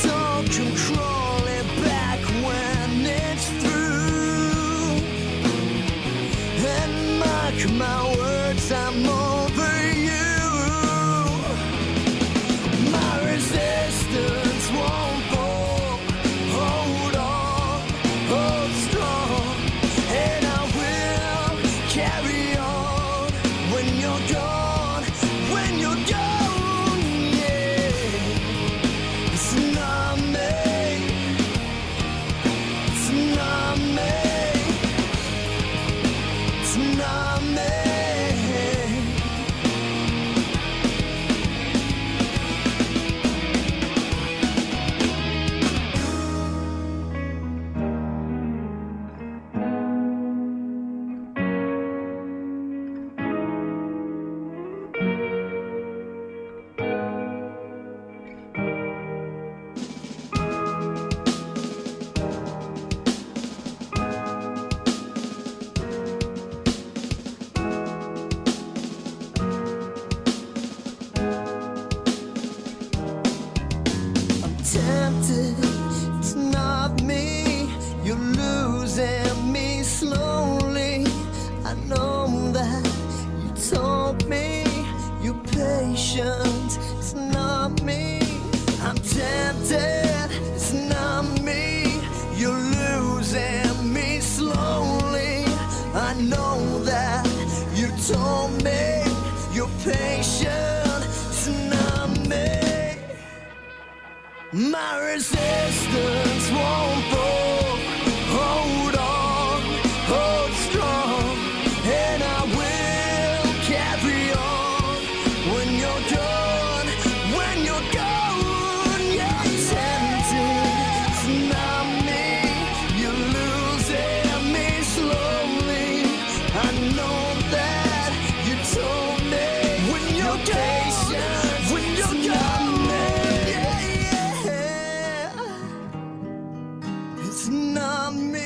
Don't control it back when it's through. And mark my words, I'm over you. My resistance won't fall. Hold on, hold strong, and I will carry on when you're gone, when you're gone, yeah. It's not me, it's not me, it's not me. Tempted, it's not me. You're losing me slowly. I know that you told me you're patient. It's not me. I'm tempted, it's not me. You're losing me slowly. I know that you told me you're patient. It's not me. My resistance won't fall. Hold on, hold strong, and I will carry on when you're gone, when you're gone. Yeah, tempted, it's not me. You're losing me slowly. I know that you told me when you're patient, when you're gone. It's not me.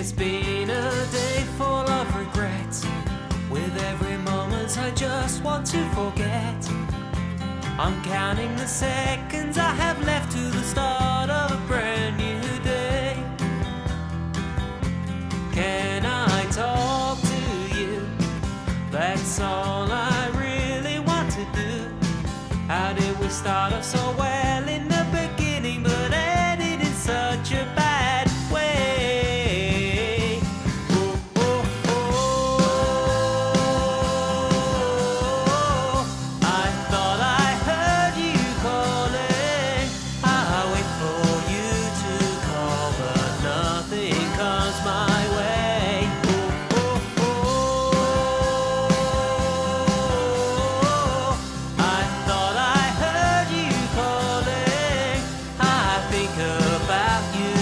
It's been a day full of regrets. With every moment I just want to forget. I'm counting the seconds I have left to the start of a brand new day. Can I talk to you? That's all I really want to do. How did we start off so well in the beginning, but ended in such a bad way? Oh, oh, oh. I thought I heard you calling. I wait for you to call, but nothing comes my way. Oh, oh, oh. I thought I heard you calling. I think about you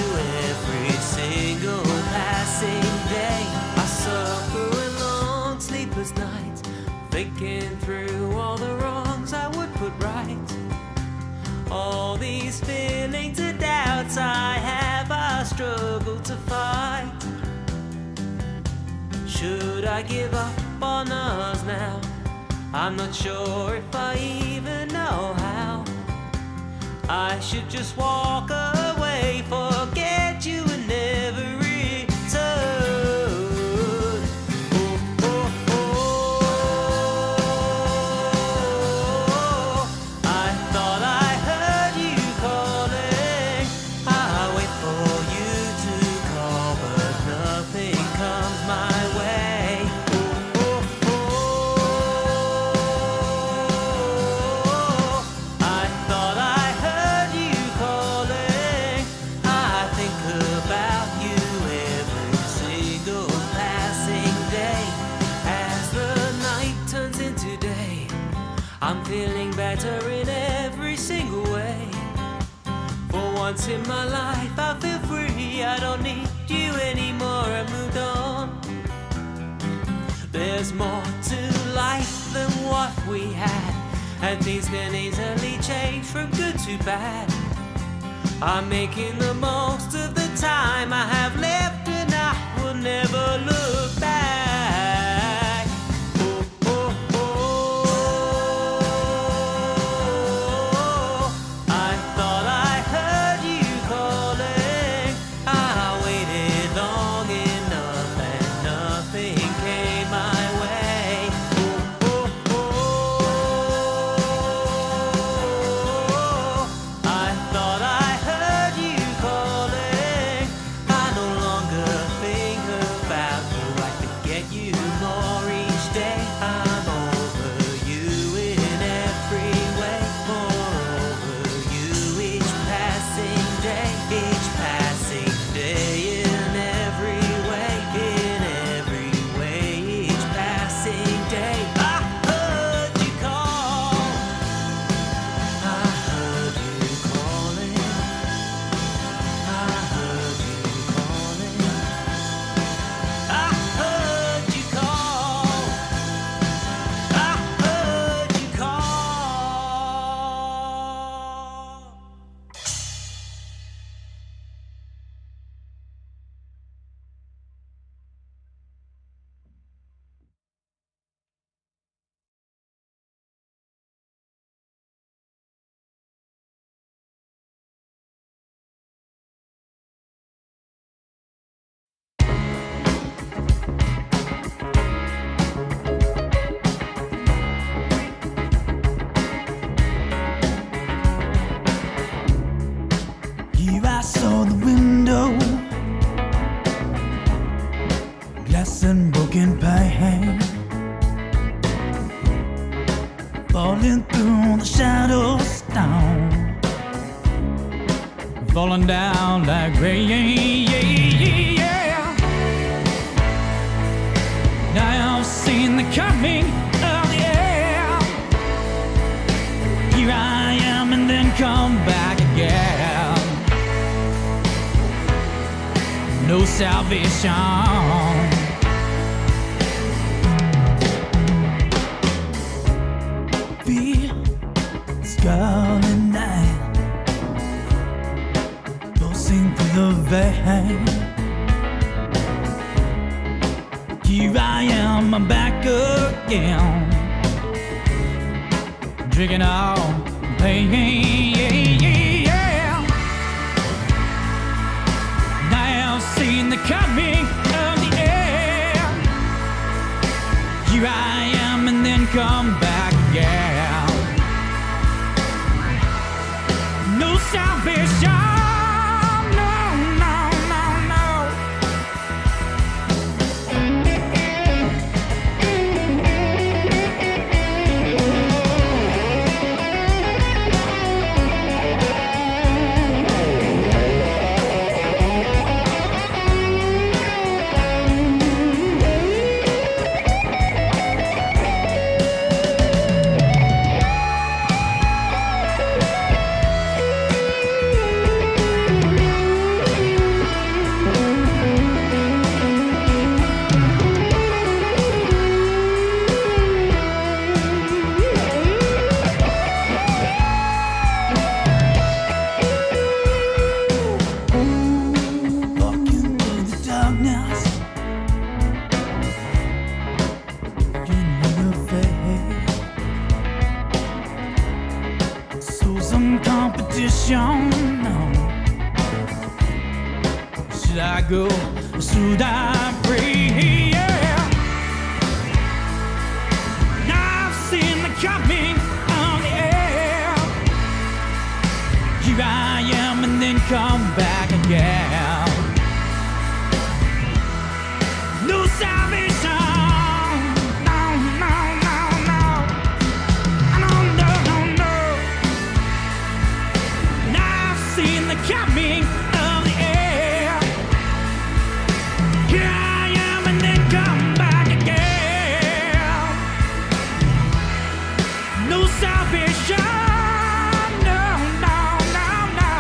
every single passing day. I suffer a long sleepless night, thinking through all the wrongs I would put right. All these feelings and doubts I have, I struggle to fight. Should I give up on us now? I'm not sure if I even know how. I should just walk away, forget you and never return. Oh, oh, oh. I thought I heard you calling. I wait for you to call, but nothing comes my way. Oh, oh, oh. I thought I heard you calling. I think about you every single passing day. As the night turns into day, I'm feeling better in every single way. For once in my life I feel free. I don't need you anymore, I moved on. There's more to life than what we had, and things can easily change from good to bad. I'm making the most of the time I have left, and I will never look back. Oh, oh, oh. I thought I heard you calling. I waited long enough and nothing came my way. Oh, oh, oh. I thought I heard you calling. I no longer think about you. I forget you more each day. I'm over you in every way. Moreover you each passing day. Each passing day in every way. In every way each passing day. I heard you call. I heard you calling. I heard you calling. I heard you call. I heard you call. Here I saw the window, glass and broken pane, falling through the shadows down, falling down like rain. Now I've seen the coming of the air. Here I am and then come back again. No salvation. Fear, scarlet night, pulsing through the vein. am back again, drinking all pain. Now I've seen the coming of the end. Here I am and then come back again. No salvation. Competition. Should I go? Should I pray? Yeah. Now I've seen the coming of the air. Here I am and then come back again. No salvation. Coming of the air. Here I am and then come back again. No salvation. No, no, no, no.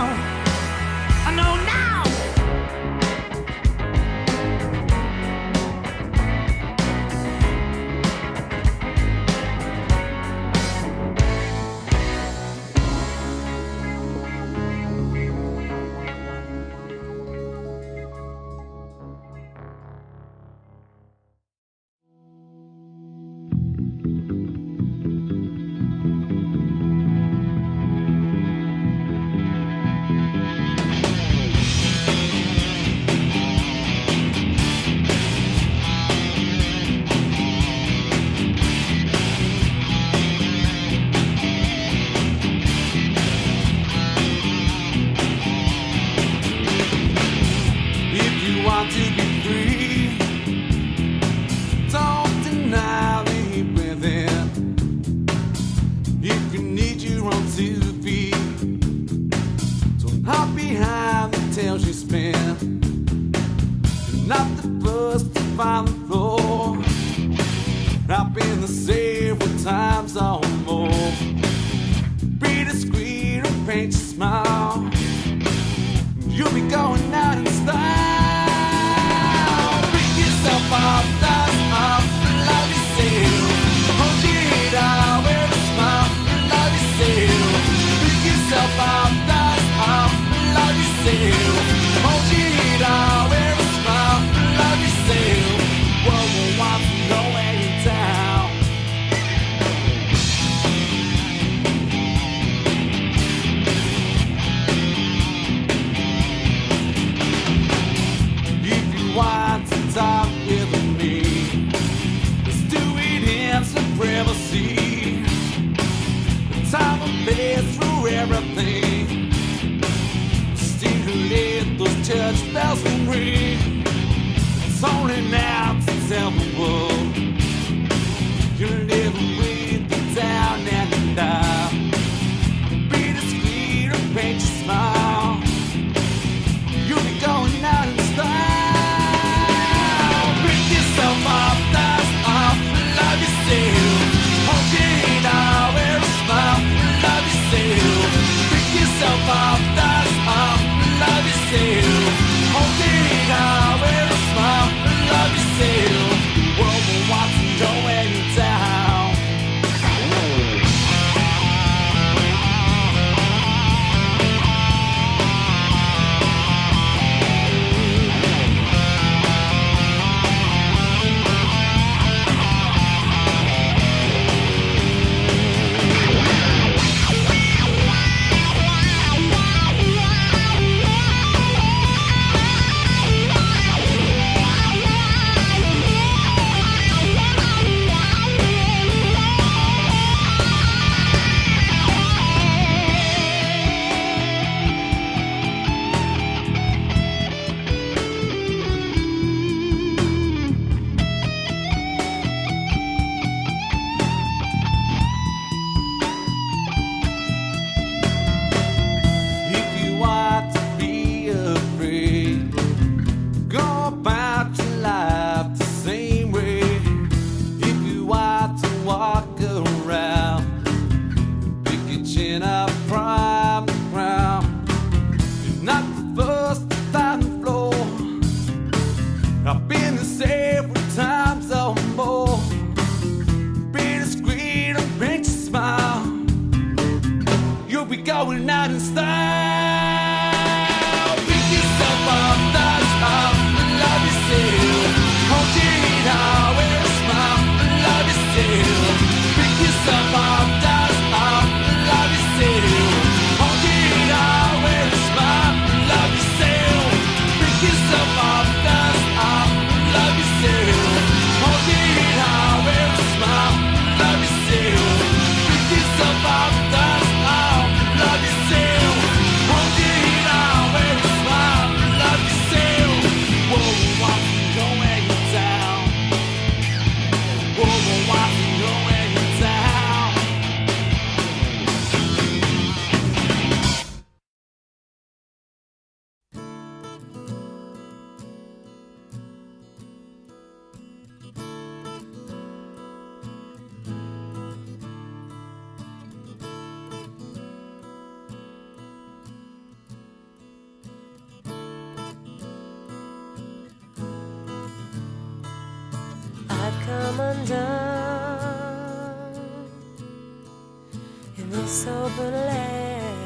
No, no. To be free, don't deny me within. If you need your own 2 feet, don't hide behind the tales you spin. You're not the first to find the floor. I've been the several times or more. Be discreet or paint your smile. You'll be going out in style. Off, dust off, love yourself. Hold your head out, wear a smile, love yourself. Pick yourself off, dust off, love yourself. Hold your head out, wear a smile, love yourself. World will want to go anytime. If you want to talk with me, let's do it in supremacy. The time and place for everything. Still let those church bells ring. It's only now to tell the world you're living with the down and out. Be discreet or paint your smile. You'll be going out in style. Off, dust off, love yourself. Hold your head out, wear a smile, love yourself. Pick yourself off, dust off, love yourself. Hold your head out, wear a smile, love yourself. we're going out in style. Pick yourself up, dust off, and love yourself. Hold your head high, wear a smile, and love yourself. Pick yourself up, dust off, and love yourself. Hold your head high, wear a smile, and love yourself. Pick yourself up, dust off, and love yourself. Hold your head high, wear a smile, and love yourself. Pick yourself up, dust off, and love yourself. Hold your head high, wear a smile, and love yourself. Whoa, watch me go where you're down. Whoa, watch me go where you're down. I've come undone in this open land.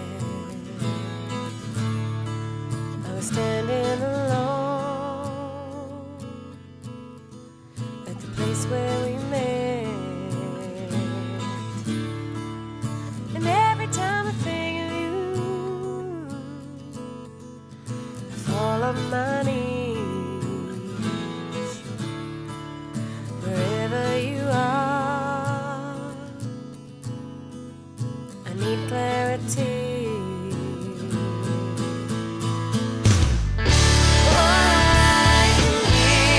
I was standing alone at the place where we met, and every time I think of you, I fall on my knees. Wherever you are, I need clarity. All I can give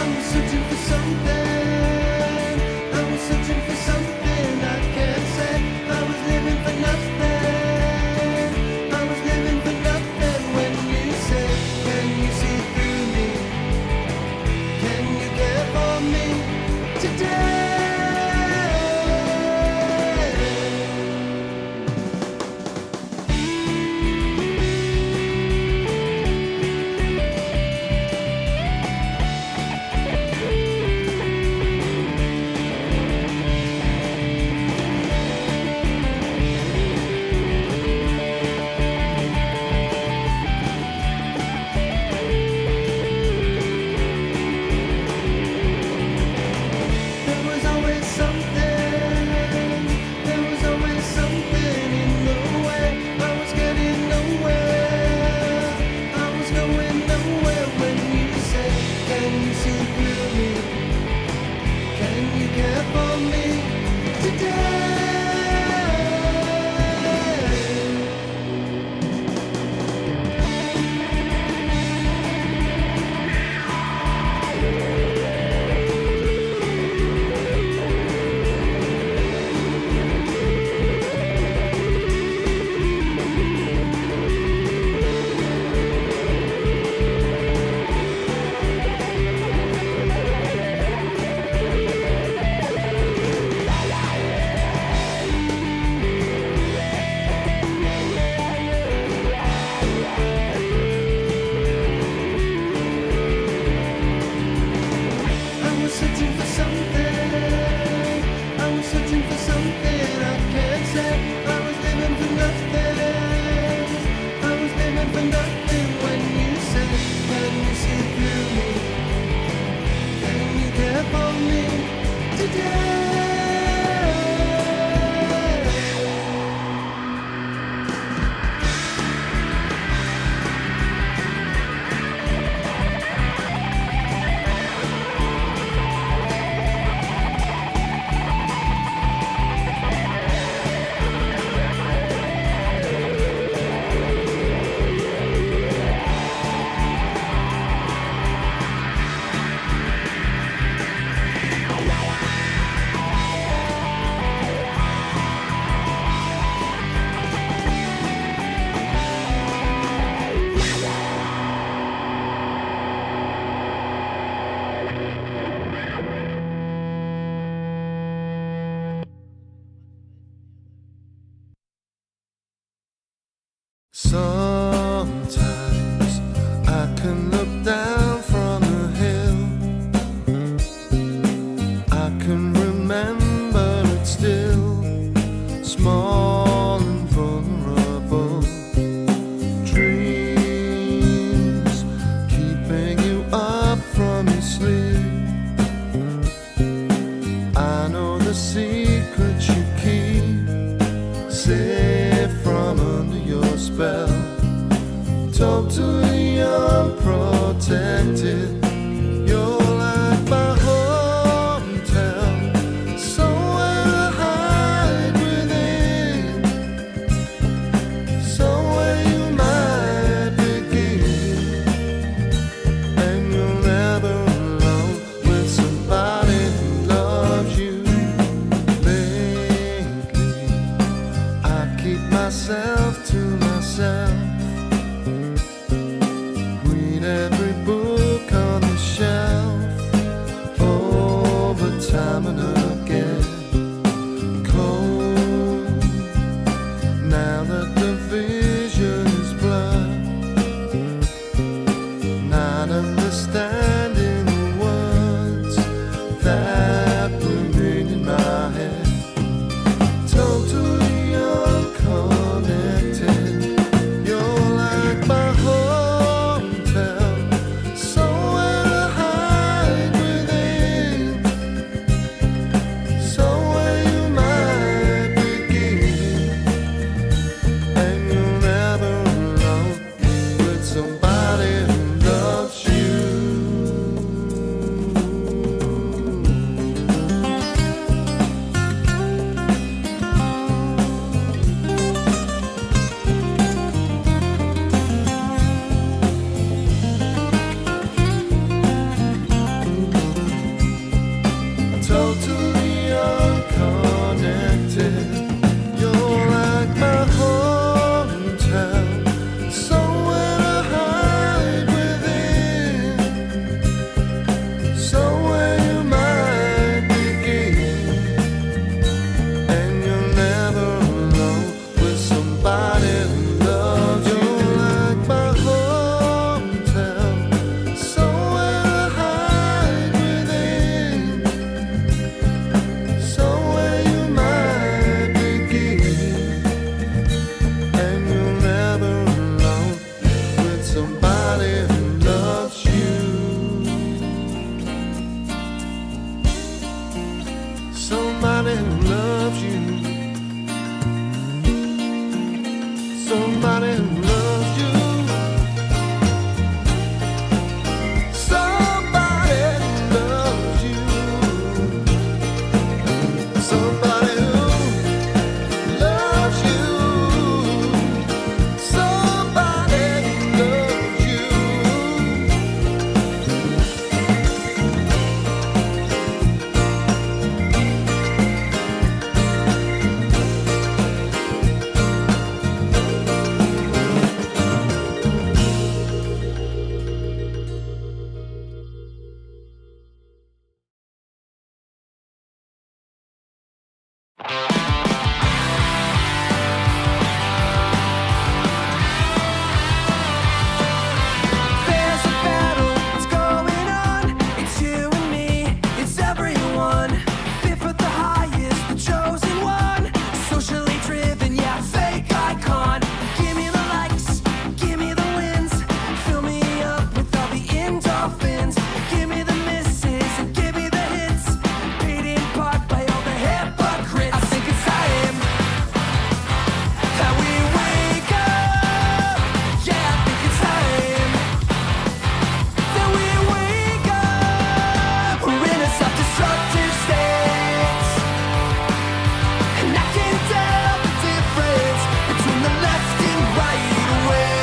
was searching for something. I was searching for something I can't say. I was living for nothing. I was living for nothing when you said, can you see through me? Can you care for me today? There was always something. There was always something in the way. I was getting nowhere. I was going nowhere when you said, can you see through me? Can you care for me today? I was searching for something. I was searching for something I can't say. I was living for nothing. I was living for nothing when you said, can you see through me? Can you care for me today? loves you. Somebody who loves you. Somebody who loves you. Somebody who loves you. Somebody who loves you. There's a battle that's going on. It's you and me, it's everyone. Fit for the highest, the chosen one. Socially driven, yeah, fake icon. Give me the likes, give me the wins. Fill me up with all the endorphins. Give me the misses and give me the hits. Paid in part by all the hypocrites. I think it's time that we wake up. Yeah, I think it's time that we wake up. We're in a self-destructive state, and I can't tell the difference between the left and right way.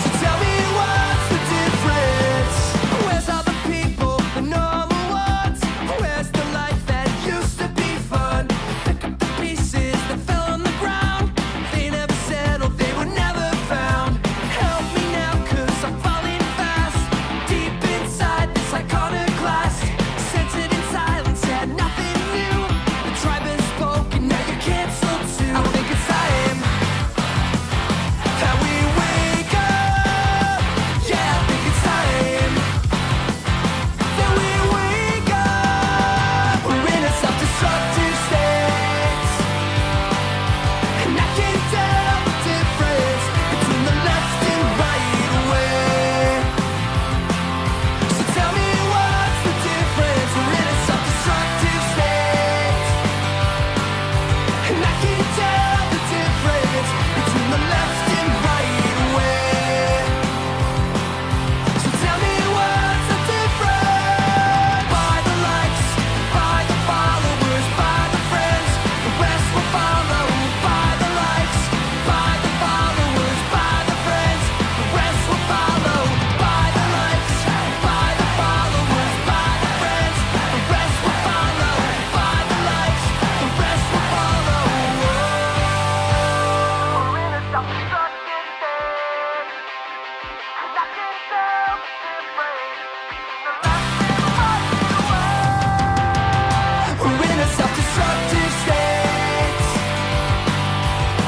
So tell me what's the difference? Where's all the people, the normal ones? Where's the life that used to be fun? Pick up the pieces that fell on the ground. They never settled, they were never found. Help me now, 'cause I'm falling fast. Deep inside this iconoclast, censored in silence, had nothing new. The tribe has spoken, now you're canceled too. I think it's time that we wake up. Yeah, I think it's time that we wake up. We're in a self-destructive state, and I can't tell the difference between the left and right way. So tell me what's the difference? We're in a self-destructive state, and I can't tell the difference between the left and right way. So tell me what's the difference? By the likes, by the followers, by the friends, the rest will follow. By the likes, by the followers, by the friends, the rest will follow. By the likes, by the followers, by the friends, the rest will follow. By the likes, the rest will follow. We're in a self-destructive state, and I can't tell the difference between the left and right way. We're in a self-destructive state,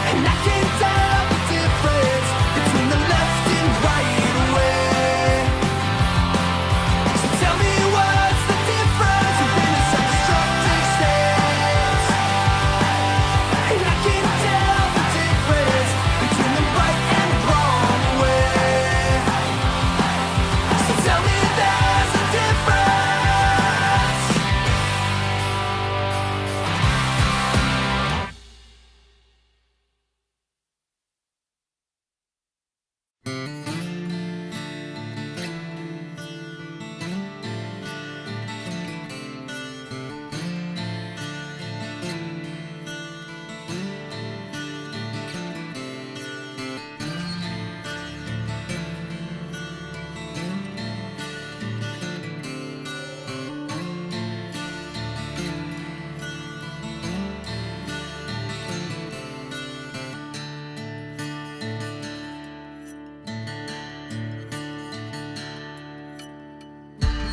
and I can't tell the difference between the left and right way. So tell me what's the difference? We're in a self-destructive state, and I can't tell the difference between the right and wrong way. So tell me there's a difference.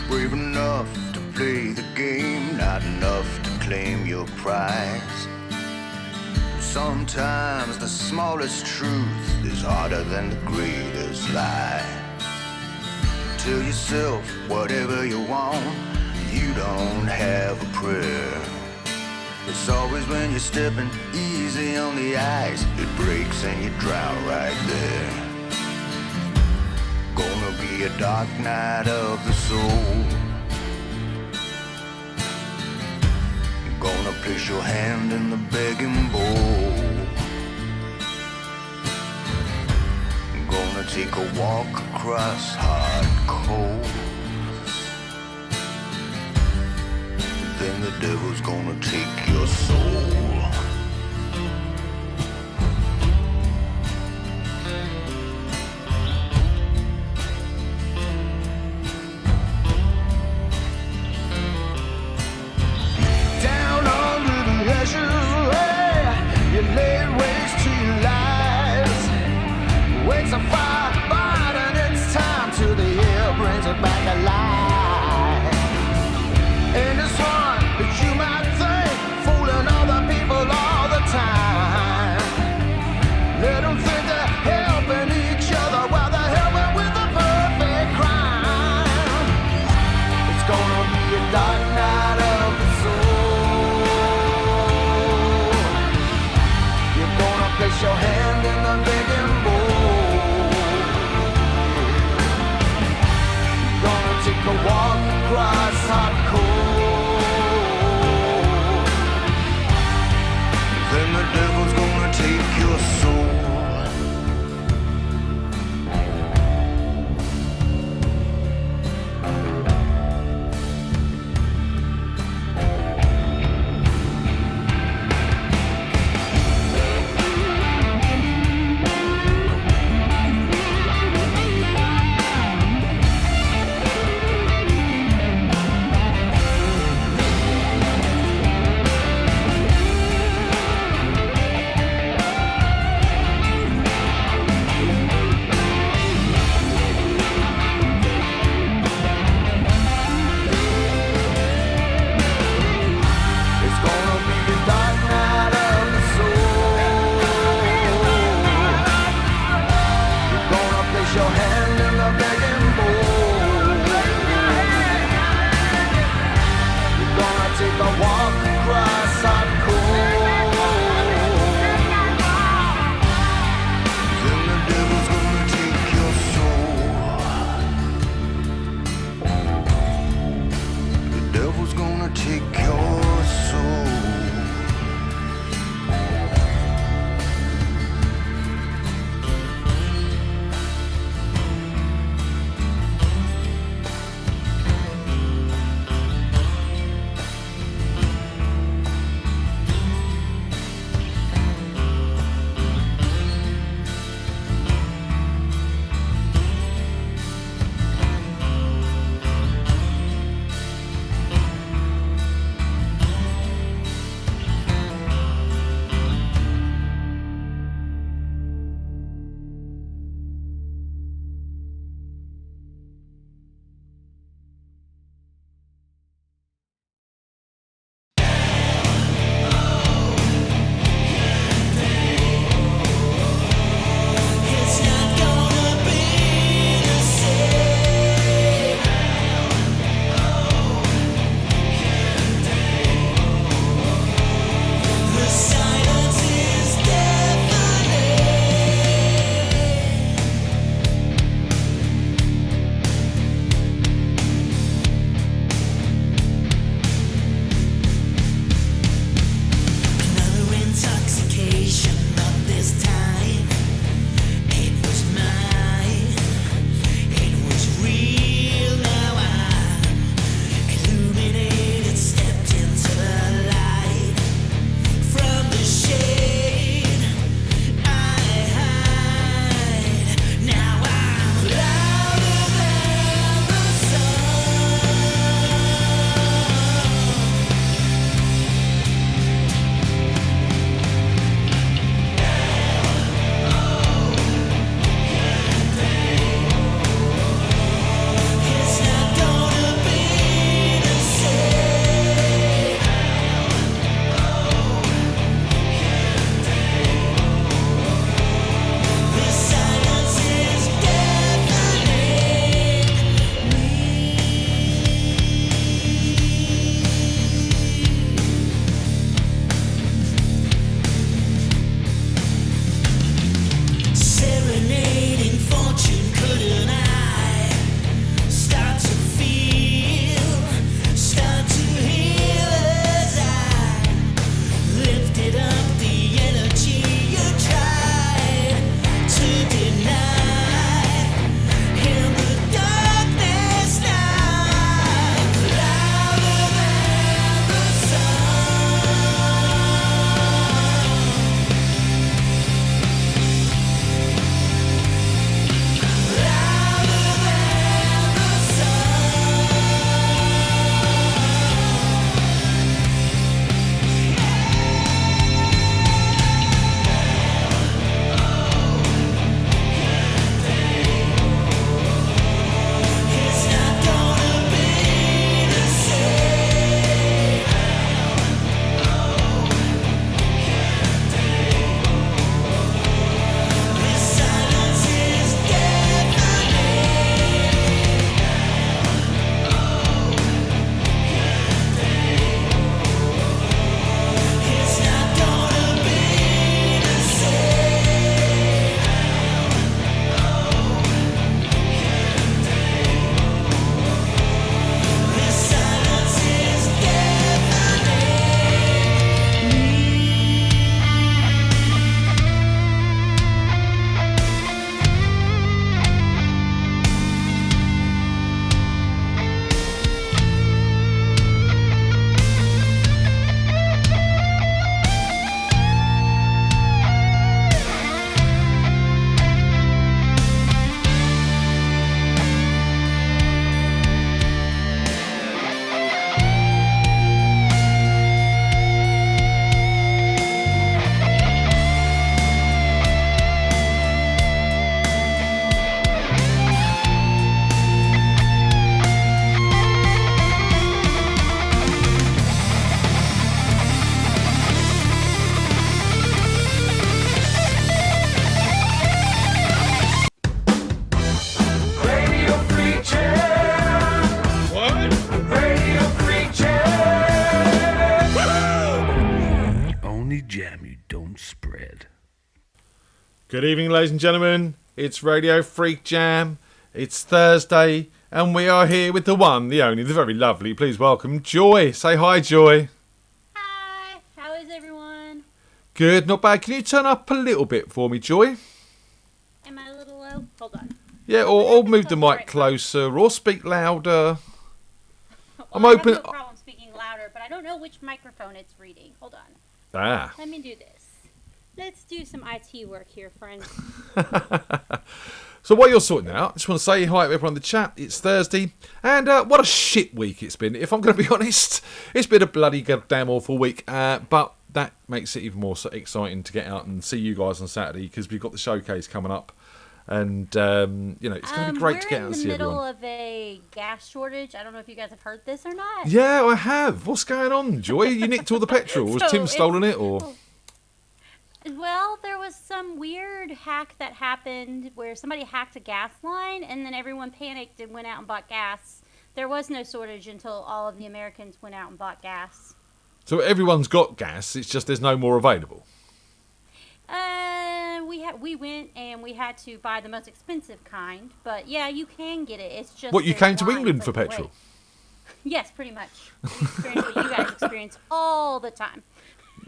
Brave enough to play the game, not enough to claim your prize. Sometimes the smallest truth is harder than the greatest lie. Tell yourself whatever you want, you don't have a prayer. It's always when you're stepping easy on the ice, it breaks and you drown right there. Gonna be a dark night of the soul. Place your hand in the begging bowl. Gonna take a walk across hard coals. Then the devil's gonna take your soul. Down under the ashes, you laid waste to your lies. Wakes a fire, but and it's time till the air brings it back alive. And it's hard, but you might think fooling other people Good evening, ladies and gentlemen. It's Radio FreakJam. It's Thursday, and we are here with the one, the only, the very lovely. Please welcome Joy. Say hi, Joy. Hi, how is everyone? Good, not bad. Can you turn up a little bit for me, Joy? Am I a little low? Hold on. Yeah, or move the mic closer, or speak louder. I'm I open. have no problem speaking louder, but I don't know which microphone it's reading. Hold on. Ah. Let me do this. Let's do some IT work here, friends. So while you're sorting out, I just want to say hi to everyone in the chat. It's Thursday, and what a shit week it's been. If I'm going to be honest, it's been a bloody goddamn awful week. But that makes it even more exciting to get out and see you guys on Saturday, because we've got the showcase coming up, and it's going to be great to get out and see everyone. We're in the middle of a gas shortage. I don't know if you guys have heard this or not. Yeah, I have. What's going on, Joy? You nicked all the petrol. Was Tim stolen it, or? Well, there was some weird hack that happened where somebody hacked a gas line, and then everyone panicked and went out and bought gas. There was no shortage until all of the Americans went out and bought gas. So everyone's got gas. It's just there's no more available. We went and we had to buy the most expensive kind, but yeah, you can get it. It's just What, you there's came to lines England for in the way. petrol? Yes, pretty much. We experience what you guys experience all the time.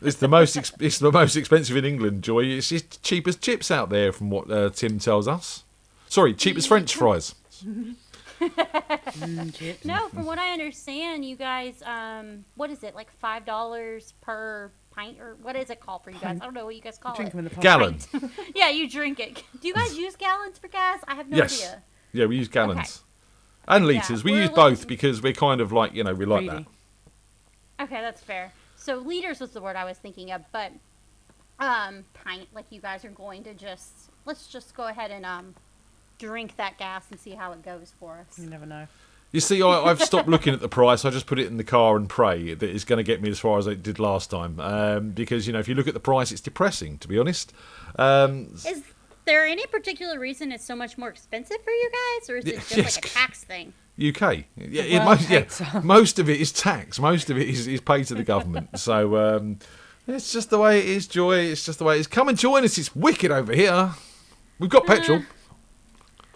It's the most expensive in England, Joy. It's just cheap as chips out there, from what Tim tells us. Sorry, cheap as French fries. No, from what I understand, you guys, what is it, like $5 per pint, or what is it called for you guys? I don't know what you guys call it. Gallon. Yeah, you drink it. Do you guys use gallons for gas? I have no Yes. idea. Yeah, we use gallons. Okay. And litres. We we're use both looking- because we're kind of like, we like that. Okay, that's fair. So liters was the word I was thinking of, but pint, like you guys are going to let's just go ahead and drink that gas and see how it goes for us. You never know. You see, I've stopped looking at the price. I just put it in the car and pray that it's going to get me as far as it did last time. Because, if you look at the price, it's depressing, to be honest. Is there any particular reason it's so much more expensive for you guys, or is it just Yes. like a tax thing? UK. Well, Most of it is tax. Most of it is paid to the government. So it's just the way it is, Joy. It's just the way it is. Come and join us. It's wicked over here. We've got petrol.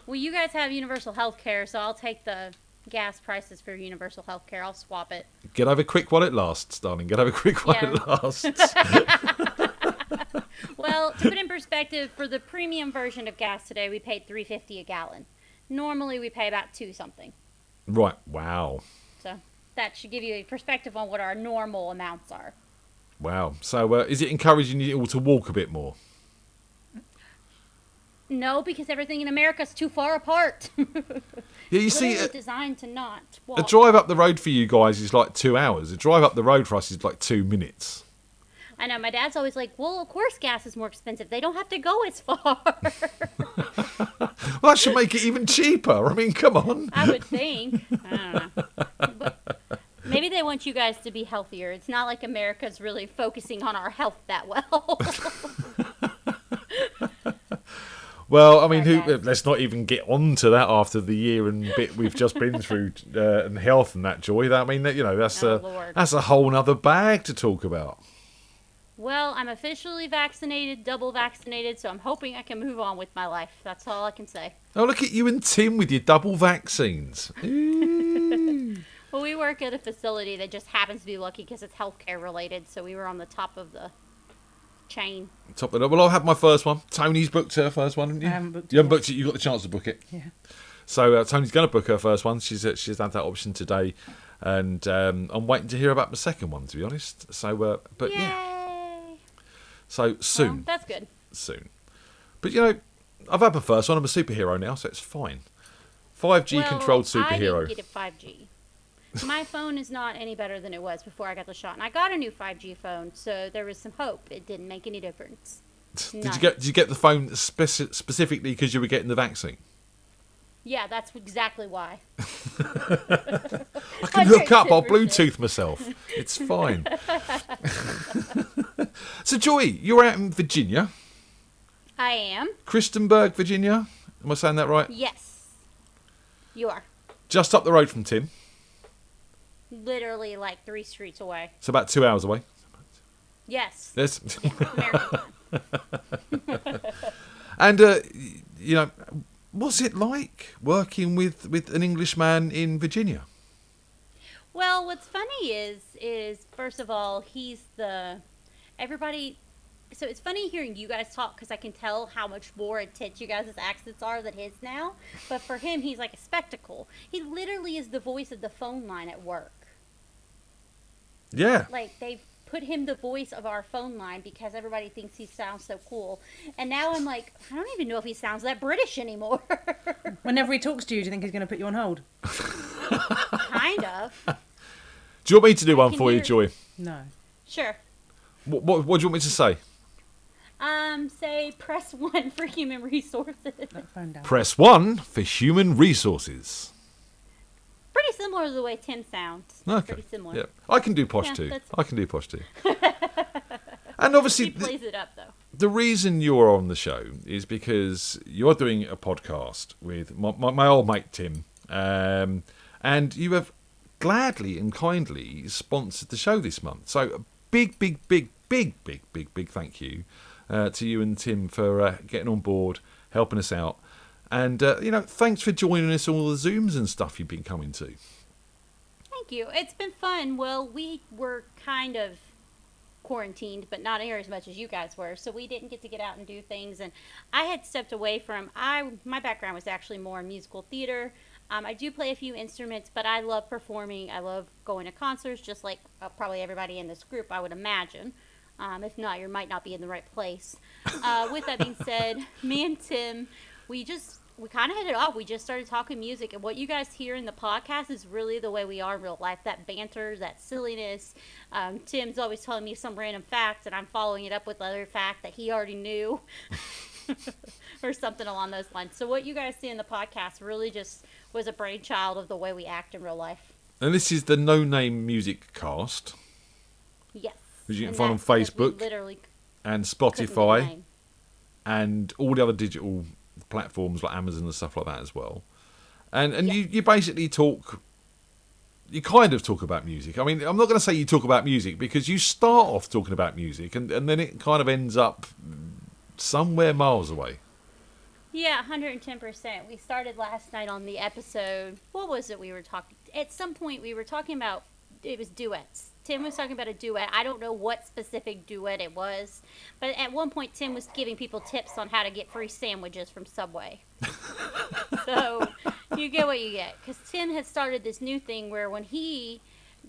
Well, you guys have universal health care, so I'll take the gas prices for universal health care. I'll swap it. Get over quick while it lasts, darling. Get over quick while it lasts. Well, to put in perspective, for the premium version of gas today, we paid $3.50 a gallon. Normally, we pay about $2 something. Right. Wow. So that should give you a perspective on what our normal amounts are. Wow. So is it encouraging you all to walk a bit more? No, because everything in America is too far apart. Yeah, you see, Literally designed to not walk. a drive up the road for you guys is like 2 hours. A drive up the road for us is like 2 minutes. I know, my dad's always like, well, of course gas is more expensive. They don't have to go as far. Well, that should make it even cheaper. I mean, come on. I would think. I don't know. But maybe they want you guys to be healthier. It's not like America's really focusing on our health that well. Well, I mean, Sorry, guys. let's not even get on to that after the year and bit we've just been through, and health and that, Joy. That, I mean, Oh, Lord. that's a whole nother bag to talk about. Well, I'm officially vaccinated, double vaccinated, so I'm hoping I can move on with my life. That's all I can say. Oh, look at you and Tim with your double vaccines. Ooh. Well, we work at a facility that just happens to be lucky because it's healthcare related, so we were on the top of the chain. Top of it. Well, I'll have my first one. Tony's booked her first one, haven't you? I haven't booked You haven't it booked it. You got the chance to book it. Yeah. So Tony's going to book her first one. She's had that option today, and I'm waiting to hear about my second one, to be honest. So, but Yay! yeah. So soon. Well, that's good. Soon. But I've had my first one. I'm a superhero now, so it's fine. 5G controlled superhero. I didn't get it 5G. My phone is not any better than it was before I got the shot, and I got a new 5G phone, so there was some hope. It didn't make any difference. Did you get the phone specifically because you were getting the vaccine? Yeah, that's exactly why. I can hook up. I'll Bluetooth myself. It's fine. So, Joy, you're out in Virginia. I am. Christenberg, Virginia. Am I saying that right? Yes. You are. Just up the road from Tim. Literally like 3 streets away. So about 2 hours away. Yes. Yes. American time. And you know, what's it like working with an Englishman in Virginia? Well, what's funny is first of all, he's everybody. So it's funny hearing you guys talk because I can tell how much more intense you guys' accents are than his now. But for him, he's like a spectacle. He literally is the voice of the phone line at work. Yeah. Like, they've put him the voice of our phone line because everybody thinks he sounds so cool. And now I'm like, I don't even know if he sounds that British anymore. Whenever he talks to you, do you think he's going to put you on hold? Kind of. Do you want me to do one can for you, hear- Joy? No. Sure. What do you want me to say? Say press 1 for human resources. Put the phone down. Press 1 for human resources. Pretty similar to the way Tim sounds. Okay. Pretty similar. Yeah. I can do posh Yeah, too. that's- I can do posh too. And obviously, He plays it up, though. the reason you're on the show is because you're doing a podcast with my old mate Tim, and you have gladly and kindly sponsored the show this month. So a big thank you to you and Tim for getting on board, helping us out, and thanks for joining us on all the Zooms and stuff you've been coming to. Thank you. It's been fun. Well, we were kind of quarantined, but not near as much as you guys were, so we didn't get out and do things. And I had stepped away from. My background was actually more in musical theater. I do play a few instruments, but I love performing. I love going to concerts, just like probably everybody in this group, I would imagine. If not, you might not be in the right place. With that being said, me and Tim, we kind of hit it off. We just started talking music, and what you guys hear in the podcast is really the way we are in real life. That banter, that silliness. Tim's always telling me some random fact, and I'm following it up with another fact that he already knew. Or something along those lines. So what you guys see in the podcast really just was a brainchild of the way we act in real life. And this is the No Name Music Cast, Yes. which you can And find on that's because we Facebook literally and couldn't get a Spotify name. and all the other digital platforms like Amazon and stuff like that as well. And you basically talk. You kind of talk about music. I mean, I'm not going to say you talk about music because you start off talking about music and then it kind of ends up somewhere miles away. Yeah, 110%. We started last night on the episode. What was it we were talking? At some point, we were talking about, it was duets. Tim was talking about a duet. I don't know what specific duet it was. But at one point, Tim was giving people tips on how to get free sandwiches from Subway. So you get what you get. Because Tim has started this new thing where when he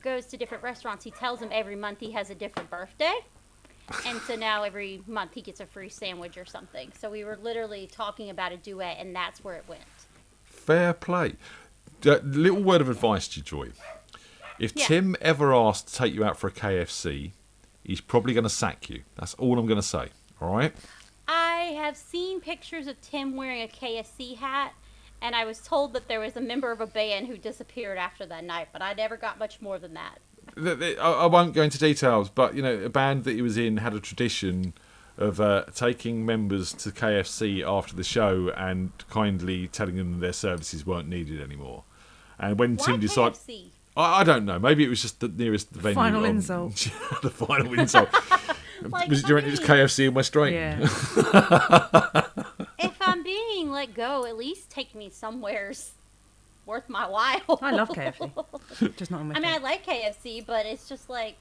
goes to different restaurants, he tells them every month he has a different birthday. And so now every month he gets a free sandwich or something. So we were literally talking about a duet, and that's where it went. Fair play. Little word of advice to you, Joy. If Yeah. Tim ever asks to take you out for a KFC, he's probably going to sack you. That's all I'm going to say. All right? I have seen pictures of Tim wearing a KFC hat, and I was told that there was a member of a band who disappeared after that night, but I never got much more than that. I won't go into details, but a band that he was in had a tradition of taking members to KFC after the show and kindly telling them their services weren't needed anymore. And when Why Tim decided, KFC? I don't know, maybe it was just the nearest venue. Final insult. The final insult. Like, Was it during it was funny. KFC in West Drayton? Yeah. If I'm being let go, at least take me somewhere's worth my while. I love KFC. Just not on my I mean, I phone. like KFC, but it's just like,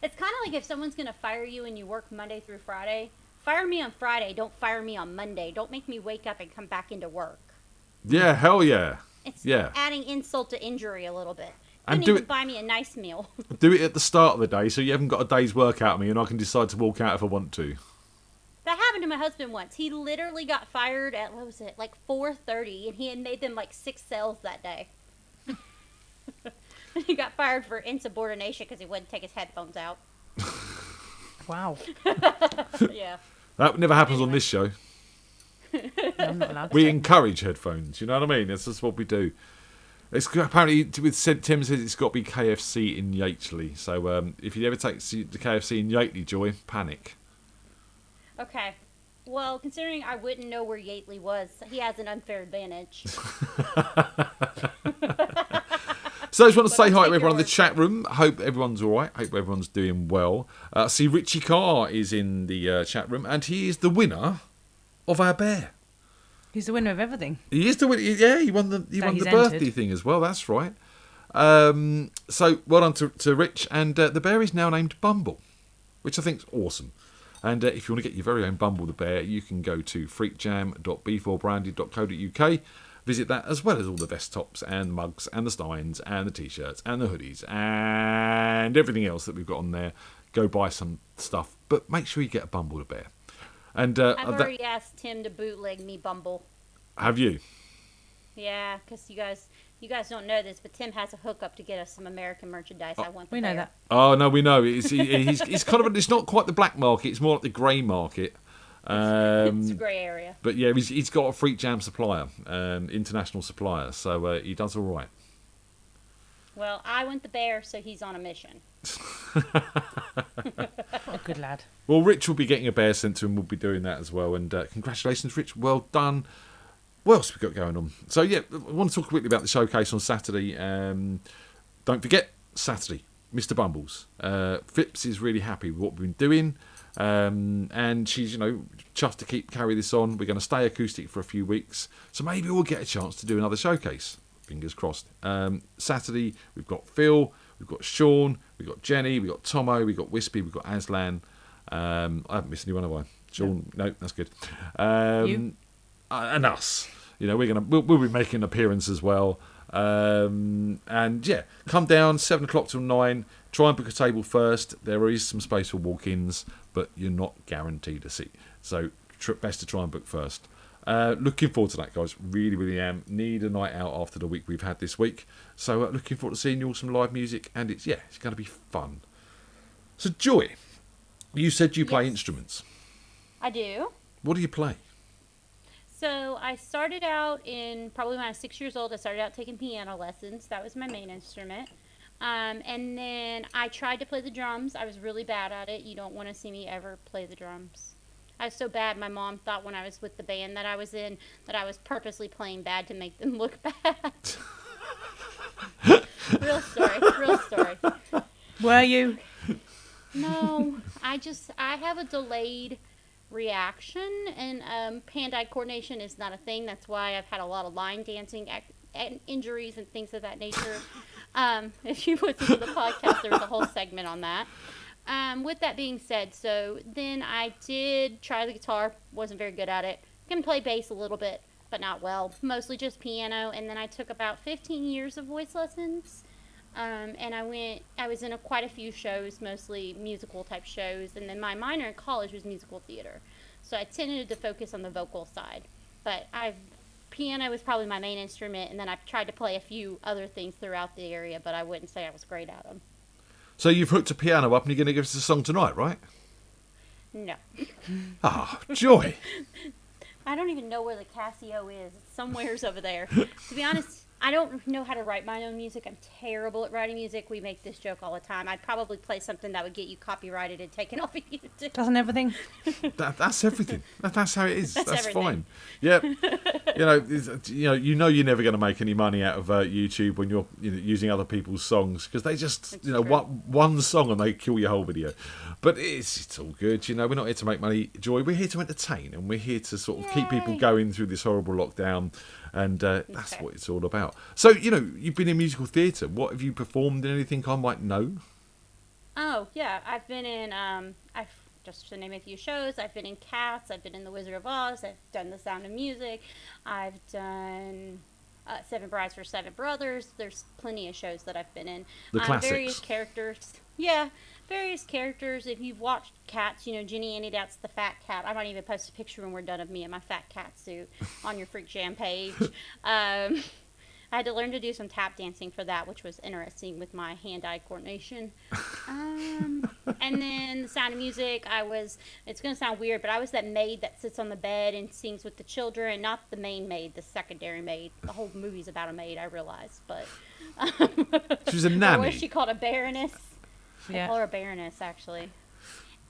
it's kind of like if someone's going to fire you and you work Monday through Friday, fire me on Friday, don't fire me on Monday. Don't make me wake up and come back into work. Yeah, hell yeah. It's Yeah. adding insult to injury a little bit. And Couldn't do even it- buy me a nice meal. Do it at the start of the day so you haven't got a day's work out of me and I can decide to walk out if I want to. That happened to my husband once. He literally got fired at, what was it, like 4:30, and he had made them like 6 sales that day. He got fired for insubordination because he wouldn't take his headphones out. Wow. Yeah. That never happens on this show. I'm not allowed to. We encourage headphones, you know what I mean? That's just what we do. It's apparently, with Tim says it's got to be KFC in Yateley. So if you ever take the KFC in Yateley, Joy, panic. Okay. Well, considering I wouldn't know where Yateley was, he has an unfair advantage. So I just want to But say I'll hi take to everyone your in the word chat room. Hope everyone's all right. Hope everyone's doing well. I see Richie Carr is in the chat room, and he is the winner of our bear. He's the winner of everything. He is the winner. Yeah, he won the he's birthday entered. thing as well. That's right. So well done to Rich, and the bear is now named Bumble, which I think is awesome. And if you want to get your very own Bumble the Bear, you can go to freakjam.b4branded.co.uk. Visit that, as well as all the vest tops and mugs and the steins and the t-shirts and the hoodies and everything else that we've got on there. Go buy some stuff, but make sure you get a Bumble the Bear. And I've already asked Tim to bootleg me Bumble. have you? Yeah, because you guys don't know this, but Tim has a hookup to get us some American merchandise. I want. We know that. Oh no, we know. He's kind of. It's not quite the black market. It's more like the grey market. It's a grey area. But yeah, he's got a FreakJam supplier, international supplier. So he does all right. Well, I want the bear, so he's on a mission. Oh, good lad. Well, Rich will be getting a bear sent to him. We'll be doing that as well. And congratulations, Rich. Well done. What else have we got going on? So yeah, I want to talk quickly about the showcase on Saturday. Don't forget, Saturday, Mr. Bumbles. Phipps is really happy with what we've been doing. And she's, chuffed to carry this on. We're going to stay acoustic for a few weeks. So maybe we'll get a chance to do another showcase. Fingers crossed. Saturday, we've got Phil, we've got Sean, we've got Jenny, we've got Tomo, we've got Wispy, we've got Aslan. I haven't missed anyone, have I? Sean, no, that's good. You? And us. We'll be making an appearance as well. And yeah, come down 7 o'clock till 9. Try and book a table first. There is some space for walk-ins, but you're not guaranteed a seat. So best to try and book first. Looking forward to that, guys. Really, really am. Need a night out after the week we've had this week. So looking forward to seeing you all some live music, and it's going to be fun. So Joy, you said you play instruments. I do. What do you play? So I started out probably when I was 6 years old, I started out taking piano lessons. That was my main instrument. And then I tried to play the drums. I was really bad at it. You don't want to see me ever play the drums. I was so bad, my mom thought when I was with the band that I was in that I was purposely playing bad to make them look bad. Real story. Were you? No, I have a delayed reaction, and hand-eye coordination is not a thing. That's why I've had a lot of line dancing injuries and things of that nature. If you listen to the podcast, there was a whole segment on that. With that being said, so then I did try the guitar, wasn't very good at it. Can play bass a little bit, but not well. Mostly just piano, and then I took about 15 years of voice lessons. And I was in quite a few shows, mostly musical type shows, and then my minor in college was musical theater. So I tended to focus on the vocal side. But piano was probably my main instrument, and then I've tried to play a few other things throughout the area, but I wouldn't say I was great at them. So you've hooked a piano up and you're going to give us a song tonight, right? No. Ah, Joy. I don't even know where the Casio is. It's somewheres over there. To be honest, I don't know how to write my own music. I'm terrible at writing music. We make this joke all the time. I'd probably play something that would get you copyrighted and taken off of YouTube. Doesn't everything? That's everything. That's how it is. That's everything. fine. Yep. You're never going to make any money out of YouTube when you're using other people's songs, because they just It's true. one song and they kill your whole video. But it's all good. We're not here to make money, Joy. We're here to entertain, and we're here to sort of keep people Yay. going through this horrible lockdown. And that's what it's all about. So, you've been in musical theatre. What have you performed in? Anything I might know? Oh, yeah. I've been in, just to name a few shows, I've been in Cats, I've been in The Wizard of Oz, I've done The Sound of Music, I've done Seven Brides for Seven Brothers. There's plenty of shows that I've been in. The classics. Various characters. Yeah, various characters. If you've watched Cats, Ginny Annie, that's the fat cat. I might even post a picture when we're done of me in my fat cat suit on your FreakJam page. I had to learn to do some tap dancing for that, which was interesting with my hand-eye coordination. And then The Sound of Music, it's going to sound weird, but I was that maid that sits on the bed and sings with the children, not the main maid, the secondary maid. The whole movie's about a maid, I realized, but... She's a Or nanny. was she called a baroness? Yeah. I call her a baroness, actually.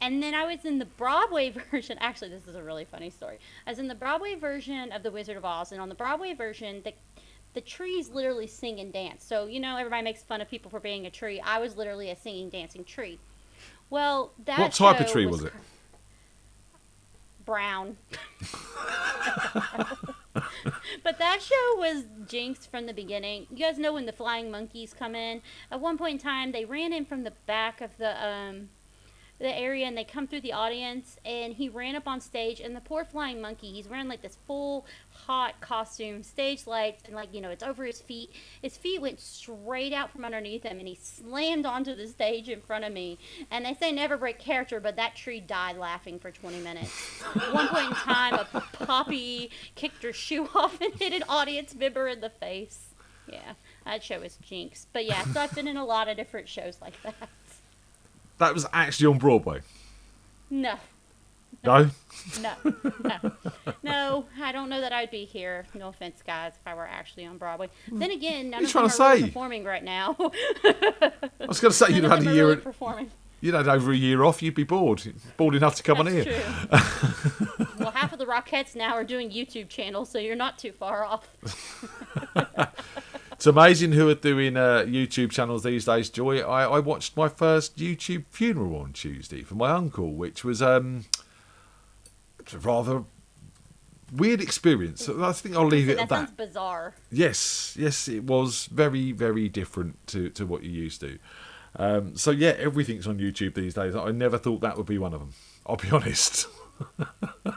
And then I was in the Broadway version. Actually, this is a really funny story. I was in the Broadway version of The Wizard of Oz, and on the Broadway version, the trees literally sing and dance. So, everybody makes fun of people for being a tree. I was literally a singing, dancing tree. Well, that What type of show tree was it? brown. But that show was jinxed from the beginning. You guys know when the flying monkeys come in? At one point in time, they ran in from the back of the area, and they come through the audience, and he ran up on stage, and the poor flying monkey, he's wearing like this full hot costume, stage lights, and like, you know, it's over his feet. His feet went straight out from underneath him, and he slammed onto the stage in front of me. And they say never break character, but that tree died laughing for 20 minutes. At one point in time, a poppy kicked her shoe off and hit an audience member in the face. Yeah, that show was jinx. But yeah, so I've been in a lot of different shows like that. That was actually on Broadway? No. No? No, I don't know that I'd be here. No offense, guys, if I were actually on Broadway. Then again, none you of trying them to are really say? performing right now. I was going to say, you'd None have of had them a are year. really performing. You'd had over a year off. You'd be bored. Bored enough to come on That's here. true. Well, half of the Rockettes now are doing YouTube channels, so you're not too far off. It's amazing who are doing YouTube channels these days, Joy. I watched my first YouTube funeral on Tuesday for my uncle, which was a rather weird experience. I think I'll leave it at That that. sounds bizarre. Yes, it was very, very different to what you used to. So yeah, everything's on YouTube these days. I never thought that would be one of them. I'll be honest.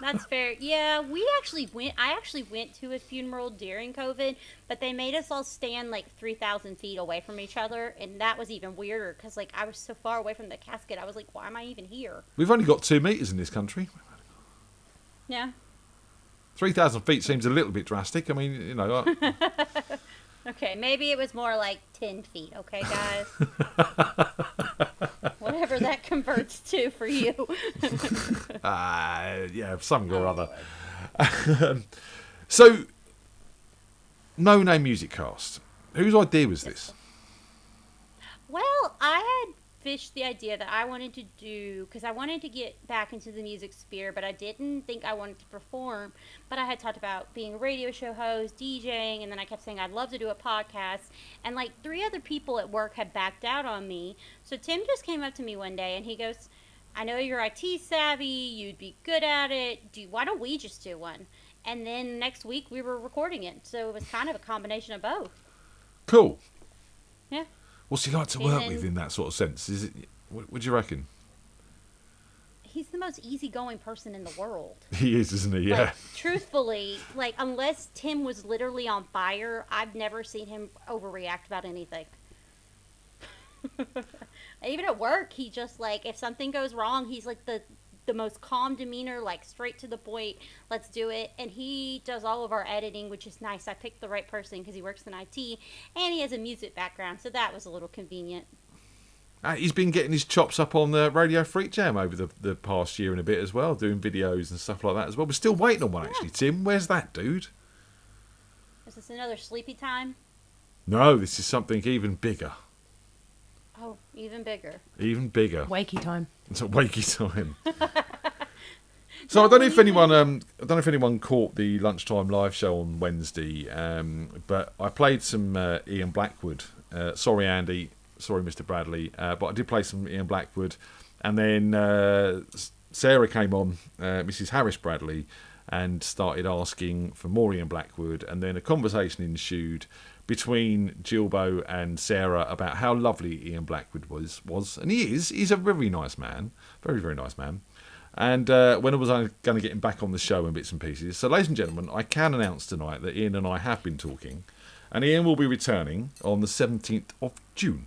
That's fair. Yeah, I actually went to a funeral during COVID, but they made us all stand like 3,000 feet away from each other, and that was even weirder because like I was so far away from the casket. I was like, why am I even here? We've only got 2 meters in this country. Yeah. 3,000 feet seems a little bit drastic. I mean, you know. Okay, maybe it was more like 10 feet, okay, guys? Whatever that converts to for you. Yeah, something or other. So, No Name Music Cast. Whose idea was this? Well, I had fished the idea that I wanted to do, because I wanted to get back into the music sphere, but I didn't think I wanted to perform. But I had talked about being a radio show host, DJing, and then I kept saying I'd love to do a podcast. And like 3 other people at work had backed out on me. So Tim just came up to me one day and he goes, I know you're IT savvy, you'd be good at it. Why don't we just do one? And then next week we were recording it. So it was kind of a combination of both. Cool. Yeah. What's he like to work with in that sort of sense? Is it? What do you reckon? He's the most easygoing person in the world. He is, isn't he? Yeah. Like, truthfully, like, unless Tim was literally on fire, I've never seen him overreact about anything. Even at work, he just, like, if something goes wrong, he's, like, the most calm demeanor, like, straight to the point, let's do it. And he does all of our editing, which is nice. I picked the right person because he works in IT, and he has a music background, so that was a little convenient. He's been getting his chops up on the Radio FreakJam over the past year and a bit as well, doing videos and stuff like that as well. We're still waiting on one, actually, Tim. Where's that, dude? Is this another sleepy time? No, this is something even bigger. Oh, even bigger. Even bigger. Wakey time. It's a wakey time. So I don't know if anyone caught the lunchtime live show on Wednesday, but I played some Ian Blackwood. Sorry, Andy. Sorry, Mr. Bradley. But I did play some Ian Blackwood, and then Sarah came on, Mrs. Harris Bradley, and started asking for more Ian Blackwood, and then a conversation ensued between Gilbo and Sarah about how lovely Ian Blackwood was, and he's a very nice man, very, very nice man. And when I was going to get him back on the show and bits and pieces, so ladies and gentlemen, I can announce tonight that Ian and I have been talking, and Ian will be returning on the 17th of June.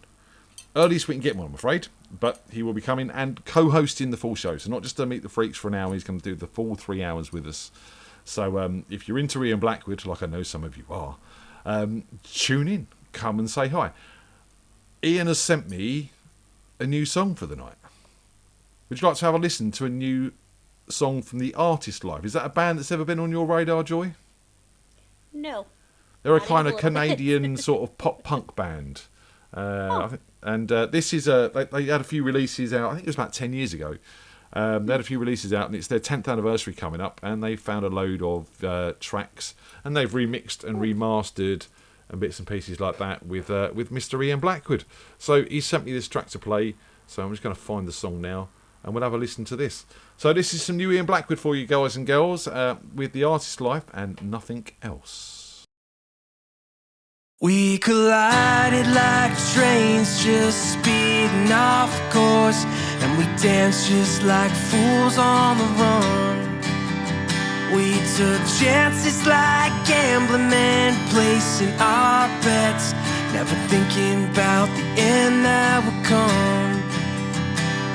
Earliest we can get one, I'm afraid, but he will be coming and co-hosting the full show. So not just to meet the freaks for an hour, he's going to do the full 3 hours with us. So if you're into Ian Blackwood, like I know some of you are, tune in, come and say hi. Ian has sent me a new song for the night. Would you like to have a listen to a new song from the Artist Live? Is that a band that's ever been on your radar, Joy? No. They're a Not kind of even a little bit. Canadian sort of pop punk band. I think, and this is they had a few releases out. I think it was about 10 years ago. They had a few releases out, and it's their 10th anniversary coming up. And they found a load of tracks, and they've remixed and remastered and bits and pieces like that with Mr. Ian Blackwood. So he sent me this track to play. So I'm just going to find the song now, and we'll have a listen to this. So this is some new Ian Blackwood for you guys and girls with The Artist's Life and Nothing Else. We collided like trains just speeding off course, and we danced just like fools on the run. We took chances like gambling men, placing our bets, never thinking about the end that would come.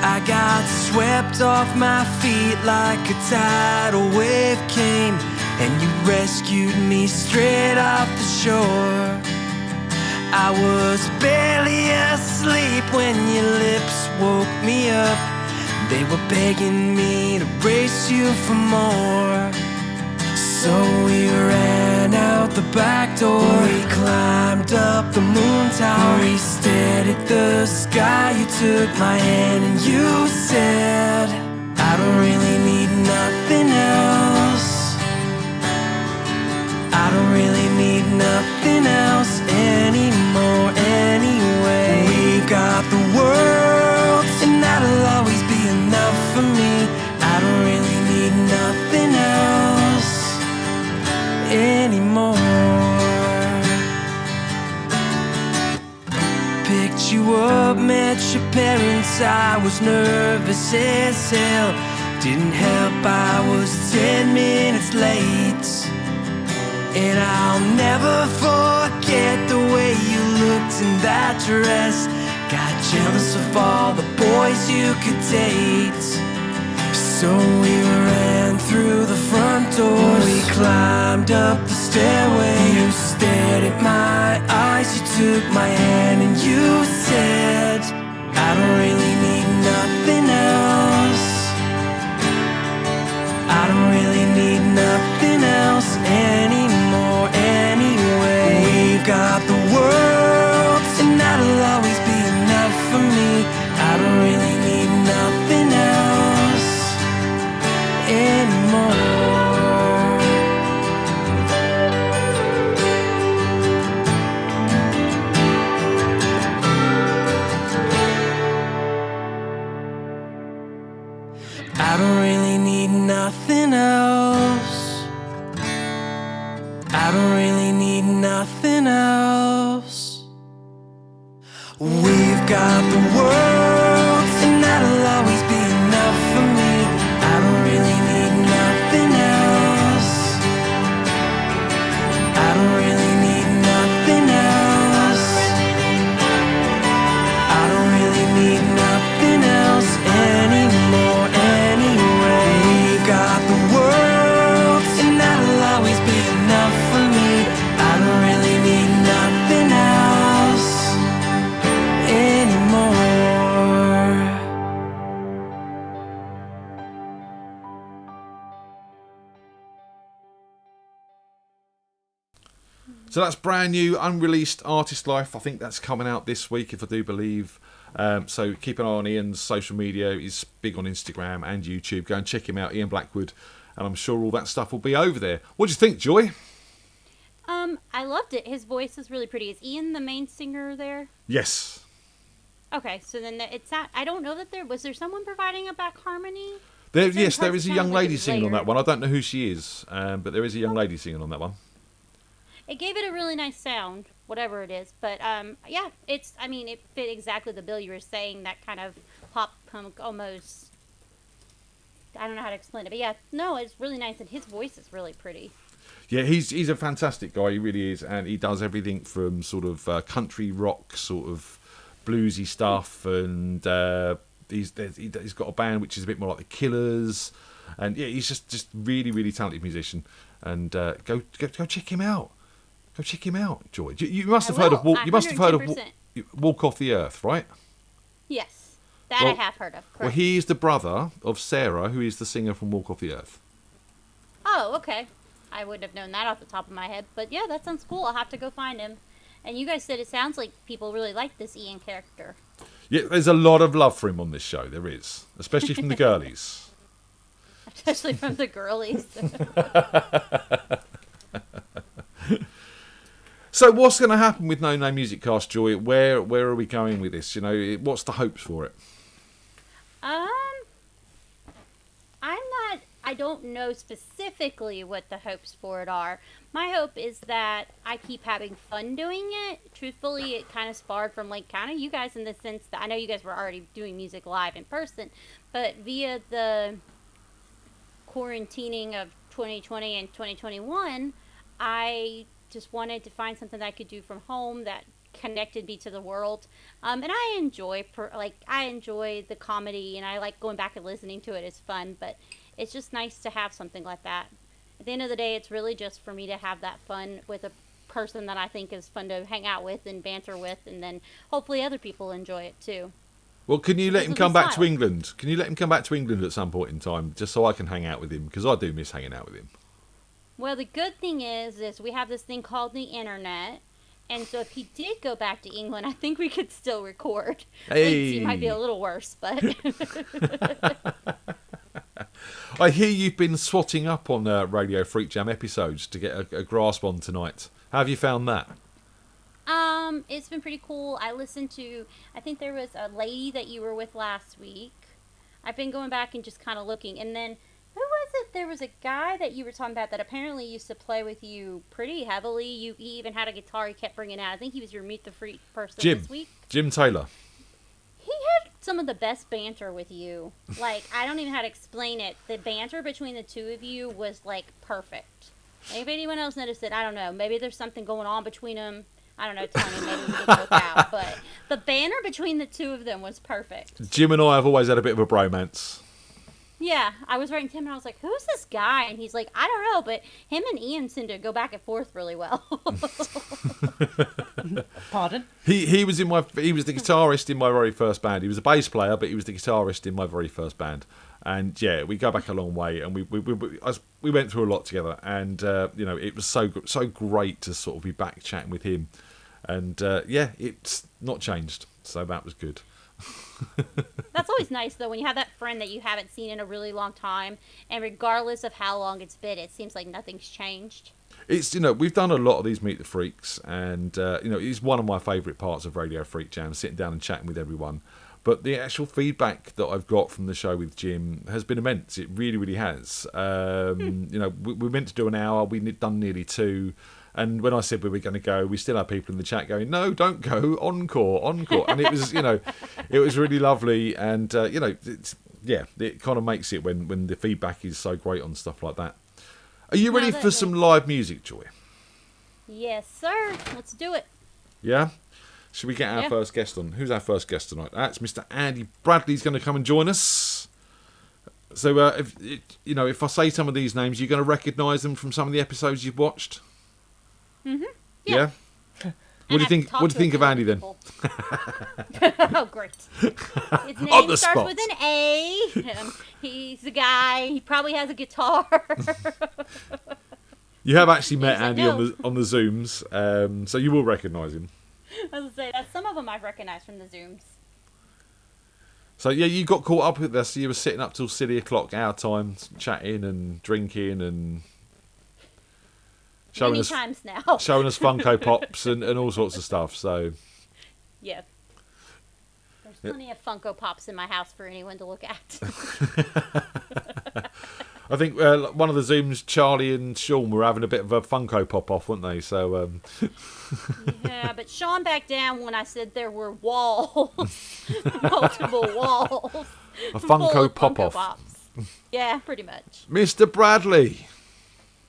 I got swept off my feet like a tidal wave came, and you rescued me straight off the shore. I was barely asleep when your lips woke me up. They were begging me to race you for more. So we ran out the back door. We climbed up the moon tower. We stared at the sky. You took my hand and you said, I don't really need nothing else. I don't really need nothing else anymore anyway. We've got the world, and that'll always be enough for me. I don't really need nothing else anymore. Picked you up, met your parents. I was nervous as hell. Didn't help, I was 10 minutes late. And I'll never forget the way you looked in that dress. Got jealous of all the boys you could date. So we ran through the front door. We climbed up the stairway. You stared at my eyes. You took my hand and you said, I don't really need nothing else. I don't really need nothing else anymore anyway. We've got the world, and that'll always be enough for me. I don't really need nothing else anymore. I don't really need nothing else. I don't really need nothing else. We've got the world, and that'll always be enough for me. I don't really need nothing else. I don't really need nothing else. I don't really need nothing else anymore anyway. We've got the world, and that'll always be enough for me. I don't really need nothing else anymore. So that's brand new, unreleased Artist Life. I think that's coming out this week, if I do believe. So keep an eye on Ian's social media. He's big on Instagram and YouTube. Go and check him out, Ian Blackwood. And I'm sure all that stuff will be over there. What do you think, Joy? I loved it. His voice is really pretty. Is Ian the main singer there? Yes. Okay, so then it's not. I don't know that was there someone providing a back harmony? Yes, there is a young sounds like lady it's singing on that layered. one. I don't know who she is, but there is a young lady singing on that one. It gave it a really nice sound, whatever it is. But yeah, it fit exactly the bill you were saying. That kind of pop punk almost. I don't know how to explain it, but yeah, no, it's really nice, and his voice is really pretty. Yeah, he's a fantastic guy. He really is, and he does everything from sort of country rock, sort of bluesy stuff, and he's got a band which is a bit more like the Killers, and yeah, he's just really really talented musician. And go check him out. Go check him out, Joy. You must have heard of Walk. You must have heard of 110%. Walk Off the Earth, right? Yes, that Well- I have heard of. Well, Correct. he is the brother of Sarah, who is the singer from Walk Off the Earth. Oh, okay. I wouldn't have known that off the top of my head, but yeah, that sounds cool. I'll have to go find him. And you guys said it sounds like people really like this Ian character. Yeah, there's a lot of love for him on this show. There is, especially from the girlies. Especially from the girlies. So what's going to happen with No Name Music Cast, Joy? Where are we going with this? You know, what's the hopes for it? don't know specifically what the hopes for it are. My hope is that I keep having fun doing it. Truthfully, it kind of sparred from like kind of you guys in the sense that I know you guys were already doing music live in person, but via the quarantining of 2020 and 2021, I just wanted to find something that I could do from home that connected me to the world. And I enjoy the comedy, and I like going back and listening to it. It's fun, but it's just nice to have something like that. At the end of the day, it's really just for me to have that fun with a person that I think is fun to hang out with and banter with, and then hopefully other people enjoy it too. Well, can you let him Because come of the back to style. England? Can you let him come back to England at some point in time, just so I can hang out with him? Because I do miss hanging out with him. Well, the good thing is we have this thing called the internet, and so if he did go back to England, I think we could still record. Hey. It might be a little worse, but I hear you've been swatting up on Radio Freak Jam episodes to get a grasp on tonight. How have you found that? it's been pretty cool. I listened to, I think there was a lady that you were with last week. I've been going back and just kind of looking, and then who was it? There was a guy that you were talking about that apparently used to play with you pretty heavily. He even had a guitar he kept bringing out. I think he was your Meet the Freak person this week. Jim Taylor. He had some of the best banter with you. Like, I don't even know how to explain it. The banter between the two of you was, like, perfect. If anyone else noticed it, I don't know. Maybe there's something going on between them. I don't know, Tony, maybe we didn't work out. But the banter between the two of them was perfect. Jim and I have always had a bit of a bromance. Yeah, I was writing to him and I was like, who's this guy? And he's like, I don't know, but him and Ian seem to go back and forth really well. Pardon? He was the guitarist in my very first band. He was a bass player, but he was the guitarist in my very first band. And yeah, we go back a long way, and we went through a lot together. And it was so great to sort of be back chatting with him. And yeah, it's not changed, so that was good. That's always nice, though, when you have that friend that you haven't seen in a really long time, and regardless of how long it's been, it seems like nothing's changed. It's, we've done a lot of these Meet the Freaks, and, it's one of my favourite parts of Radio Freak Jam, sitting down and chatting with everyone. But the actual feedback that I've got from the show with Jim has been immense. It really, really has. We meant to do an hour. We'd done nearly 2. And when I said we were going to go, we still had people in the chat going, no, don't go, encore. And it was, it was really lovely. And, it kind of makes it when the feedback is so great on stuff like that. Are you ready for some live music, Joy? Yes, sir. Let's do it. Yeah? Should we get our first guest on? Who's our first guest tonight? That's Mr. Andy Bradley's going to come and join us. So, if I say some of these names, you're going to recognise them from some of the episodes you've watched? Mm-hmm. Yeah? What do you think? What do you think of Andy then? Oh, great! His name On the starts spot. with an A. He's the guy. He probably has a guitar. You have actually met He's like, Andy no. on the Zooms, so you will recognise him. I was gonna say that some of them I've recognized from the Zooms. So yeah, you got caught up with us. You were sitting up till silly o'clock our time, chatting and drinking and Many times now. showing us Funko Pops and all sorts of stuff. So Yeah. There's plenty of Funko Pops in my house for anyone to look at. I think one of the Zooms, Charlie and Sean were having a bit of a Funko Pop off, weren't they? So Yeah, but Sean backed down when I said there were walls, multiple walls. a full Funko of Pop off. Pops. Yeah, pretty much. Mr. Bradley,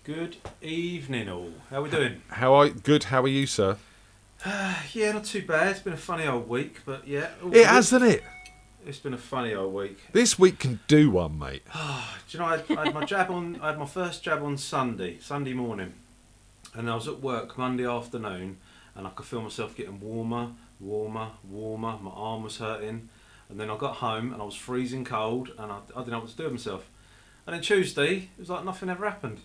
Good evening, all. How we doing? good? How are you, sir? Yeah, not too bad. It's been a funny old week, but yeah. all It good. has, hasn't it? It's been a funny old week. This week can do one, mate. Do you know, I had my jab on. I had my first jab on Sunday morning, and I was at work Monday afternoon, and I could feel myself getting warmer. My arm was hurting, and then I got home and I was freezing cold, and I didn't know what to do with myself. And then Tuesday, it was like nothing ever happened.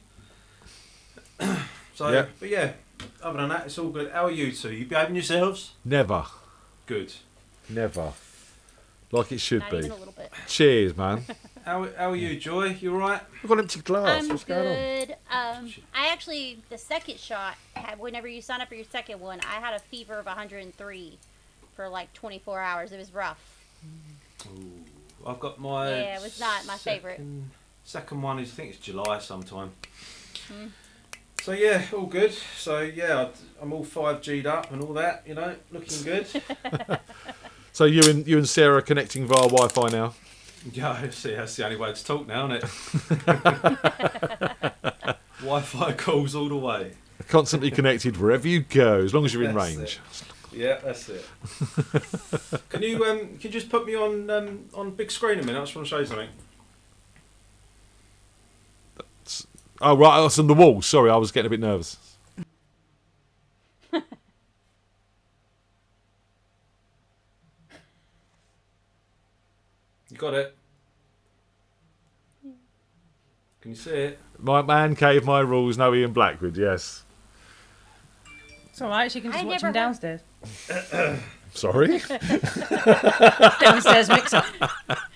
So, Yeah. but yeah, other than that, it's all good. How are you two? You behaving yourselves? Never. Good. Never. Like it should Not be. even a little bit. Cheers, man. How are you, Joy? You alright? I've got an empty glass. I'm What's going on? good. I actually, the second shot, whenever you sign up for your second one, I had a fever of 103 for like 24 hours. It was rough. Ooh, I've got my. Yeah, it was not my favorite. Second one is, I think it's July sometime. So yeah, all good. So yeah, I'm all 5G'd up and all that, you know, looking good. So you and Sarah are connecting via Wi-Fi now? Yeah, see, that's the only way to talk now, isn't it? Wi-Fi calls all the way. Constantly connected wherever you go, as long as you're in That's range. Yeah, that's it. Can you just put me on big screen a minute? I just want to show you something. Oh, right, I was on the wall. Sorry, I was getting a bit nervous. You got it? Can you see it? My man cave, my rules, no Ian Blackwood, yes. It's alright, she can just I watch never him downstairs. Sorry? Downstairs mix up.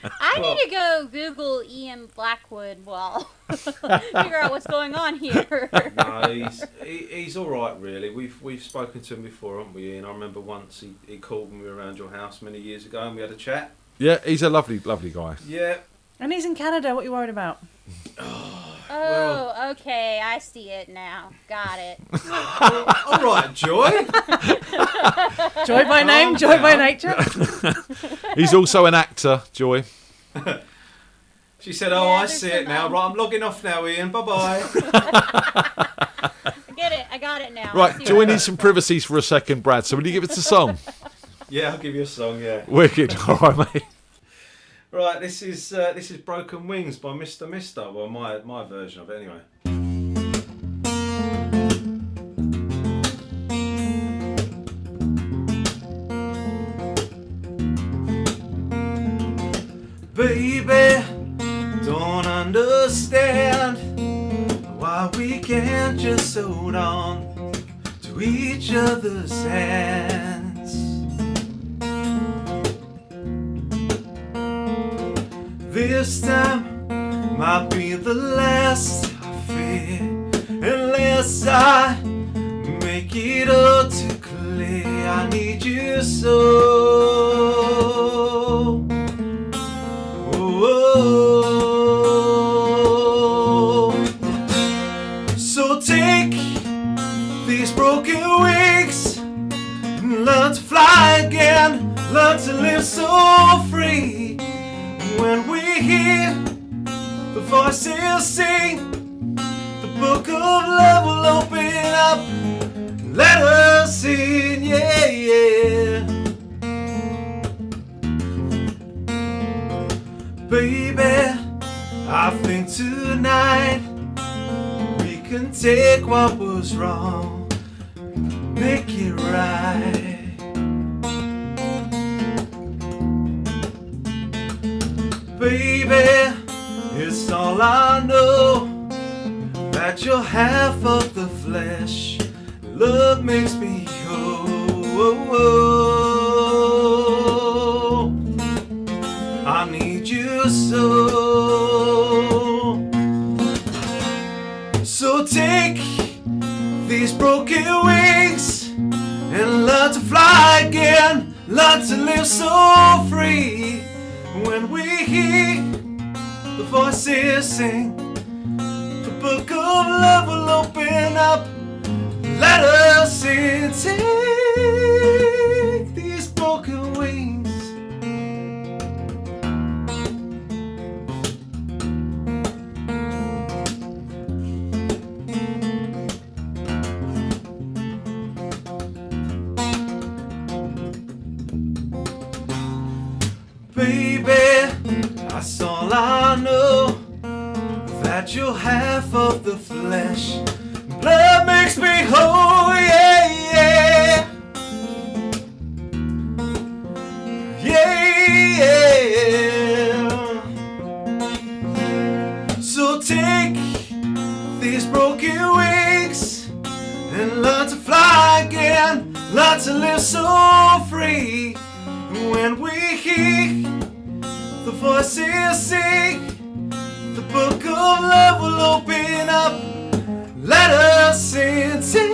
I need to go Google Ian Blackwood while figure out what's going on here. No, he's all right, really. We've spoken to him before, haven't we, Ian? I remember once he called when we were around your house many years ago and we had a chat. Yeah, he's a lovely, lovely guy. Yeah. And he's in Canada, what are you worried about? Oh, okay, I see it now. Got it. All right, Joy. Joy by name, joy by nature. He's also an actor, Joy. She said, "Oh, Yeah, I there's see it some, now. Right, I'm logging off now, Ian. Bye-bye." Get it. I got it now. I Right, see Joy what- needs some privacy for a second, Brad, so will you give us a song? Yeah, I'll give you a song. Yeah. Wicked, all right, mate. Right, this is "Broken Wings" by Mr. Mister. Well, my version of it, anyway. Baby, don't understand why we can't just hold on to each other's hands. This time might be the last, I fear, unless I make it all too clear. I need you so. So take these broken wings and learn to fly again, learn to live so free. When we hear the voices sing, the book of love will open up. Let us in, yeah, yeah. Baby, I think tonight we can take what was wrong, make it right. Baby, it's all I know, that you're half of the flesh. Love makes me whole. I need you so. So take these broken wings and learn to fly again, learn to live so free. When we hear the voices sing, the book of love will open up. Let us in, take these broken wings. Baby, that's all I know, that you're half of the flesh. Blood makes me whole, yeah, yeah. Yeah, yeah. So take these broken wings and learn to fly again, learn to live so free. When we hear the voices sing, the book of love will open up. Let us in, take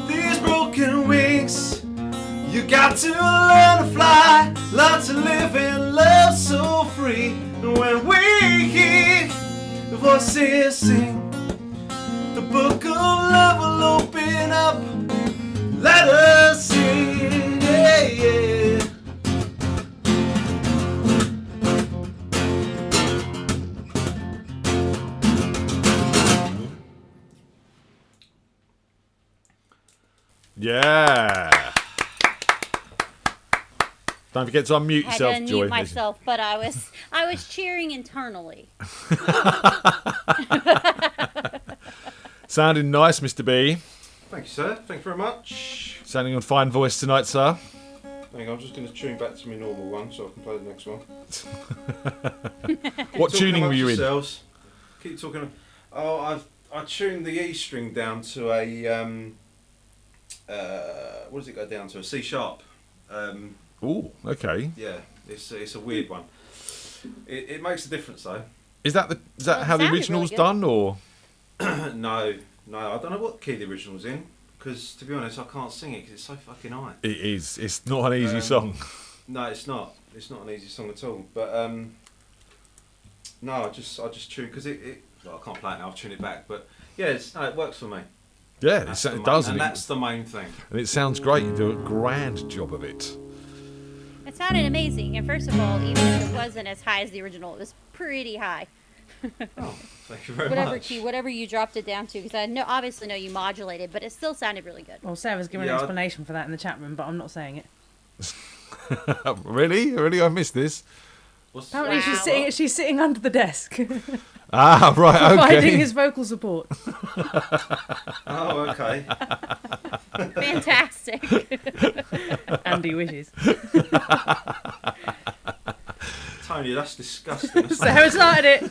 these broken wings. You got to learn to fly, learn to live and love so free. And when we voices sing. The book of love will open up. Let us sing, yeah, yeah. Yeah. Don't forget to unmute I had yourself, to Joy. unmute myself, but I was cheering internally. Sounding nice, Mr. B. Thank you, sir. Thank you very much. Sounding on fine voice tonight, sir. Hang on, I'm just going to tune back to my normal one so I can play the next one. What tuning were you in? Yourselves. Keep talking. Oh, I tuned the E string down to a what does it go down to? A C sharp. Ooh, okay. Yeah, it's a weird one. It makes a difference though. Is that Well, it how the sounded original's really good. done, or? No, I don't know what key the original's in because to be honest, I can't sing it because it's so fucking high. It is. It's not an easy song. No, it's not. It's not an easy song at all. But no, I just tune because well, I can't play it now. I've tuned it back, but yeah, it works for me. Yeah, That's it the does. and And that's the main thing. it sounds great. You do a grand job of it. It sounded amazing, and first of all, even if it wasn't as high as the original, it was pretty high. Oh, thank you very Whatever much. key, whatever you dropped it down to, because I obviously know you modulated, but it still sounded really good. Well, Sarah's given Yeah, an I- explanation for that in the chat room, but I'm not saying it. Really? I missed this. Apparently, Wow. she's sitting under the desk, Ah, right. providing Okay. his vocal support. Oh, okay. Fantastic. Andy wishes. Tony, that's disgusting. That's Sarah started it.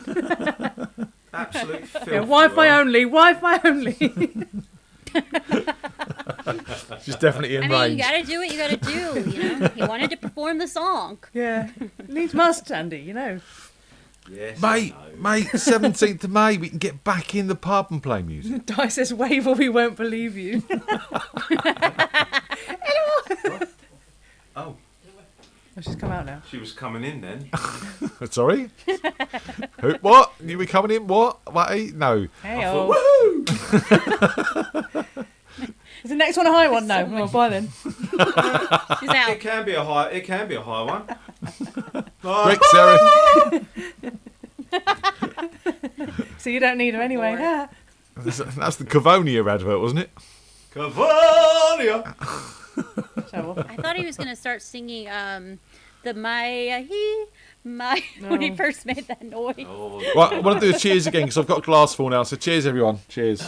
absolute filth. Yeah, Wi-Fi you are. only. Wi-Fi only. She's definitely in I mean, range. you gotta do what you gotta do, you know? He wanted to perform the song. Yeah, needs must, Andy. You know. Yes, I Mate, know. mate, 17th of May, we can get back in the pub and play music. Di says, "Wave or we won't believe you." Oh, Oh, she's come out now. she was coming in then. Sorry? Who, what? You were coming in? What? What? No. Hey, thought, oh. Is the next one a high one? No. Well, bye then. She's out. It can be a high one. Rick, Sarah. So you don't need her anyway. Ah. That's the Cavonia advert, wasn't it? Cavonia. So, I thought he was gonna start singing the when he No. first made that noise. Oh, Right, I want to do a cheers again because I've got a glass full now. So cheers, everyone. Cheers.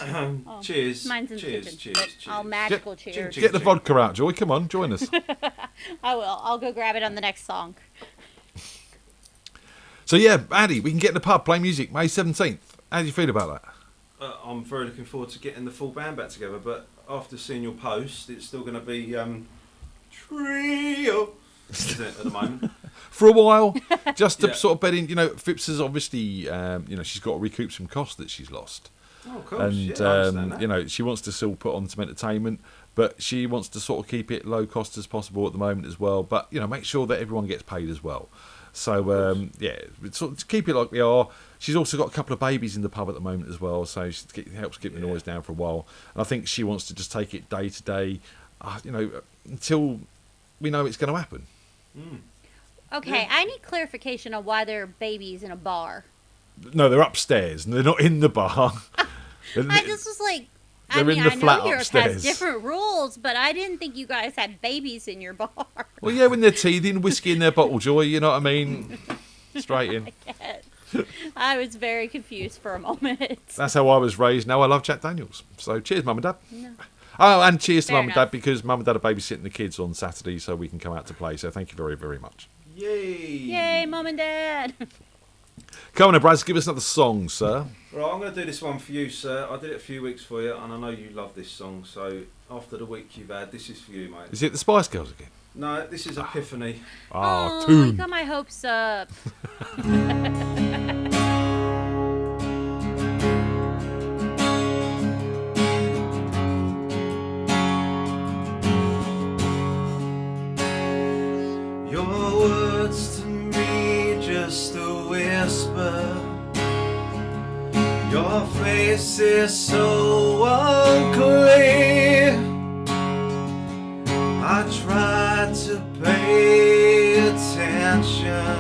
cheers. Mine's in the cheers, kitchen, cheers, but cheers. I'll magical Ching, cheers. ching. Get the vodka out, Joy. Come on, join us. I will. I'll go grab it on the next song. So yeah, Andy, we can get in the pub, play music, May 17th. How do you feel about that? I'm very looking forward to getting the full band back together, but after seeing your post, it's still going to be trio, isn't it, at the moment? For a while, just to Yeah. sort of bed in. You know, Phipps has obviously, she's got to recoup some costs that she's lost. Oh, of course. And yeah, I understand that. she wants to still put on some entertainment, but she wants to sort of keep it low cost as possible at the moment as well. But make sure that everyone gets paid as well. So sort of keep it like we are. She's also got a couple of babies in the pub at the moment as well, so she helps keep the noise down for a while. And I think she wants to just take it day to day, until we know it's going to happen. Okay, I need clarification on why there are babies in a bar. No, they're upstairs and they're not in the bar. I just was like, I They're mean, in the I flat know yours upstairs. has different rules, but I didn't think you guys had babies in your bar. Well, yeah, when they're teething, whiskey in their bottle, Joy. You know what I mean? Straight in. I was very confused for a moment. That's how I was raised. Now I love Jack Daniels. So cheers, Mum and Dad. Oh, and cheers to Fair Mum and Dad enough. because Mum and Dad are babysitting the kids on Saturday so we can come out to play. So thank you very, very much. Yay! Yay, Mum and Dad. Come on, Braz, give us another song, sir. Right, I'm going to do this one for you, sir. I did it a few weeks for you, and I know you love this song. So after the week you've had, this is for you, mate. Is it the Spice Girls again? No, this is Epiphany. Ah, Oh, tune. you got my hopes up. Your words to me just a whisper. Your face is so unclear. I tried to pay attention.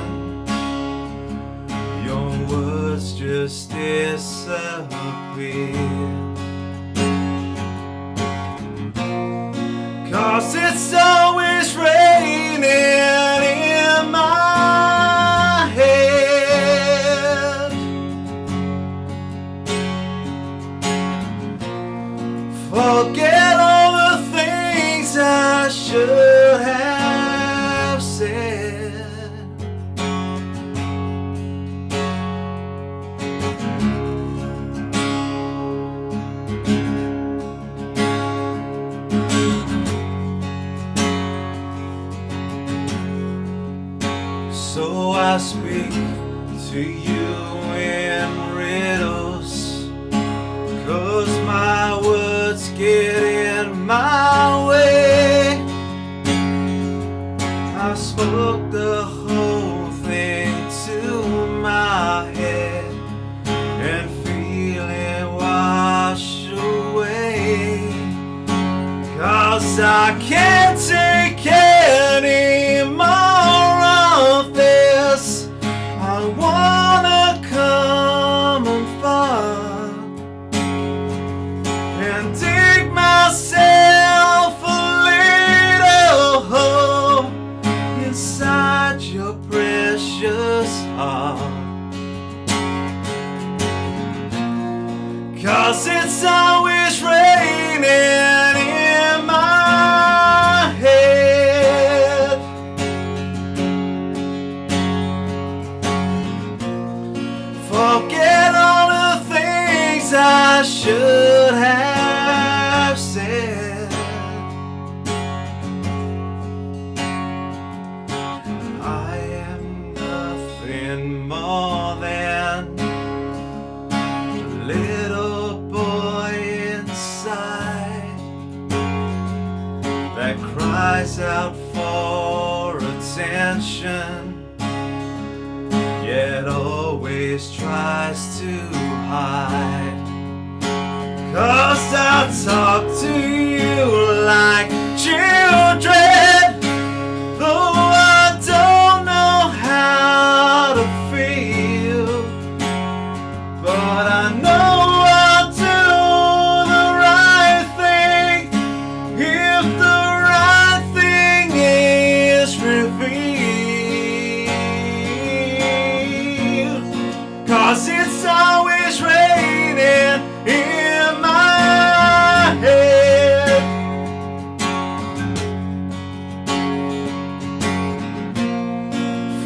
Your words just disappear. 'Cause it's always raining in my head. Forget all the things I should have said. So I speak to you in riddles, 'cause my words get in my way. I spoke the whole thing to my head and feel it wash away. 'Cause I can't take any more of this. I wanna come and fall and dig myself a little hole inside your precious heart. 'Cause it's always raining in my head. Forget all the things I should have said. I am nothing more than a little boy inside that cries out for attention, yet always tries to hide. 'Cause I talk to you like children, though I don't know how to feel. But I know I'll do the right thing if the right thing is revealed. 'Cause it's always raining in my head.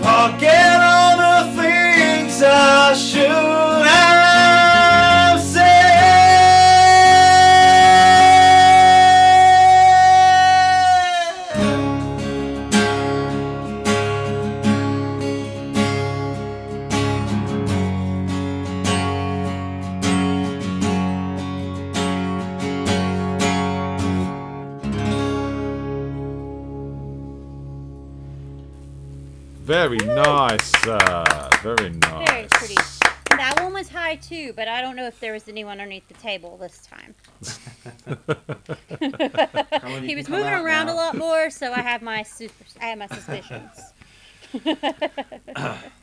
Forget all the things I should have said. Very nice. Very nice. Very pretty. That one was high too, but I don't know if there was anyone underneath the table this time. He was moving around a lot more, so I have my suspicions.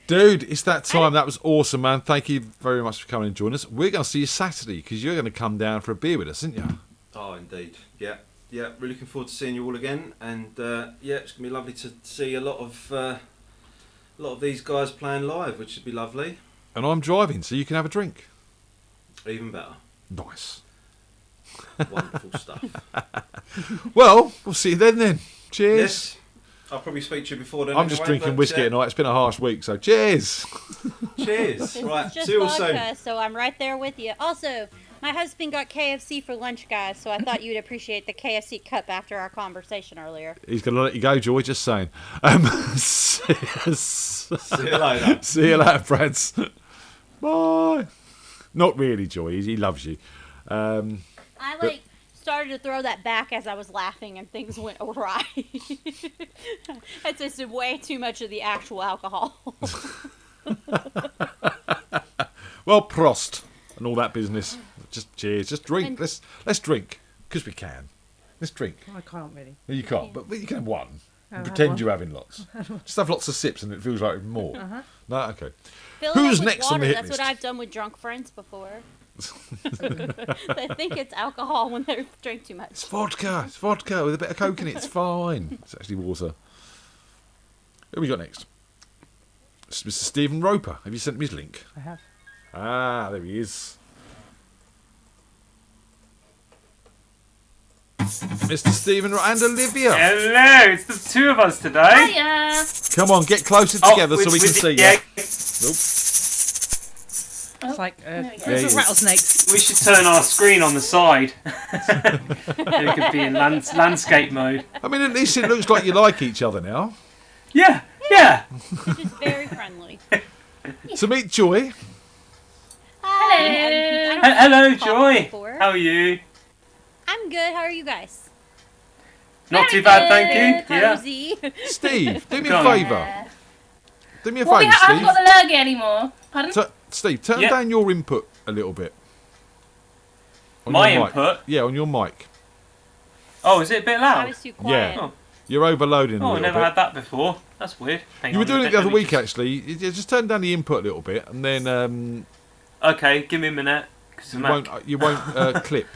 Dude, it's that time. That was awesome, man. Thank you very much for coming and joining us. We're going to see you Saturday because you're going to come down for a beer with us, aren't you? Oh, indeed. Yeah. Yeah, really looking forward to seeing you all again. And yeah, it's going to be lovely to see a lot of these guys playing live, which should be lovely. And I'm driving, so you can have a drink. Even better. Nice. Wonderful stuff. Well, we'll see you then. Cheers. Yes. I'll probably speak to you before then. I'm just drinking whiskey tonight. It's been a harsh week, so cheers. Cheers. Right, Just see you all vodka, soon. so I'm right there with you. Also, my husband got KFC for lunch, guys, so I thought you'd appreciate the KFC cup after our conversation earlier. He's going to let you go, Joy, just saying. See you later. See you later, friends. Bye. Not really, Joy. He loves you. I started to throw that back as I was laughing and things went awry. That's just way too much of the actual alcohol. Well, Prost. and all that business. Just cheers. Just drink. Let's drink because we can. Let's drink. I can't really. You can't, but you can have one. I'll have Pretend one. you're having lots. Just have lots of sips, and it feels like more. No, okay. Fill it Who's up with next on water. the hit That's list? what I've done with drunk friends before. They think it's alcohol when they drink too much. It's vodka. It's vodka with a bit of coke in it. It's fine. It's actually water. Who we got next? It's Mr. Stephen Roper. Have you sent me his link? I have. Ah, there he is. Mr. Stephen and Olivia. Hello, it's the two of us today. Hiya. Come on, get closer together so we can see you. yeah, Nope. It's like there we go. There he is. rattlesnakes. we should turn our screen on the side. It could be in landscape mode. I mean, at least it looks like you like each other now. Yeah. They're just very friendly. So meet Joy. Hello. Hello, Joy. How are you? I'm good. How are you guys? Not too bad, thank you. Yeah. Cozy. Steve, do me Go a on. favour. Do me a Well, I favour, haven't Steve. got the lurgy anymore. Pardon? Steve, turn Yeah. down your input a little bit. On My your mic. input? Yeah, on your mic. Oh, is it a bit I loud? was too quiet. Oh. You're overloading a Oh, I little never bit. had that before. That's weird. Hang You were on a doing it minute, the other let me week, just- actually. You just turn down the input a little bit, and then Okay, give me a minute. 'Cause you I'm won't clip.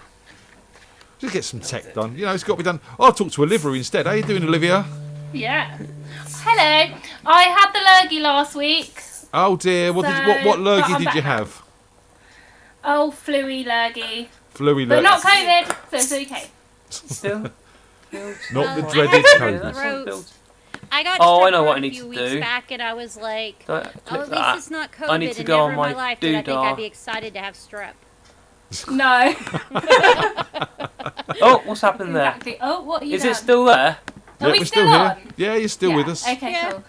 Just get some tech done. You know, it's got to be done. I'll talk to Olivia instead. How you doing, Olivia? Yeah. Hello. I had the lurgy last week. Oh dear. What So, lurgy but I'm did you back. have? Oh, fluey lurgy. Fluey But lurgy. not COVID, so it's okay. still. Not the Well, dreaded I had COVID. throat. I got Oh, I strep know what throat I a need few to weeks do. back, and I was like, Don't oh, click at that. least it's not COVID. I need to and go never on in my my life did I think doodah. I'd be excited to have strep. No. Oh, what's happened there? Exactly. Oh, what are you Is done? it still there? Are Yeah, we we're still here. on? Yeah, you're still with us. Okay, Yeah. cool.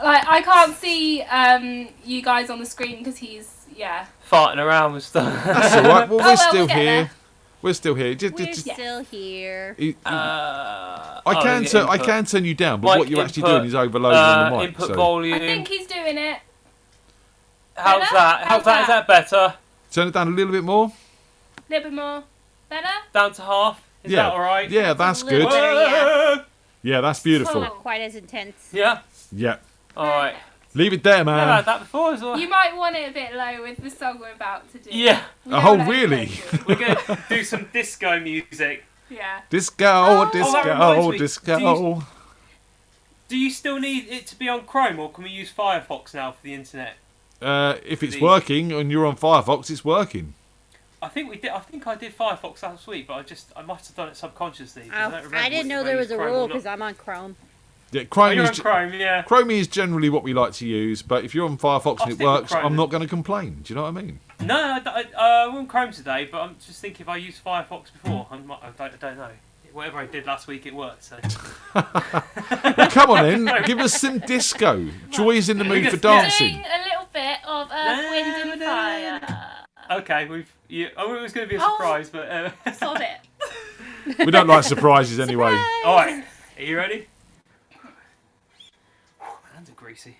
Like, I can't see you guys on the screen because he's, Farting around with stuff. That's all right. Well, Oh, we're well, still we'll get here. there. We're still here. We're still here. I can turn you down, but Mic what you're actually input, doing is overloading the mic. Input So volume. I think he's doing it. How's Better? that? How's Is that? that better? turn it down a little bit more. A little bit more. Better? Down to half? Is Yeah. that alright? Yeah, that's a little good. better, yeah. Yeah, that's beautiful. Not quite as intense. Yeah? Yeah. Alright. Leave it there, I've man. had that before as well. You might want it a bit low with the song we're about to do. Yeah. We don't Oh, wanna really? overload We're going to do some disco music. you. Yeah. Disco, that reminds me. disco. Do you still need it to be on Chrome, or can we use Firefox now for the internet? If it's working and you're on Firefox, it's working. I think we did. I think I did Firefox last week, but I must have done it subconsciously. 'cause Oh, don't remember I didn't know if there I was a used Chrome rule or not. because I'm on Chrome. Yeah, Oh, Chrome you're is on Chrome, yeah. Chrome is generally what we like to use, but if you're on Firefox I'll and it stick with works, Chrome I'm then. not going to complain. Do you know what I mean? No, I'm on Chrome today, but I'm just thinking if I used Firefox before, I don't know. Whatever I did last week, it worked. So. Well, come on then, give us some disco. Joy's in the mood for dancing. Doing a little bit of Earth, Wind and Fire. Okay, it was going to be a Oh. surprise, but. Sod it. We don't like surprises anyway. All right, are you ready? My hands are greasy.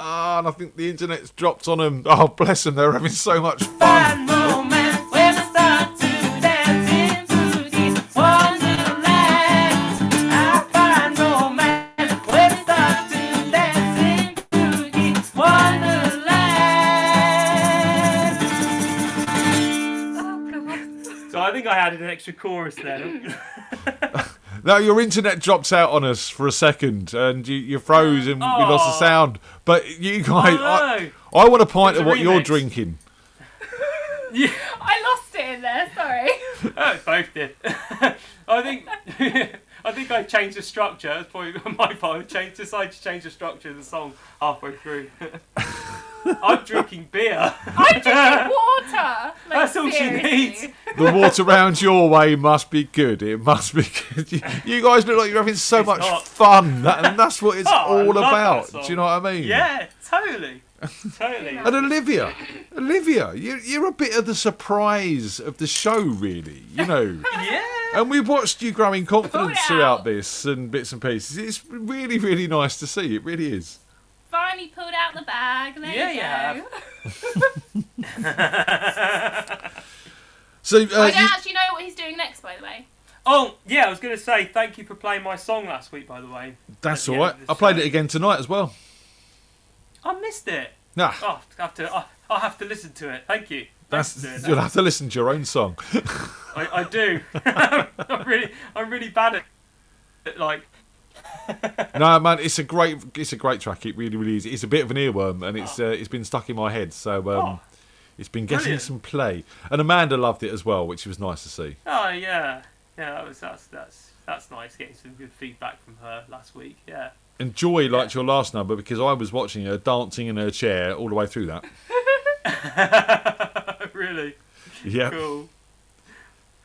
Ah, and I think the internet's dropped on them. Oh, bless them, they're having so much fun. Find romance when I start to dance in Boogie's Wonderland. I find romance when I start to dance in Boogie's Wonderland. Oh god. So I think I added an extra chorus there. No, your internet dropped out on us for a second, and you froze, and we lost the sound. But you guys, no. I want a pint It's of a what you're remix. drinking. Yeah. I lost it in there, sorry. Oh, both did. I think I changed the structure. That's probably my fault. Decided to change the structure of the song halfway through. I'm drinking beer. I'm drinking water. Like, That's all she seriously. needs. The water round your way must be good. It must be good. You guys look like you're having so It's much not. fun, and that's what it's Oh, I all love about. that song. Do you know what I mean? Yeah, totally. Totally. And Olivia, you're a bit of the surprise of the show, really. You know. Yeah. And we've watched you growing confidence Pull it throughout out. this and bits and pieces. It's really, really nice to see. It really is. Finally pulled out the bag. There Yeah, you you go. have. So I don't actually know what he's doing next, by the way. Oh, yeah, I was going to say thank you for playing my song last week, by the way. that's At the all end right. of this I played show. it again tonight as well. I missed it. Nah, Oh, I'll have to listen to it. Thank you. Thanks for doing that. you'll have to listen to your own song. I do. I'm really bad at it. Like, No, man, it's a great track. It really, really is. It's a bit of an earworm, and it's been stuck in my head. So it's been getting Brilliant. some play. And Amanda loved it as well, which was nice to see. oh yeah, that's nice. Getting some good feedback from her last week. Yeah. And Joy liked your last number because I was watching her dancing in her chair all the way through that. Really Yeah. cool.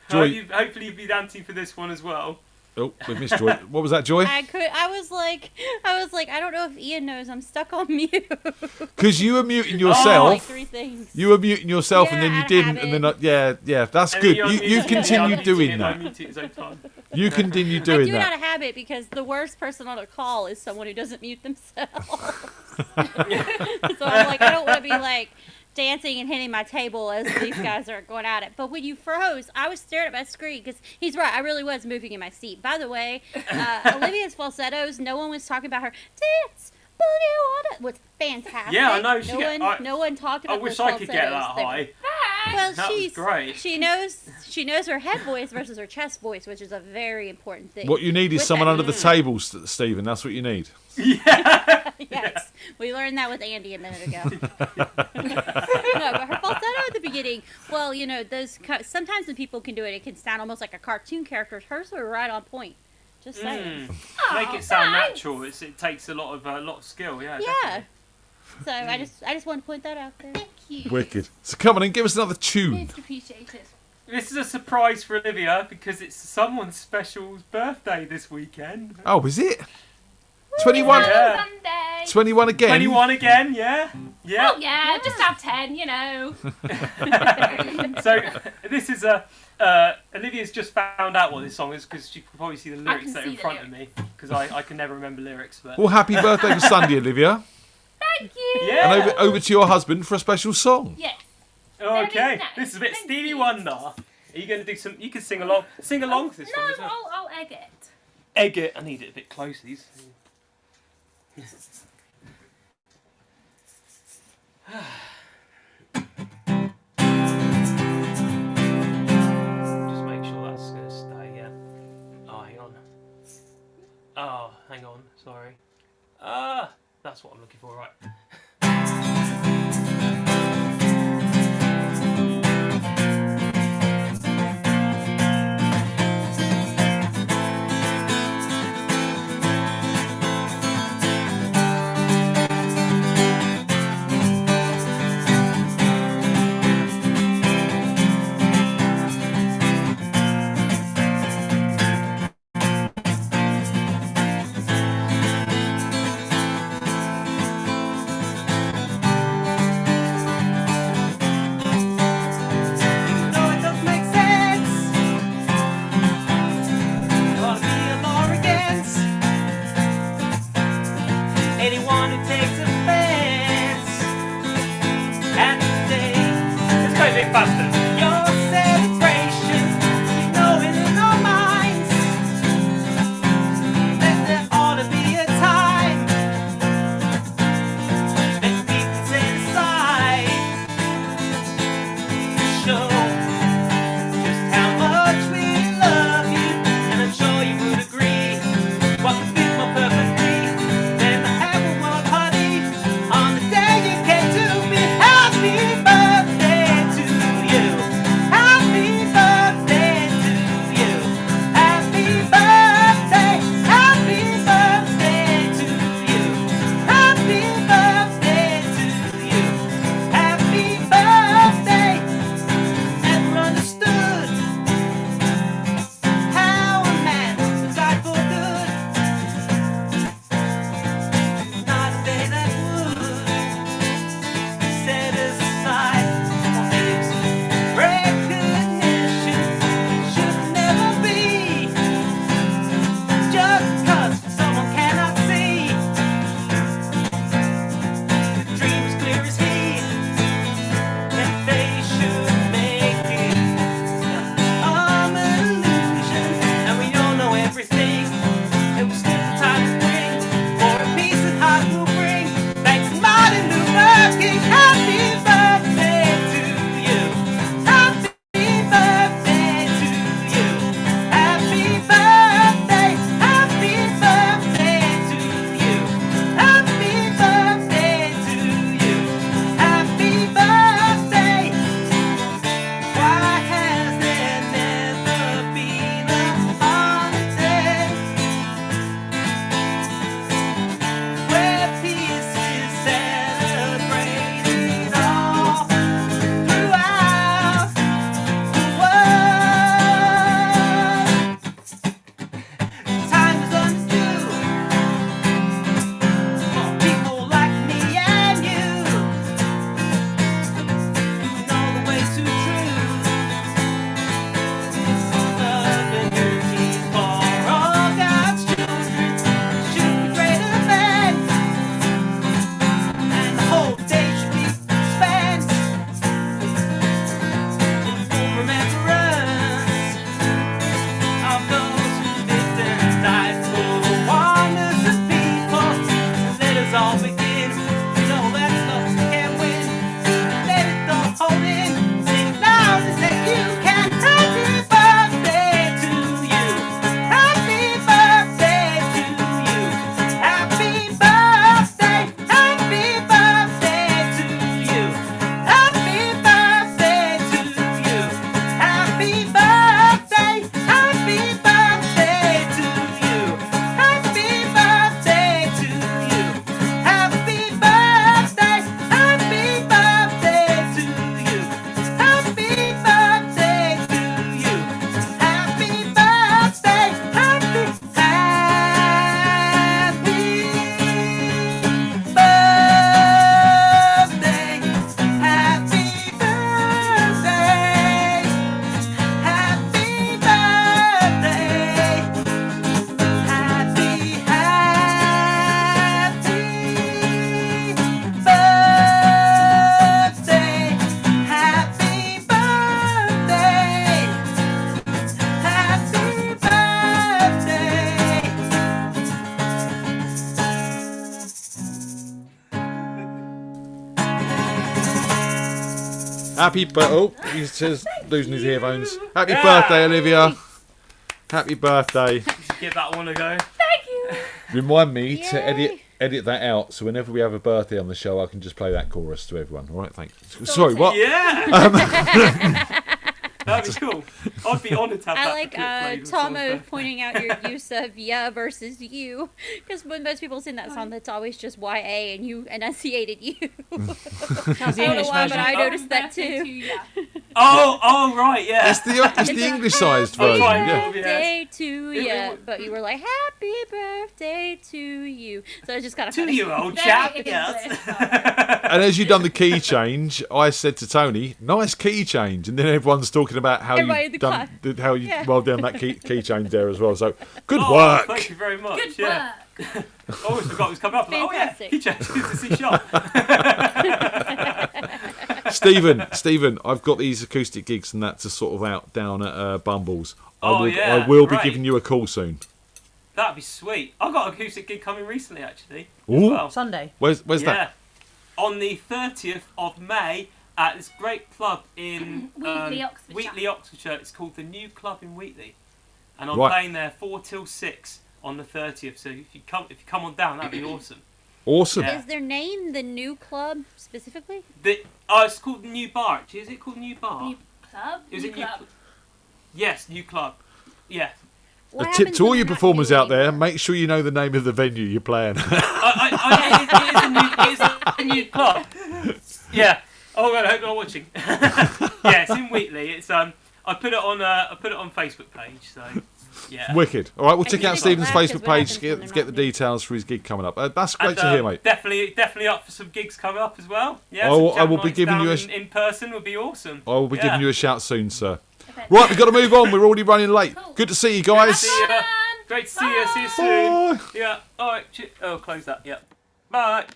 Joy- Hopefully you'll be dancing for this one as well. Oh, we've missed Joy. What was that, Joy? I was like, I don't know if Ian knows I'm stuck on mute. Because you were muting Like yourself. 3 things. You were muting yourself, and Yeah, then you I didn't, have and then it. yeah, that's And good. then You continue doing that. I mute it at the same time. You continue I doing do it out that. of habit because the worst person on a call is someone who doesn't mute themselves. So I'm like, I don't want to be like dancing and hitting my table as these guys are going at it. But when you froze, I was staring at my screen because he's right. I really was moving in my seat. By the way, Olivia's falsettos, no one was talking about her dance. Boogie Wonder was fantastic. Yeah, I know, she No one talked about I wish the I could get falsettos. that They were high. well, That was great. She knows her head voice versus her chest voice, which is a very important thing. What you need is With someone that- under the table, Stephen. That's what you need. Yes, we learned that with Andy a minute ago. No, but her falsetto at the beginning. Well, you know, sometimes when people can do it, it can sound almost like a cartoon character. Hers were right on point. Just saying. Make it sound thanks. natural. It takes a lot of skill. Yeah. Yeah. Definitely. So I just want to point that out there. Thank you. Wicked. So come on and give us another tune. It's appreciated. This is a surprise for Olivia because it's someone's special's birthday this weekend. Oh, is it? 21? Yeah. Sunday. 21 again? 21 again, yeah? Yeah. Oh yeah, just have 10, you know. So this is Olivia's just found out what this song is because she can probably see the lyrics can that are see in the front of me because I can never remember lyrics. But Well, happy birthday for Sunday, Olivia. Thank you. yeah. And over to your husband for a special song. Yes. Okay. nice. This is a bit Thank Stevie you. Wonder. Are you going to do some? You can sing along. Sing along to this No, one as well. I'll egg it. Egg it. I need it a bit close. These. Just make sure that's going to stay. Yeah. Oh, hang on. Oh, hang on. Sorry. That's what I'm looking for. Right. Happy oh, he's just losing his earphones. Happy birthday, Olivia. Happy birthday. Give that one a go. Thank you. Remind me to edit that out, so whenever we have a birthday on the show, I can just play that chorus to everyone. All right, thanks. Sorry, what? Yeah. That'd be cool. I'd be honoured to have that. I like clip played with Tomo someone's pointing out your use of "yeah" versus "you," because when most people sing that song, that's always just "ya" and you enunciated "you." That's the I don't know English why, version. but I noticed that too. Oh, right, yeah. It's the English-sized I'll version. try and Yeah. do it, Birthday to It- ya, it- but you were like "Happy birthday to you," so it's just kind of To funny. you, old Very chap. English. Yes. And as you've done the key change, I said to Tony, "Nice key change," and then everyone's talking about how Everybody in you've the done, class. how you Yeah. well done that key change there as well. So good Oh, work. Thank you very much. Good yeah. work. Always forgot it was coming up. Like, oh yeah, Fantastic. he changed. Good to see Sean. Stephen, I've got these acoustic gigs and that to sort of out down at Bumbles. Oh, I will be great. giving you a call soon. That'd be sweet. I've got an acoustic gig coming recently, actually. as Ooh. well. Sunday. Where's Yeah. that? On the 30th of May at this great club in Wheatley, Oxfordshire. Wheatley, Oxfordshire. It's called the New Club in Wheatley, and I'm Right. playing there 4 till 6 on the 30th. So if you come on down, that'd be awesome. Awesome. Yeah. Is their name the new club specifically? It's called New Bar. Is it called New Bar? New club. Is New it New club. Yes, New Club. Yeah. What A tip happens to all when you they're not performers new out there: anymore? make sure you know the name of the venue you're playing. It is a new club. Yeah. Oh, well, I hope you're watching. Yeah, it's in Wheatley. It's I put it on Facebook page. So yeah. Wicked. All right, we'll check you out think Stephen's of that, 'cause Facebook what page. happens when they're Get the not new? details for his gig coming up. That's great And, to hear, mate. Definitely up for some gigs coming up as well. Yeah. I will- some I will jam be nights giving down you a in person would be awesome. I will be Yeah. giving you a shout soon, sir. Right, we've got to move on. We're already running late. Cool. Good to see you guys. See ya. Great to see you. See you soon. Bye. Yeah. All right. Oh, close that. Yeah. Bye.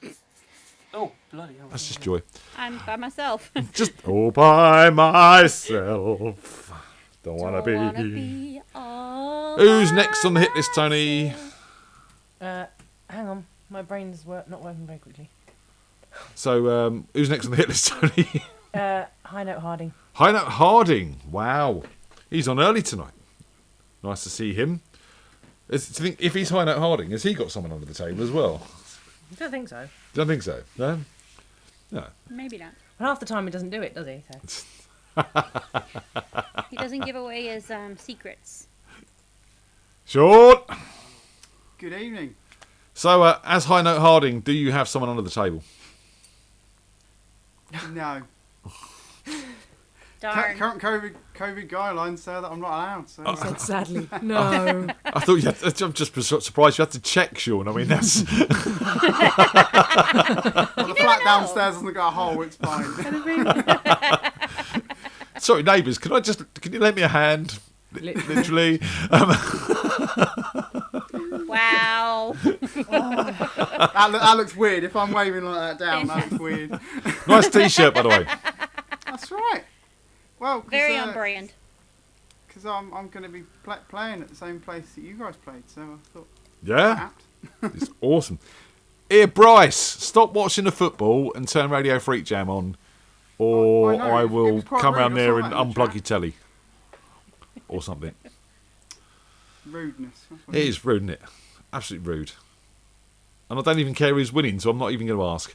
Oh, bloody hell. That's just joy. I'm by myself. Just all by myself. Don't wanna be. all Who's by next on the hit list, Tony? Hang on, my brain's not working very quickly. So, who's next on the hit list, Tony? High Note Harding. High Note Harding. Wow, he's on early tonight. Nice to see him. If he's High Note Harding, has he got someone under the table as well? I don't think so. Don't think so. No. No. Maybe not. And half the time he doesn't do it, does he? So. He doesn't give away his secrets. Short. Good evening. So, as High Note Harding, do you have someone under the table? No. Darn. Current COVID guidelines say that I'm not allowed. So Oh. Said sadly. No. I thought you had I'm just surprised you had to check, Sean. I mean, that's. well, the flat downstairs hasn't got a hole. It's fine. Sorry, neighbours. Can you lend me a hand? Literally. Wow. that looks weird. If I'm waving like that down, that looks weird. Nice T-shirt, by the way. That's right. Well, Very on brand. Because I'm going to be playing at the same place that you guys played, so I thought. Yeah, it's awesome. Here, Bryce, stop watching the football and turn Radio FreakJam on, or I know, I it will was quite come rude, around I there saw and that in the unplug chat. your telly, or something. Rudeness. That's what It is rude, isn't it? Absolutely rude. And I don't even care who's winning, so I'm not even going to ask.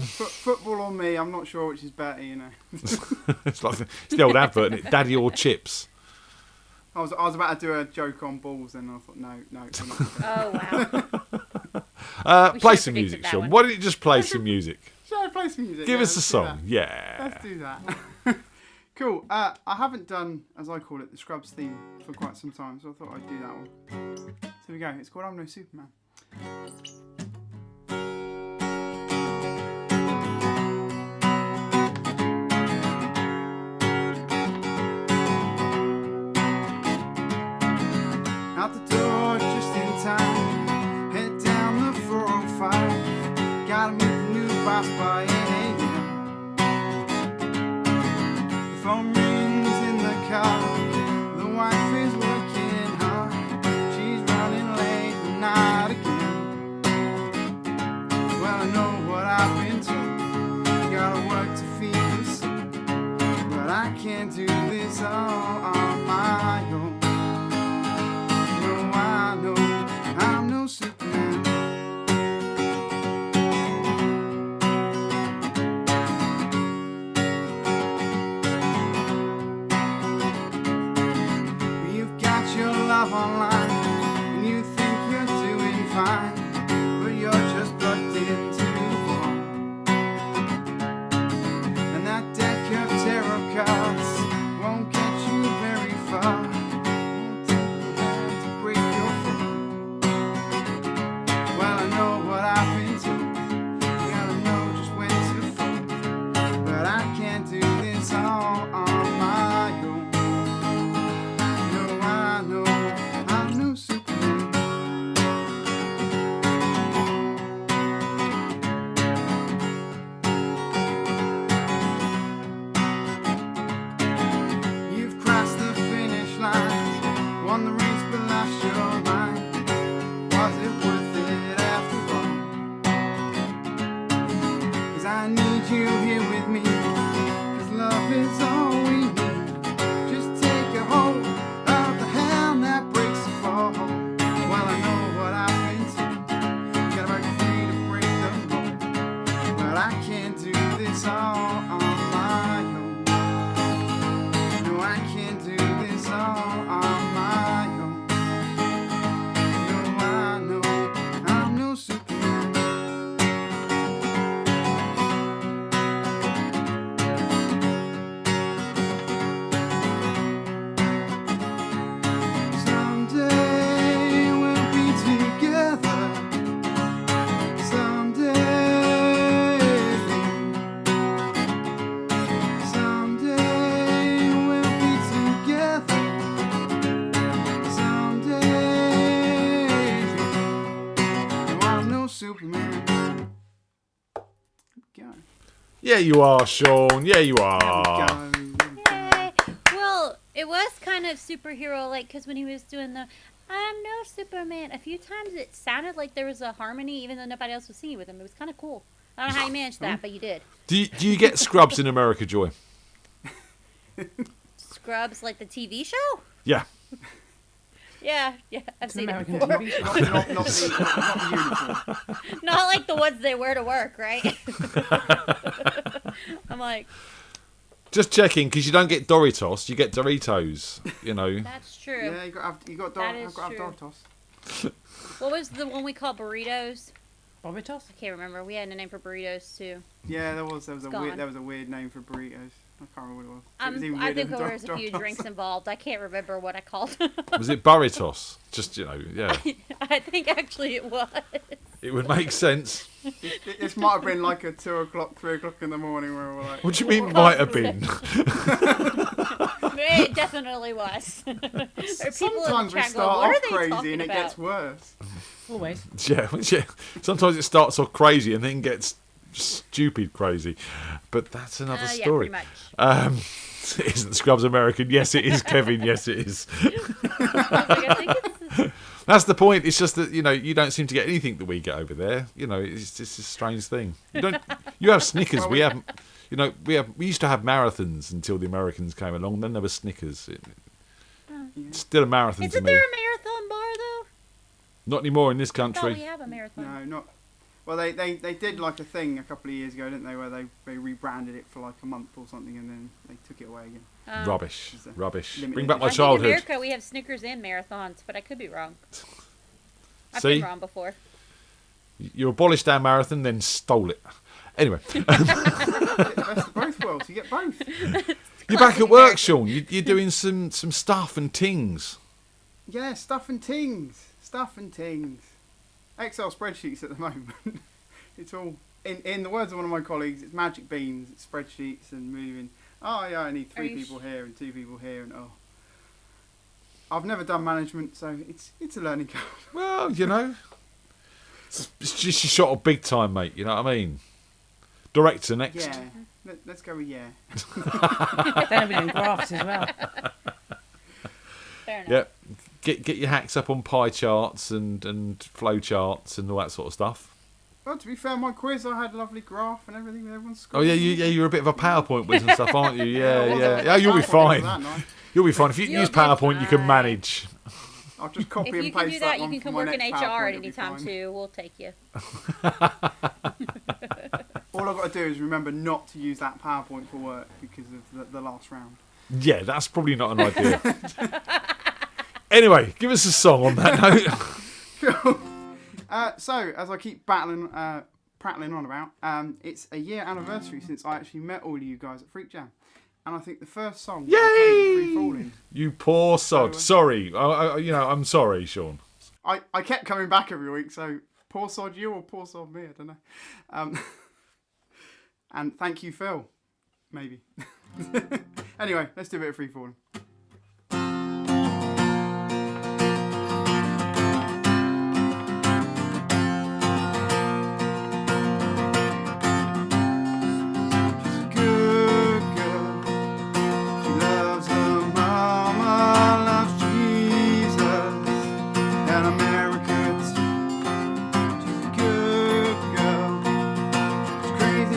Football or me, I'm not sure which is better, you know. It's like it's the old advert, isn't it? Daddy or chips. I was about to do a joke on balls, and I thought, no. We're not Oh, wow. We Play should've some predicted music, that Sean. one. Why don't you just play some music? Shall I play some music? Give Yeah, us a let's do that. song. Yeah. Let's do that. Cool. I haven't done, as I call it, the Scrubs theme for quite some time, so I thought I'd do that one. So here we go. It's called I'm No Superman. Out the door just in time. Head down the 405. Gotta meet the new boss by 8 a.m. The phone rings in the car. The wife is working hard. She's running late and not again. Well, I know what I've been told. You gotta work to feed the soul. I need you here with me, 'cause love is all we need. Just take a hold of the hand that breaks the fall. Well, I know what I've been through, gotta break free to break the mold. Well, I can't do this all on my own. No, I can't do this all on my own. No, I know I'm no Superman. Someday we'll be together. Someday we'll be together. Someday. No, I'm no Superman. Go. Yeah, you are, Sean. Yeah, you are. Go. Yay. Well, it was kind of superhero like because when he was doing the "I'm no Superman," a few times it sounded like there was a harmony, even though nobody else was singing with him. It was kind of cool. I don't know how you managed that, but you did. Do you get Scrubs in America, Joy? Scrubs, like the TV show? Yeah. Yeah, I've seen it American before. TV show. Not the uniform. Not like the ones they wear to work, right? I'm like, Just checking, because you don't get Doritos, you get Doritos. You know. that's true. Yeah, you got That I've is got to true. have Doritos. What was the one we called burritos? Bobitos? I can't remember. We had a name for burritos too. Yeah, there was a gone. weird name for burritos. I can't remember what it was. It was even I weirder think than there was a few Doritos. drinks involved. I can't remember what I called. Was it Burritos? Just, you know, yeah. I think actually it was. It would make sense. This might have been like a 2 o'clock, 3 o'clock in the morning where we're like, What do you mean might have been? It definitely was. There are people in the sometimes we chat going, start "What are off they crazy talking and it about?" gets worse. Always. Yeah. Sometimes it starts off crazy and then gets stupid crazy. But that's another Yeah, story. pretty much. Isn't Scrubs American? Yes, it is, Kevin. Yes, it is. I was like, I think it's That's the point. It's just that, you know, you don't seem to get anything that we get over there. You know, it's just a strange thing. You don't. You have Snickers. We have. You know, we used to have marathons until the Americans came along. Then there was Snickers. It's still a marathon to Isn't me. there a marathon bar though? Not anymore in this I thought we country. have a marathon. No, not. Well, they did like a thing a couple of years ago, didn't they, where they rebranded it for like a month or something and then they took it away again. Rubbish. It's a Rubbish. limited Bring back edition. my I think in childhood. America we have Snickers and marathons, but I could be wrong. I've See? been wrong before. You abolished our marathon, then stole it. Anyway, You get the best of both worlds. You get both. you're back at work, Sean. You're doing some stuff and tings. Yeah, stuff and tings. Excel spreadsheets at the moment. It's all in the words of one of my colleagues. It's magic beans. It's spreadsheets and moving. Oh yeah, I need 3 people here and 2 people here and oh. I've never done management, so it's a learning curve. Well, you know, it's just you shot a big time, mate. You know what I mean? Director next. Yeah, let's go with yeah. Then we're doing graphs as well. Fair enough. Yep. Get your hacks up on pie charts and flow charts and all that sort of stuff. Well, to be fair, my quiz I had a lovely graph and everything with everyone's score. Oh yeah, you're a bit of a PowerPoint whiz and stuff, aren't you? Yeah, I was yeah. a Yeah, you'll be PowerPoint fine. that night. You'll be fine if you You'll use be PowerPoint. You can fine. manage. I'll just copy If and you paste can do that that, you one can for come my work in next HR PowerPoint, at it'll be any time fine. too. We'll take you. All I've got to do is remember not to use that PowerPoint for work because of the last round. Yeah, that's probably not an idea. Anyway, give us a song on that note. Cool. So, as I keep prattling on about, it's a year anniversary since I actually met all of you guys at FreakJam. And I think the first song I played was Free Falling. You poor sod. Sorry. I'm sorry, Sean. I kept coming back every week, so poor sod you or poor sod me, I don't know. And thank you, Phil. Maybe. Anyway, let's do a bit of Free Falling.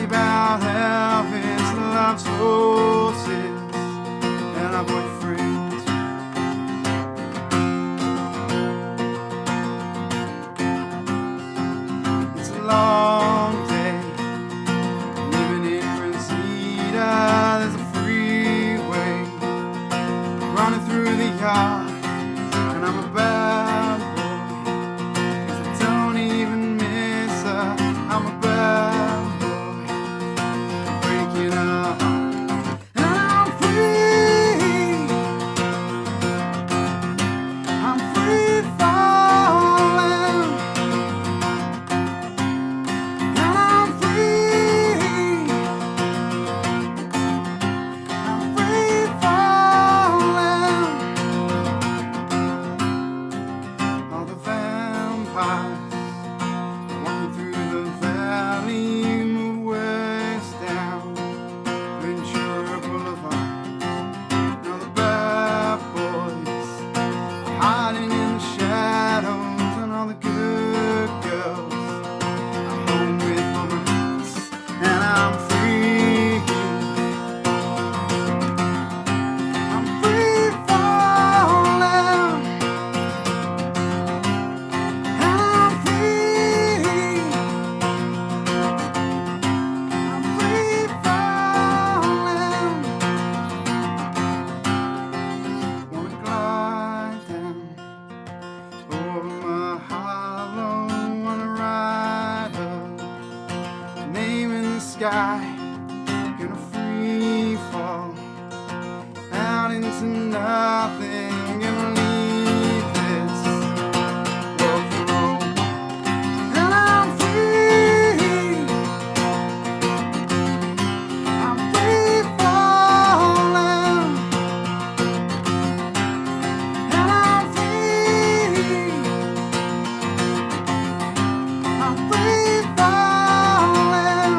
About my boyfriend. It's a long day living in Reseda. There's a freeway running through the yard, and I'm a bad boy 'cause I don't even miss her. I'm a bad boy breaking up, and I'm free. I'm free falling, and I'm free. I'm free falling. All the vampires walking through the valley move west down Ventura Boulevard. Now the bad boys are hiding in the shadows, and all the good girls are home with mama house, and I'm free. I'm free falling, and I'm free. I'm free falling. Wanna glide down over my hollow, wanna ride up, name in the sky, gonna free fall out into nothing, gonna leave this world for a while, and I'm free. I'm free falling, and I'm free. I'm free falling,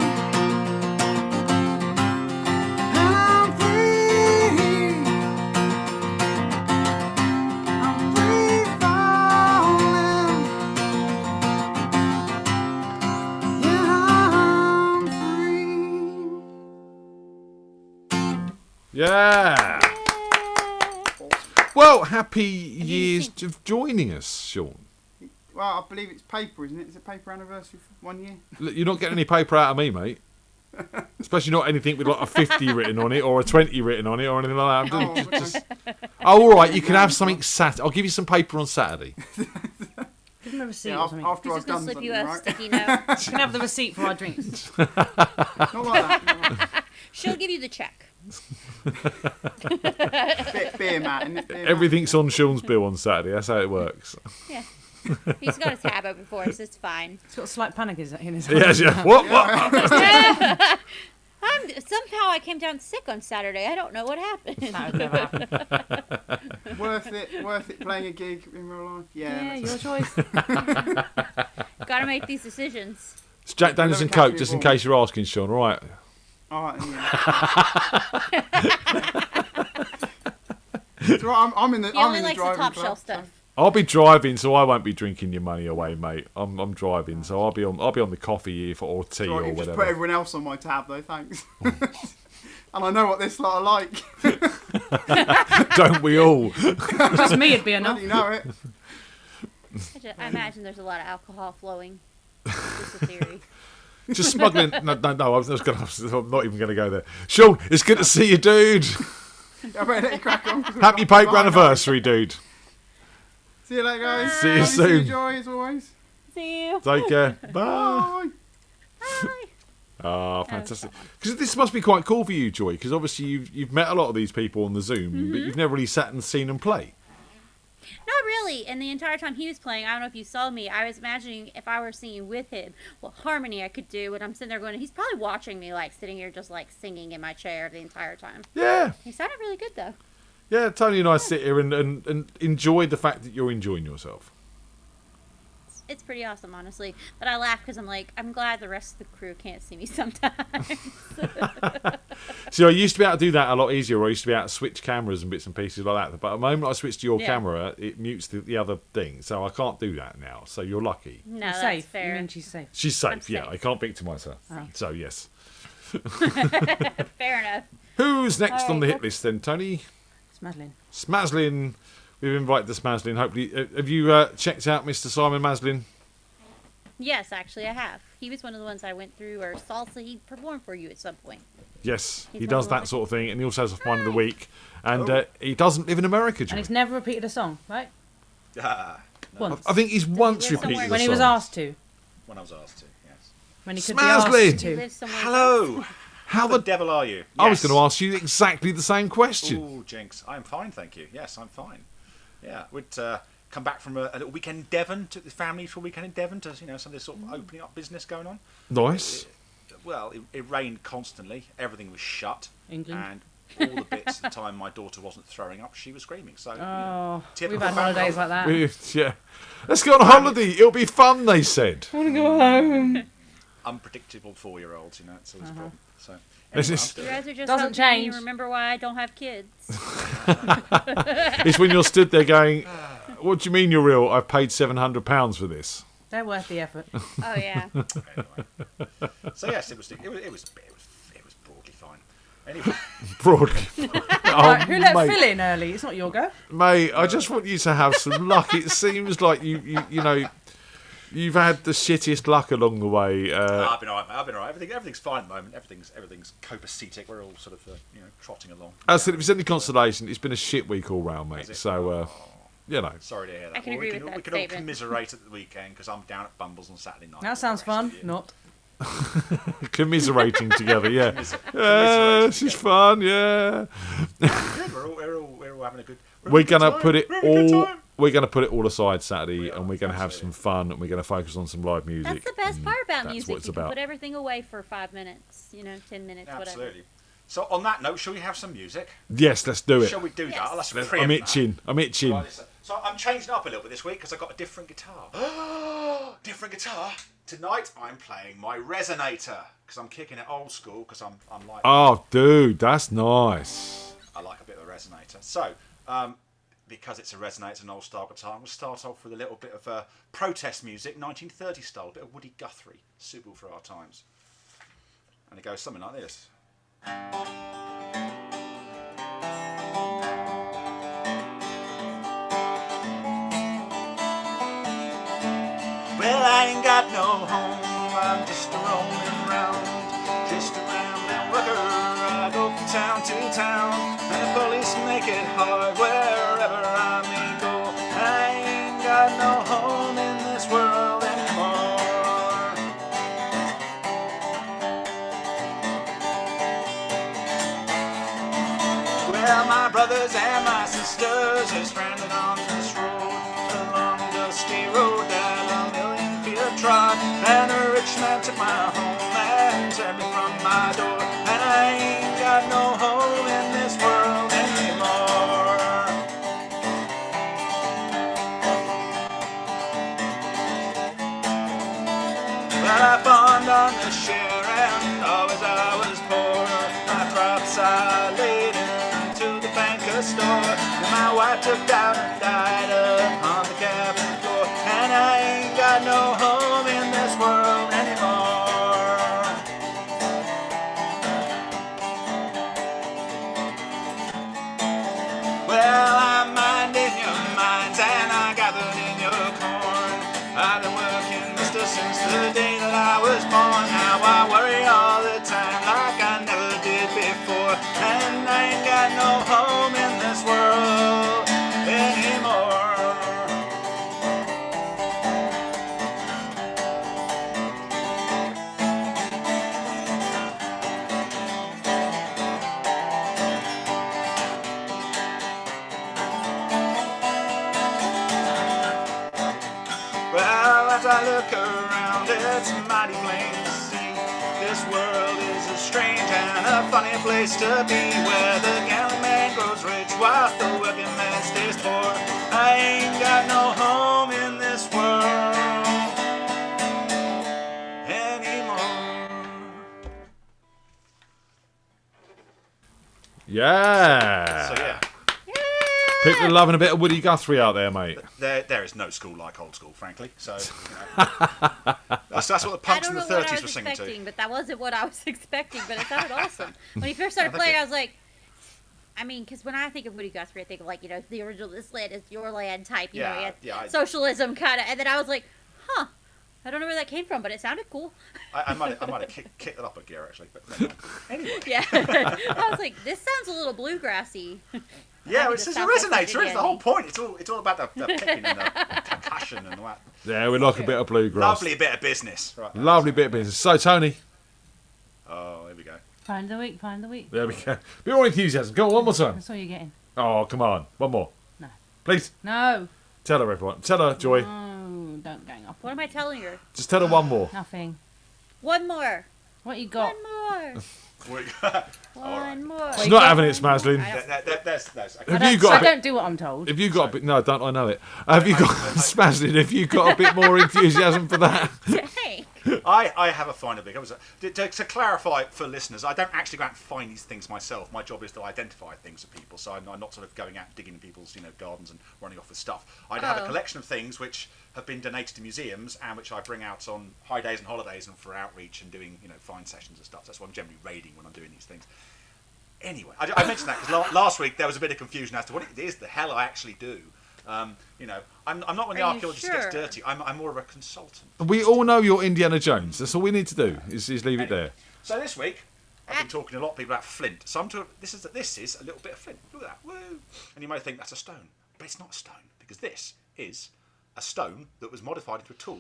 and I'm free. I'm free falling, yeah, I'm free. Yeah. Well, happy years of joining us, Sean. Well, I believe it's paper, isn't it? Is it paper anniversary for 1 year? Look, you're not getting any paper out of me, mate. Especially not anything with like a 50 written on it or a 20 written on it or anything like that. Oh, okay. Oh, all right. You can have something Saturday. I'll give you some paper on Saturday. Give him a receipt Yeah, or something. after He's I've just gonna done slip something, you a right? sticky note. You can have the receipt for our drinks. Not like that. Not like that. She'll give you the check. Beer, Matt. Isn't it? Beer, Matt? Everything's on Sean's bill on Saturday. That's how it works. Yeah. He's got a tab open for us. It's fine. It's got a slight panic in his Yes, yeah. What? Somehow I came down sick on Saturday. I don't know what happened. That would never happen. Worth it playing a gig in real life? Yeah, your choice. Gotta make these decisions. It's Jack Daniels and Coke, just in case you're asking, Sean. All right. All right, then, yeah. So I'm in the. He I'm only in the likes the driving top club, shelf so- stuff. I'll be driving, so I won't be drinking your money away, mate. I'm driving, so I'll be on the coffee here or tea Right, or you just put whatever. everyone else on my tab though, thanks. And I know what this lot are like. Don't we all? Just me would be enough. You know it. I imagine there's a lot of alcohol flowing. Just a theory. Just smuggling. No. I'm not even going to go there. Sean, it's good to see you, dude. I better let you crack on. 'cause we've Happy got- paper anniversary, dude. See you later, guys. See you Love See soon. you, Joy, as always. See you. Take care. Bye. Bye. Bye. Oh, fantastic. Because this must be quite cool for you, Joy, because obviously you've met a lot of these people on the Zoom, but you've never really sat and seen them play. Not really. And the entire time he was playing, I don't know if you saw me, I was imagining if I were singing with him, what harmony I could do. And I'm sitting there going, he's probably watching me, like, sitting here just, like, singing in my chair the entire time. Yeah. He sounded really good, though. Yeah, Tony and I sit here and enjoy the fact that you're enjoying yourself. It's pretty awesome, honestly. But I laugh because I'm like, I'm glad the rest of the crew can't see me sometimes. See, I used to be able to do that a lot easier. I used to be able to switch cameras and bits and pieces like that. But the moment I switch to your camera, it mutes the other thing. So I can't do that now. So you're lucky. No, You're that's safe. fair. You mean she's safe? She's safe, I'm yeah. safe. I can't victimise her. So, yes. Fair enough. Who's next All on the right, hit list then, Tony? It's Smaslin. We've invited the Smaslin. Hopefully, have you checked out Mr. Simon Maslin? Yes, actually, I have. He was one of the ones I went through, or salsa. He performed for you at some point. Yes, He's he one does of the that ones- sort of thing, and he also has a find of the week. And he doesn't live in America, And Johnny. he's never repeated a song, right? Ah, Once. I think he's once live repeated somewhere? a When he was song. asked to. when I was asked to, yes. When he could Smaslin! be asked He to. lives somewhere Hello! How the the... devil are you? I was Yes. going to ask you exactly the same question. Ooh, jinx. I'm fine, thank you. Yes, I'm fine. Yeah, we'd come back from a little weekend in Devon, took the family for a weekend in Devon to, some of this sort of opening up business going on. Nice. Well, it rained constantly. Everything was shut. England. And all the bits of the time my daughter wasn't throwing up, she was screaming. So, Oh, we've typical had family. holidays like that. Yeah. Let's go on holiday. It'll be fun, they said. I want to go home. Unpredictable 4-year-olds, it's always a problem. So, This anyway, is- I'm still- You guys are just Doesn't helping change. me remember why I don't have kids. It's when you're stood there going, what do you mean you're ill? I've paid £700 for this. They're worth the effort. Oh yeah. anyway. So yes, it was broadly fine. Anyway, Broadly. Right, who let mate. Phil in early? It's not your go. Mate, I just want you to have some luck. It seems like you you've had the shittiest luck along the way. I've been alright. I've been alright. Everything's fine at the moment. Everything's copacetic. We're all sort of trotting along. As I said, if it's any consolation, it's been a shit week all round, mate. Is it? So, Sorry to hear that. I can Well, agree we with that we can all statement. commiserate at the weekend because I'm down at Bumbles on Saturday night. That sounds fun. Not. commiserating together, yeah. Commiserating This is together. fun, yeah. Good, we're all having a good. We're gonna put it We're having a good all. time. We're gonna put it all aside Saturday, We are, and we're gonna have some fun, and we're gonna focus on some live music. That's the best part about that's music. what it's You can about. put everything away for 5 minutes, 10 minutes, whatever. Absolutely. So on that note, shall we have some music? Yes, let's do it. Shall we do Yes. that? Let's I'm preempt that. itching. I'm itching. Right, so I'm changing up a little bit this week because I got a different guitar. Different guitar. Tonight I'm playing my resonator because I'm kicking it old school because I'm like Oh, dude, that's nice. I like a bit of a resonator. So because it's a resonator, an old style guitar, I'm going to start off with a little bit of protest music, 1930 style, a bit of Woody Guthrie, suitable for our times. And it goes something like this. Well, I ain't got no home, I'm just a roaming around, just a rambling worker. I go from town to town, and the police make it hard wherever I may go. I ain't got no home in this world anymore. Well, my brothers and my sisters are stranded on this road, a long dusty road that a million feet have trod. And a rich man took my home and turned me from my door, and I ain't got no home in this world anymore. Well, I fawned on the share and always I was poor. My crops I laid into the banker's store. Then my wife took down and died upon the cabin floor, and I ain't got no home in this world anymore. Well, I'm minding your minds and I gathered in your corn. I've been working, mister, since the day that I was born. Now I worry all the time like I never did before, and I ain't got no home in this world anymore. Well, as I look around, it's mighty plain to see this world is a strange and a funny place to be, where the gambling man grows rich while the working man stays poor. I ain't got no home in this world anymore. Yeah. So yeah, People are loving a bit of Woody Guthrie out there, mate. there is no school like old school, frankly. So that's what the I punks don't in the know what I 30s were was singing expecting, to. but that wasn't what I was expecting. But it sounded awesome. When he first started playing, I was like, I mean, because when I think of Woody Guthrie, I think of, like, you know, the original "This Land Is Your Land" type, you know, socialism kind of. And then I was like, huh, I don't know where that came from, but it sounded cool. I might have kicked it up a gear actually, but no. Anyway. Yeah, I was like, this sounds a little bluegrassy. Yeah, it's a resonator. It's the whole point. It's all about the picking and the percussion and all that. Yeah, we like a bit of bluegrass. Lovely bit of business. Right. Lovely bit of business. So, Tony. Oh, here we go. Find the week, find the week. There we go. Bit more enthusiasm. Go on, one more time. That's all you're getting. Oh, come on. One more. No. Please. No. Tell her, everyone. Tell her, Joy. No, don't gang up. What am I telling her? Just tell her one more. Nothing. One more. What you got? One more. One more. She's not having it, Smaslin. I don't do what I'm told. Have you got a bit? No, don't I know it? Have you got Smaslin? Have you got a bit more enthusiasm for that? I have a final big. To clarify for listeners, I don't actually go out and find these things myself. My job is to identify things for people, so I'm not sort of going out digging in people's gardens and running off with stuff. I have a collection of things which have been donated to museums and which I bring out on high days and holidays and for outreach and doing find sessions and stuff. That's why I'm generally raiding when I'm doing these things. Anyway, I mentioned that because last week there was a bit of confusion as to what it is the hell I actually do. I'm not one of the archaeologists that gets dirty. I'm more of a consultant. We all know you're Indiana Jones. That's all we need to do is leave it there. So this week I've been talking to a lot of people about flint. So this is a little bit of flint. Look at that, woo! And you might think that's a stone, but it's not a stone because this is a stone that was modified into a tool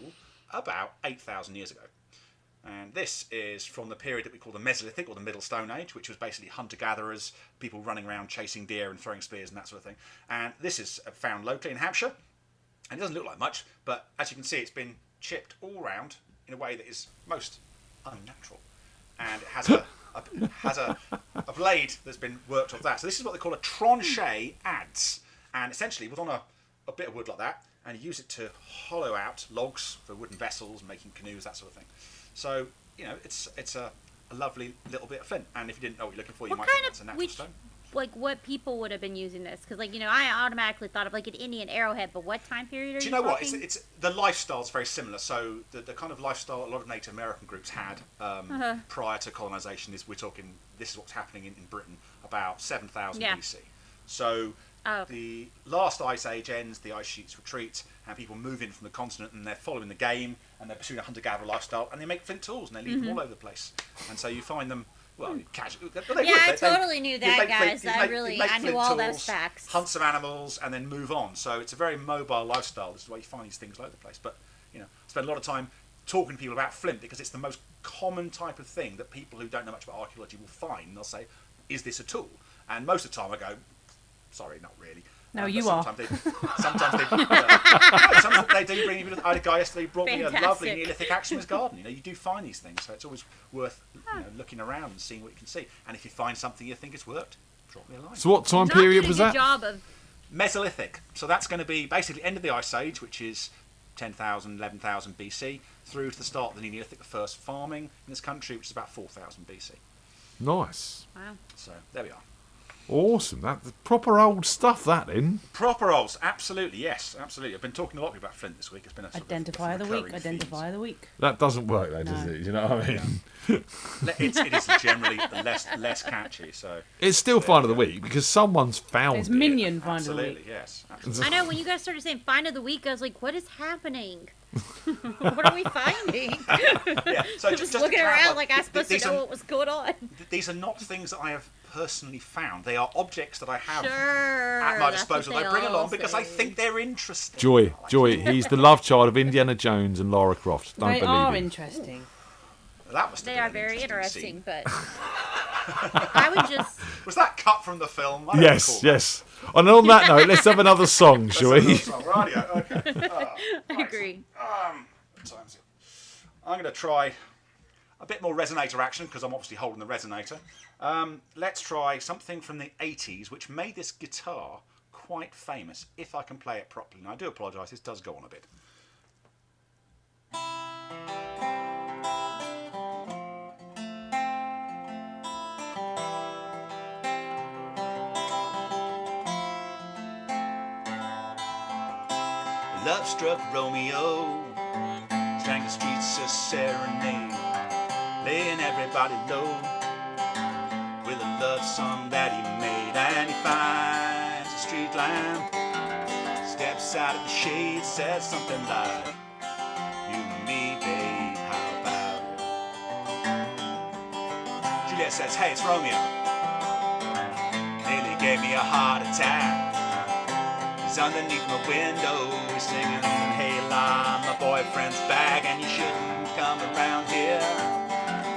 about 8,000 years ago. And this is from the period that we call the Mesolithic or the Middle Stone Age, which was basically hunter-gatherers, people running around chasing deer and throwing spears and that sort of thing. And this is found locally in Hampshire. And it doesn't look like much, but as you can see, it's been chipped all round in a way that is most unnatural. And it has a blade that's been worked off that. So this is what they call a tranché adze. And essentially, with on a bit of wood like that, and you use it to hollow out logs for wooden vessels, making canoes, that sort of thing. So, it's a lovely little bit of flint. And if you didn't know what you're looking for, you might think it's a natural stone. Like, what people would have been using this? Because, I automatically thought of, like, an Indian arrowhead, but what time period are you talking? Do you know what? It's the lifestyle's very similar. So, the kind of lifestyle a lot of Native American groups had prior to colonisation this is what's happening in Britain, about 7,000 BC. So, the last ice age ends, the ice sheets retreat, and people move in from the continent, and they're following the game, and they're pursuing a hunter-gatherer lifestyle, and they make flint tools, and they leave them all over the place. And so you find them, casual. I totally knew that, guys. I knew all those facts. Hunt some animals, and then move on. So it's a very mobile lifestyle. This is why you find these things all over the place. But, I spend a lot of time talking to people about flint, because it's the most common type of thing that people who don't know much about archaeology will find. And they'll say, is this a tool? And most of the time I go, sorry, not really. No, you are. Sometimes they do bring you. I had a guy yesterday who brought me a lovely Neolithic axe from his garden. You do find these things, so it's always worth looking around and seeing what you can see. And if you find something you think is worked, drop me a line. So what time period was that? Mesolithic. So that's going to be basically end of the Ice Age, which is 10,000, 11,000 BC, through to the start of the Neolithic, the first farming in this country, which is about 4,000 BC. Nice. Wow. So there we are. Awesome. That's proper old stuff, that in. Proper olds, absolutely, yes, absolutely. I've been talking a lot about flint this week. It's been a sort Identify the week. That doesn't work though, does it? You know what I mean? It is generally less catchy, so... It's still find of the week because someone's found it's Minion find of the week. Absolutely, yes. Absolutely. I know, when you guys started saying find of the week, I was like, what is happening? What are we finding? So just looking around like I'm supposed to know what was going on. These are not things that I have personally found. They are objects that I have Sure, at my disposal. I bring along because I think they're interesting. Joy, he's the love child of Indiana Jones and Lara Croft. Don't they believe are him. Interesting. That must they are very interesting, but I would just... Was that cut from the film? Yes. And on that note, let's have another song, shall we? Radio, okay. I agree. I'm going to try a bit more resonator action because I'm obviously holding the resonator. Let's try something from the 80s which made this guitar quite famous, if I can play it properly. And I do apologise, this does go on a bit. Love-struck Romeo sang the streets a serenade, laying everybody low with a love song that he made. made, and he finds a street lamp. Steps out of the shade, says something like, "You and me, babe, how about it?" Juliet says, "Hey, it's Romeo. Nearly gave me a heart attack. He's underneath my window, he's singing, 'Hey, la, my boyfriend's back, and you shouldn't come around here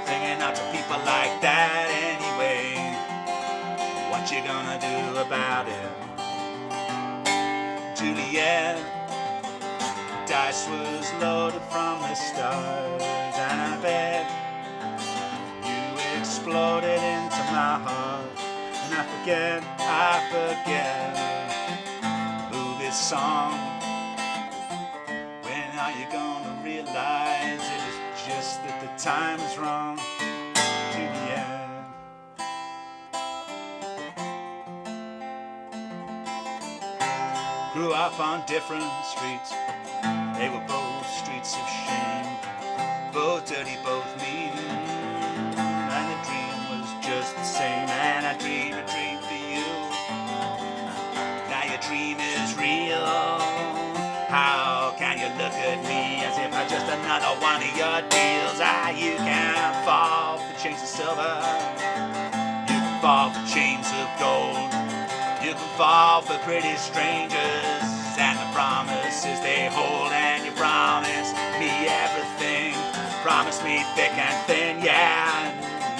singing out to people like that anyway. What you gonna do about it?" Juliet, the dice was loaded from the stars, and I bet you exploded into my heart. And I forget this song. When are you gonna realize it was just that the time is wrong? Juliet. Grew up on different streets. They were both streets of shame, both dirty, both mean. And the dream was just the same. And I dreamed a dream for you. Now your dream is real. How can you look at me as if I'm just another one of your deals? You can fall for chains of silver. You can fall for chains of gold. You can fall for pretty strangers and the promises they hold. And you promise me everything. Promise me thick and thin, yeah.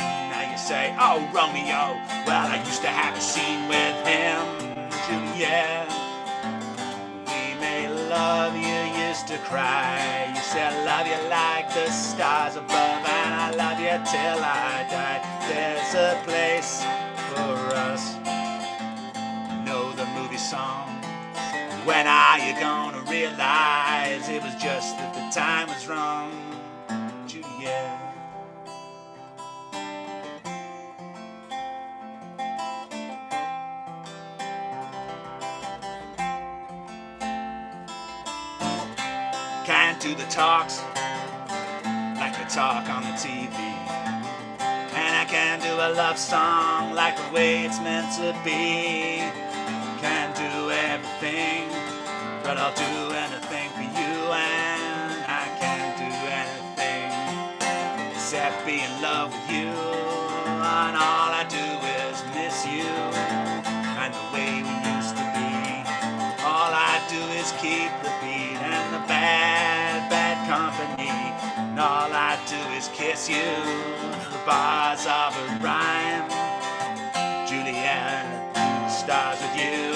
And now you say, "Oh, Romeo, well, I used to have a scene with him." Juliet, we made love, you used to cry. You said, "I love you like the stars above, and I love you till I die." There's a place for us. Know the movie song. When are you gonna realize it was just that the time was wrong? Juliet. Can't do the talks like the talk on the TV. And I can't do a love song like the way it's meant to be. Can't do everything, but I'll do anything for you. And I can't do anything except be in love with you. And all I do is miss you and the way we used to be. All I do is keep the beat and the bad, bad company. And all I do is kiss you, the bars of a rhyme. Juliet, stars with you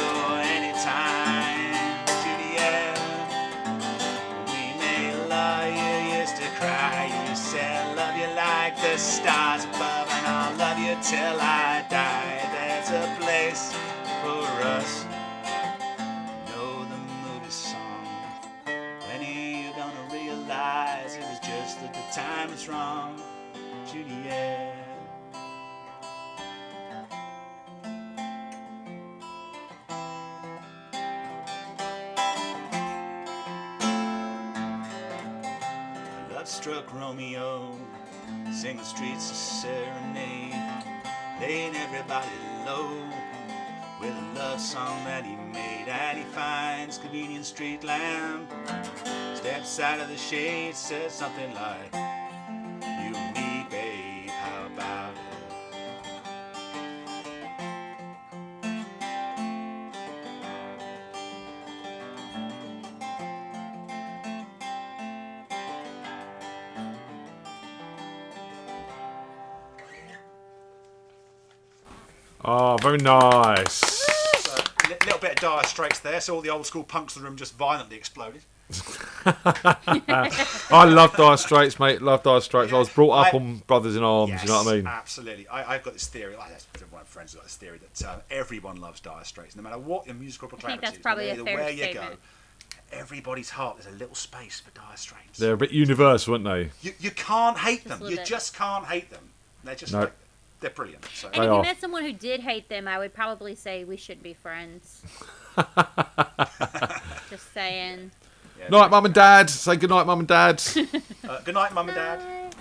anytime. Juliet, we made love, you used to cry. You said, "Love you like the stars above, and I'll love you till I die." There's a place for us. Know the movie song. When are you gonna realize it was just that the time is wrong? Juliet. Love-struck Romeo, sing the streets a serenade, laying everybody low with a love song that he made. And he finds convenient street lamp, steps out of the shade, says something like, "You and me, babe, how about it?" Oh, very nice. So, a little bit of Dire Straits there, so all the old school punks in the room just violently exploded. I love Dire Straits, mate. Love Dire Straits. I was brought up on Brothers in Arms. Yes, You know what I mean? Absolutely. I've got this theory. One of my friends has got this theory that everyone loves Dire Straits, no matter what your musical proclivity that's is, probably no a matter fair where you statement. go. Everybody's heart, there's a little space for Dire Straits. They're a bit universal, aren't they? You can't hate them. a You little bit. just can't hate them. They're just No. like, they're brilliant. So. And if you met someone who did hate them, I would probably say we shouldn't be friends. Just saying. Night, Mum and Dad. Say good night, Mum and Dad. Good night, Mum and Dad.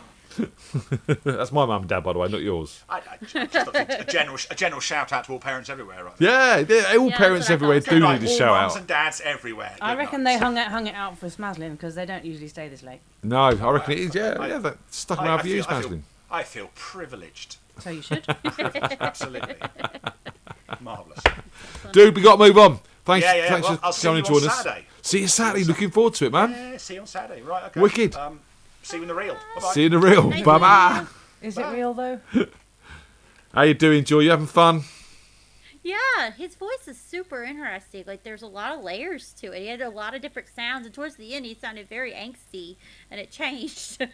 That's my mum and dad, by the way, not yours. Just a general shout out to all parents everywhere, right? Yeah, all parents everywhere do need a shout All out. mums and dads everywhere. I Good reckon night. they hung it out for Smaslin because they don't usually stay this late. No, I reckon it is. Yeah, that stuck around for you, Smaslin. I feel privileged. So you should. Absolutely. Marvellous. Dude, we got to move on. Thanks, Yeah. thanks Well, for I'll see coming you and on joining us. Saturday. See you Saturday. Looking forward to it, man. Yeah, see you on Saturday. Right, okay. Wicked. See you in the real. Bye-bye. See you in the real. Bye bye. Is it real though? How you doing, Joy? You having fun? Yeah, his voice is super interesting. Like, there's a lot of layers to it. He had a lot of different sounds, and towards the end, he sounded very angsty, and it changed.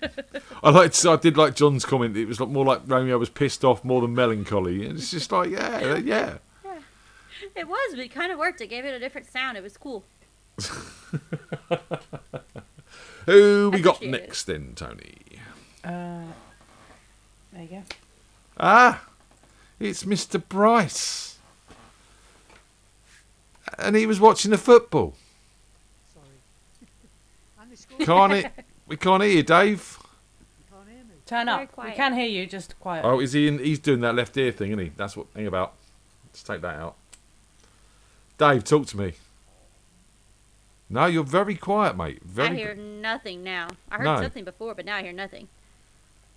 I did like John's comment. It was more like Romeo was pissed off more than melancholy. And it's just like, yeah. It was, but it kind of worked. It gave it a different sound. It was cool. Who we got appreciate next then, Tony? There you go. It's Mr. Bryce. And he was watching the football. We can't hear you, Dave. Turn Very up. quiet. We can hear you, just quiet. Oh, is he? He's doing that left ear thing, isn't he? That's what thing about. Let's take that out. Dave, talk to me. No, you're very quiet, mate. I hear nothing now. I heard No. something before, but now I hear nothing.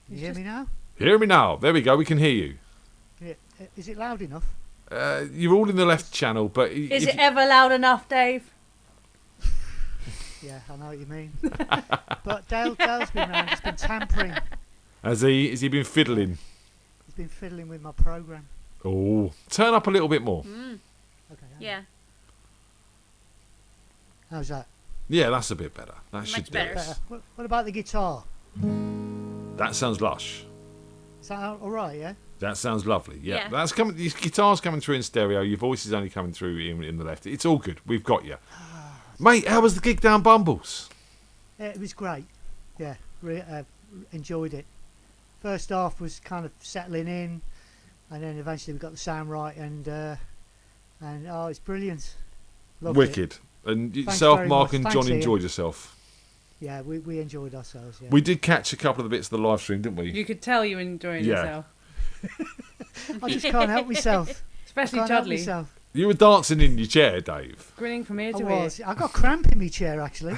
You hear me now? Hear me now. There we go. We can hear you. Yeah. Is it loud enough? You're all in the left channel, but Is it ever loud enough, Dave? Yeah, I know what you mean. But Dale's been around. He's been tampering. has he been fiddling? He's been fiddling with my program. Oh, turn up a little bit more. Okay. Yeah, How's that? Yeah, that's a bit better. That Much should do better. it. Better. What about the guitar? That sounds lush. Is that all right? Yeah. That sounds lovely. Yeah, Yeah. that's coming. Your guitar's coming through in stereo. Your voice is only coming through in the left. It's all good. We've got you, mate. How was the gig down Bumbles? Yeah, it was great. Yeah, enjoyed it. First half was kind of settling in, and then eventually we got the sound right, and oh, it's brilliant. Loved it. Wicked. And Thanks yourself, very Mark, much. and Thanks, John Ian. enjoyed yourself. Yeah, we enjoyed ourselves. Yeah. We did catch a couple of the bits of the live stream, didn't we? You could tell you were enjoying Yeah. yourself. I just can't help myself. Especially Can't help Chudley. myself. You were dancing in your chair, Dave. Grinning from ear I to was. ear. I got cramp in my chair actually.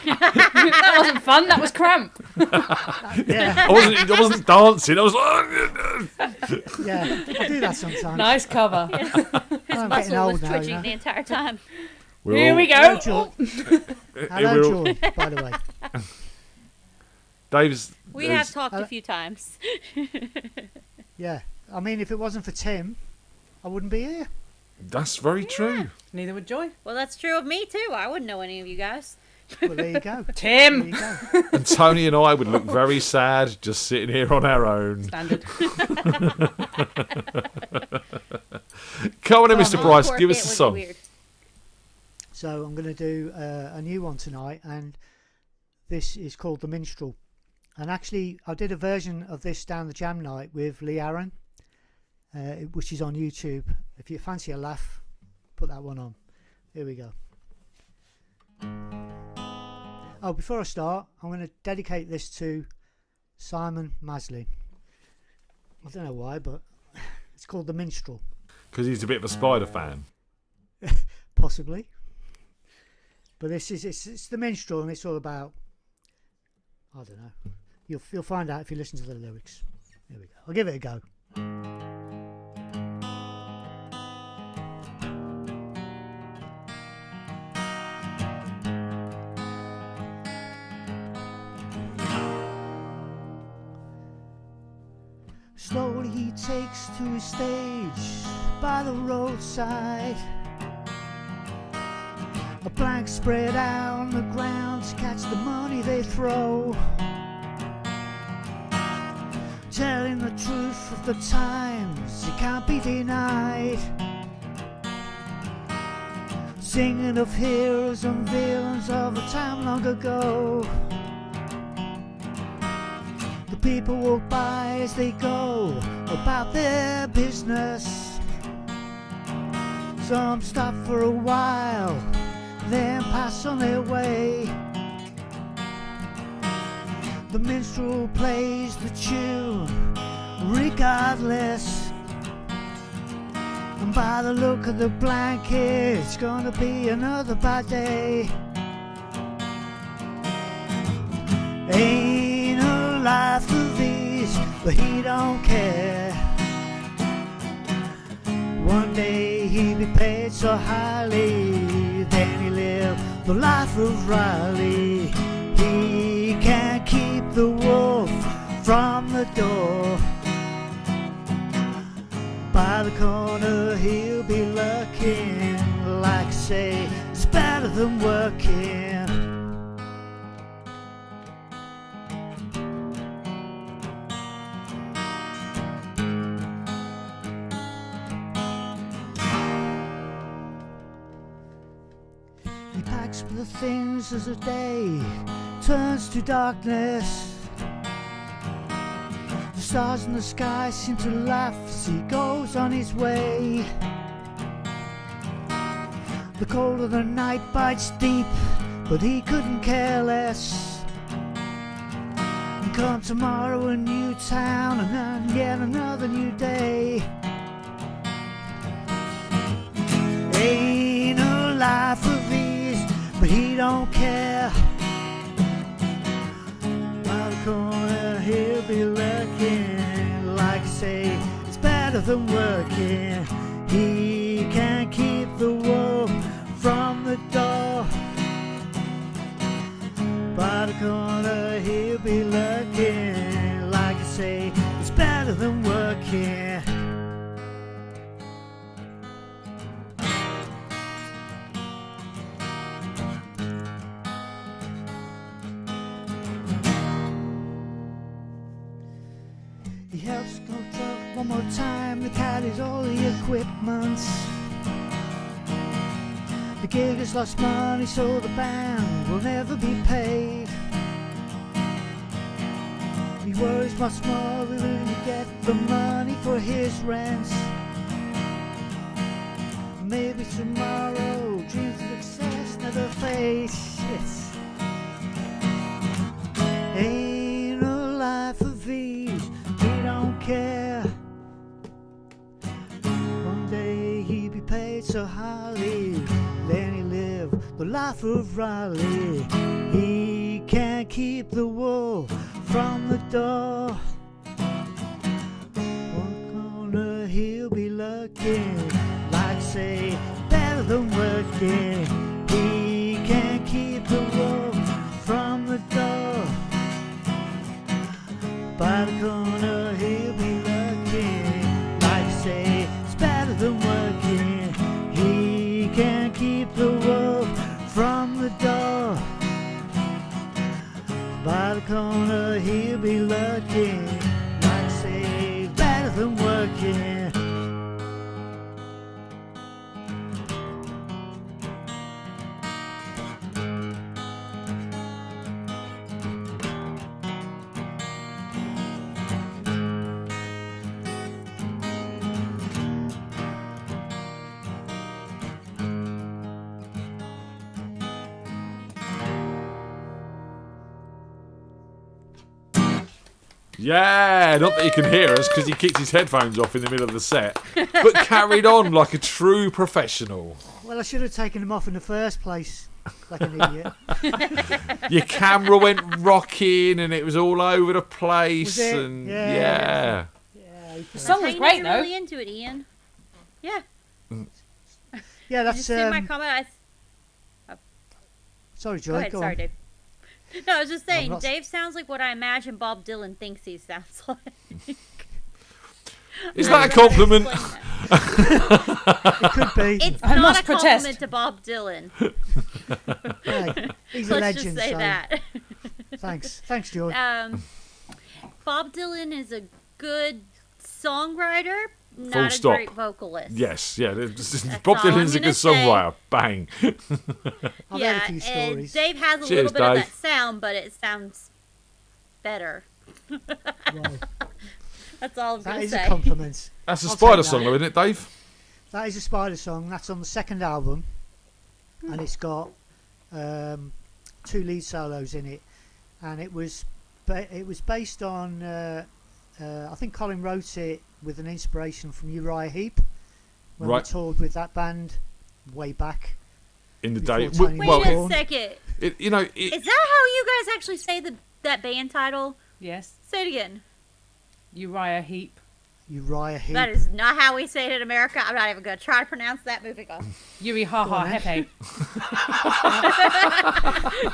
That wasn't fun, that was cramp. Yeah, I wasn't dancing. I was like, yeah. I do that sometimes. Nice cover. his I'm muscle getting was old now, twitching you know. the entire time. We're Here all- we Hello, go. John. we're Hello, all- John. By the way. Dave's. We have talked a few times. Yeah. I mean, if it wasn't for Tim, I wouldn't be here. That's very true. Neither would Joy. Well, that's true of me too. I wouldn't know any of you guys. Well, there you go. There Tim. you go. And Tony and I would look very sad just sitting here on our own. Standard. Come on in, Mr. Oh, Bryce. Poor Give Kit us a would be song. weird. So I'm going to do a new one tonight, and this is called The Minstrel. And actually, I did a version of this down the jam night with Lee Aaron, which is on YouTube. If you fancy a laugh, put that one on. Here we go. Oh, before I start, I'm going to dedicate this to Simon Maslin. I don't know why, but it's called The Minstrel. Because he's a bit of a Spider fan. Possibly. But it's The Minstrel, and it's all about, I don't know. You'll find out if you listen to the lyrics. Here we go. I'll give it a go. Slowly he takes to his stage by the roadside. A blank spread out on the ground to catch the money they throw. Telling the truth of the times, it can't be denied. Singing of heroes and villains of a time long ago. The people walk by as they go about their business. Some stop for a while, then pass on their way. The minstrel plays the tune regardless. And by the look of the blanket, it's gonna be another bad day. Ain't a life of ease, but he don't care. One day he'll be paid so highly, then he live the life of Riley. He can't keep the wolf from the door. By the corner he'll be lurking, like say it's better than working. He packs up the things as the day turns to darkness. The stars in the sky seem to laugh as he goes on his way. The cold of the night bites deep, but he couldn't care less. And come tomorrow a new town, and then yet another new day. Ain't no life of ease, but he don't care. By the corner he'll be lurking, like say it's better than working. He can't keep the wolf from the door. By the corner he'll be lurking, like I say it's better than working. He helps go truck one more time, he carries all the equipment. The gig has lost money, so the band will never be paid. He worries much more, will he get the money for his rent? Maybe tomorrow, dreams of success never fade. Shit. Ain't no life of ease, he don't care. One day he'll be paid so highly, then he live the life of Riley. He can't keep the wolf from the door. One corner he'll be lurking, like say better than working. He can't keep the wolf from the door. By the corner he'll be lurking, like say it's better than working. He can't keep the wolf from the door. By the corner he'll be lurking, like say better than working. Yeah, not that he can hear us because he kicked his headphones off in the middle of the set, but carried on like a true professional. Well, I should have taken them off in the first place, like an idiot. Your camera went rocking and it was all over the place. Was it? And Yeah. The song was Ian great, isn't though. really into it, Ian. Yeah. Yeah, Did that's you see my comment? Sorry, Joy. Go ahead. Sorry, on. Dave. No, I was just saying, not- Dave sounds like what I imagine Bob Dylan thinks he sounds like. Is that a compliment? It could be. It's I not must a protest. compliment to Bob Dylan. Hey, he's a Let's legend. just say so that. Thanks, Joy. Bob Dylan is a good songwriter, Full not a stop. great vocalist. Yes, yeah. all Bob I'm Dylan's a gonna good say. songwriter. Bang. I've yeah, heard a few and stories. Dave has a Cheers, little bit of Dave. that sound, but it sounds better. Well, That's all I'm that gonna is say. a compliment. That's a I'll Spider take song, that. though, isn't it, Dave? That is a Spider song. That's on the second album, and it's got 2 lead solos in it. And it was it was based on. I think Colin wrote it with an inspiration from Uriah Heep when we toured with that band way back in the day. Wait a second. Is that how you guys actually say that band title? Yes. Say it again. Uriah Heep. Uriah Heep. That is not how we say it in America. I'm not even going to try to pronounce that. Moving on. Yuri Ha Ha Hepe.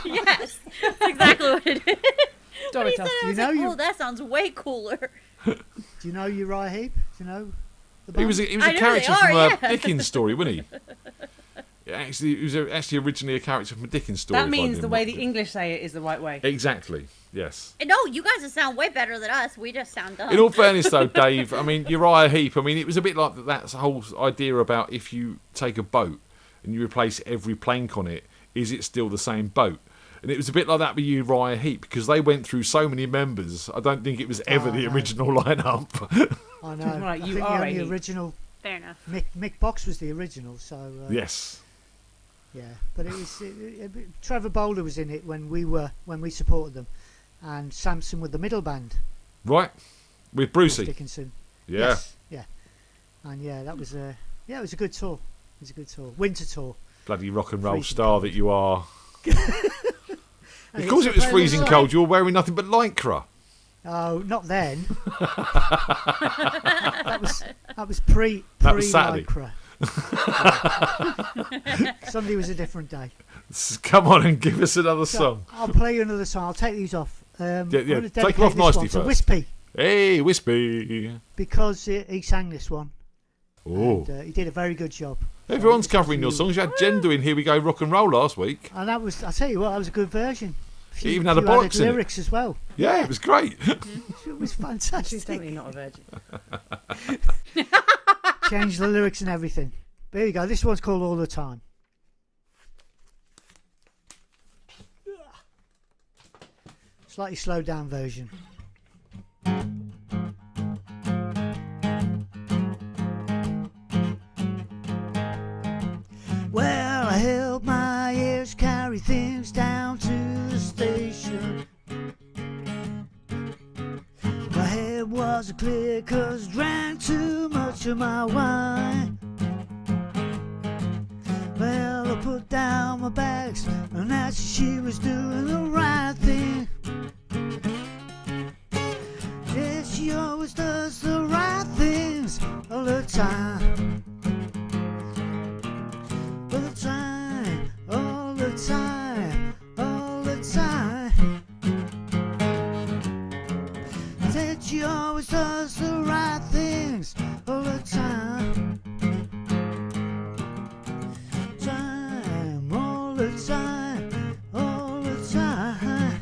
Yes, that's exactly what it is. Doritos. Oh, that sounds way cooler. Do you know Uriah Heep? Do you know? He was a character from a Dickens story, wasn't he? Actually, he was actually originally a character from a Dickens story. That means the way the English say it is the right way. Exactly. Yes. No, you guys sound way better than us. We just sound dumb. In all fairness, though, Dave, I mean, Uriah Heep, I mean, it was a bit like that whole idea about if you take a boat and you replace every plank on it, is it still the same boat? And it was a bit like that with Uriah Heep, because they went through so many members. I don't think it was ever the original lineup. I know. Right, I think the only original. Fair enough. Mick Box was the original, so. Yes. Yeah, but it was Trevor Boulder was in it when we supported them, and Samson with the middle band. Right, with Brucey Dickinson. Yeah. Yes, yeah, and that was it was a good tour. It was a good tour, winter tour. Bloody rock and roll freezing star cold. That you are. Of And course, it was freezing cold. You were wearing nothing but lycra. Oh, not then. that was pre Saturday. lycra. Sunday was a different day. Come on and give us another song. I'll play you another song. I'll take these off. Take them off nicely first. Wispy. Hey, Wispy. Because he sang this one. Oh. And, he did a very good job. Everyone's covering your songs. You had Jen doing Here We Go Rock and Roll last week. And that was, I tell you what, that was a good version. It even had a bollocks in lyrics as well. Yeah, it was great. It was fantastic. She's definitely not a virgin. Changed the lyrics and everything. There you go. This one's called All the Time. Slightly slowed down version. Well, I held my ears, carry things down to the station. My head wasn't clear 'cause drank too much of my wine. Well, I put down my bags and asked if she was doing the right thing. Yeah, she always does the right things all the time. All the time, all the time, all the time. Said she always does the right things all the time. Time, all the time, all the time.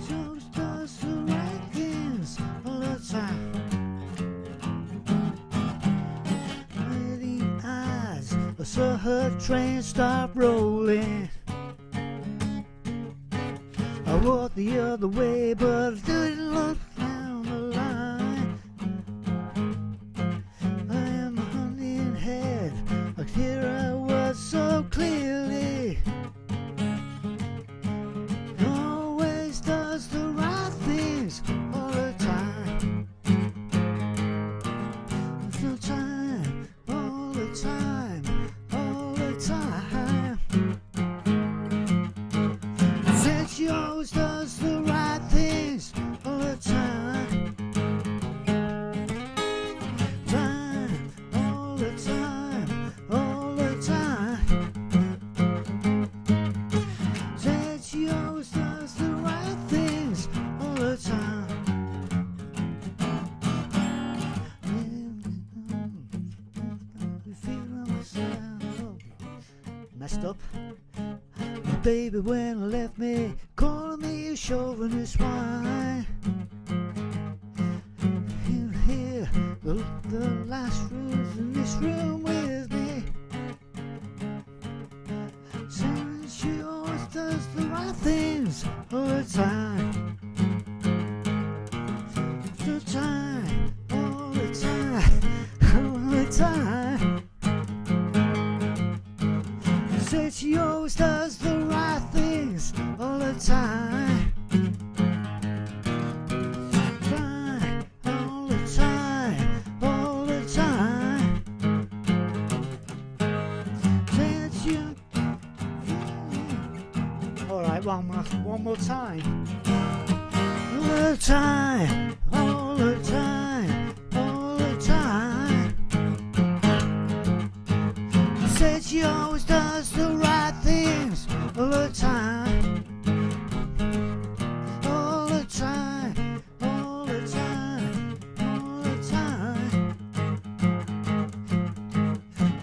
She always does the right things all the time. I saw her train stop rolling. I walked the other way, but I didn't look down the line. I am a hunting head, like here I was so clearly. Always does the right things all the time. No time, all the time. Time. Said she always does the right things all the time. Time, all the time, all the time. Said she always does the right things all the time. Messed up. My baby when I left me, calling me a chauvinist swine. You hear the last words in this room with me, saying she always does the right things all the time. The time, all the time, all the time. Said she always does the right things all the right, one more time. All the time, all the time, all the time. Said she always does the right things all the time. All the time, all the time, all the time.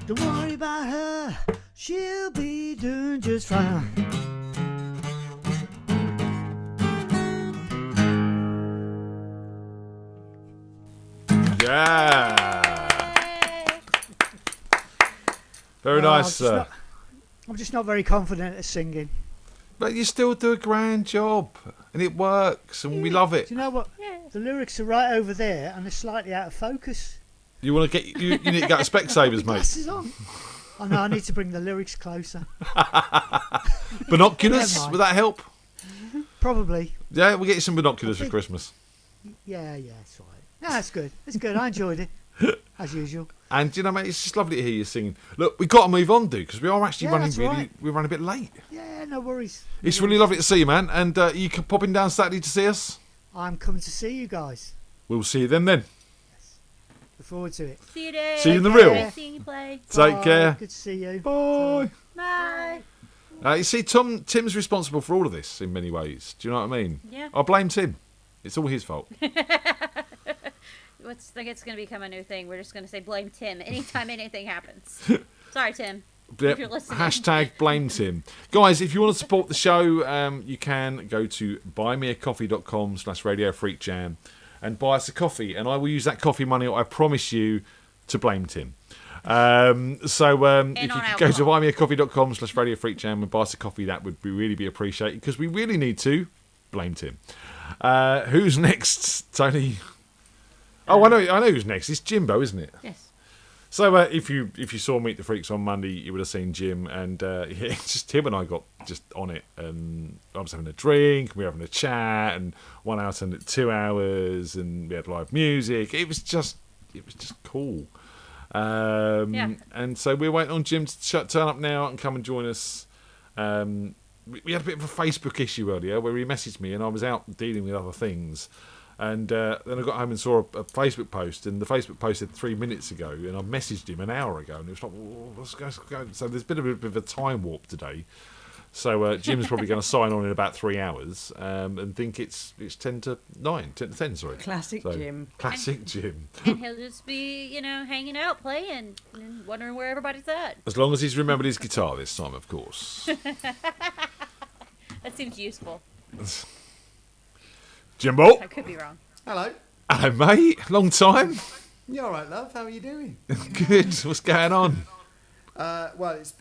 Don't worry about her, she'll be doing just fine. Yeah. Very nice, sir. I'm just not very confident at singing. But you still do a grand job, and it works, and we love it. Do you know what? The lyrics are right over there, and they're slightly out of focus. You want to get you need to get a Specsavers, mate. Glasses on. I know. I need to bring the lyrics closer. Binoculars? Never mind. Would that help? Probably. Yeah, we'll get you some binoculars for Christmas. Yeah, it's all right. No, that's good. It's good. I enjoyed it, as usual. And you know, mate, it's just lovely to hear you singing. Look, we've got to move on, dude, because we are actually running that's right. we're running a bit late. Yeah, no worries. It's really lovely to see you, man. And you can pop in down Saturday to see us. I'm coming to see you guys. We'll see you then. Look forward to it. See you there. See you in the real. Seeing you play. Take care. Good to see you. Bye. Bye. You see, Tim's responsible for all of this in many ways. Do you know what I mean? Yeah. I blame Tim. It's all his fault. I think it's going to become a new thing. We're just going to say blame Tim anytime anything happens. Sorry, Tim. Yep. If you're listening. Hashtag blame Tim. Guys, if you want to support the show, you can go to buymeacoffee.com/Radio FreakJam and buy us a coffee. And I will use that coffee money, I promise you, to blame Tim. If you could go to buymeacoffee.com/Radio FreakJam and buy us a coffee, that would really be appreciated, because we really need to blame Tim. Who's next, Tony? Oh, I know who's next. It's Jimbo, isn't it? Yes. So if you saw Meet the Freaks on Monday, you would have seen Jim, and just him and I got just on it. And I was having a drink, we were having a chat, and 1 hour turned into 2 hours, and we had live music. It was just cool. And so we're waiting on Jim to turn up now and come and join us. We had a bit of a Facebook issue earlier where he messaged me, and I was out dealing with other things. And then I got home and saw a Facebook post, and the Facebook post said 3 minutes ago, and I messaged him an hour ago, and it was like, what's going on? So there's been a bit of a time warp today. So Jim's probably going to sign on in about 3 hours, and think it's 10 to 10, sorry. Classic Jim. Classic Jim. And he'll just be, hanging out, playing, and wondering where everybody's at. As long as he's remembered his guitar this time, of course. That seems useful. Jimbo. I could be wrong. Hello. Hello, mate. Long time. You all right, love? How are you doing? Good. What's going on? It's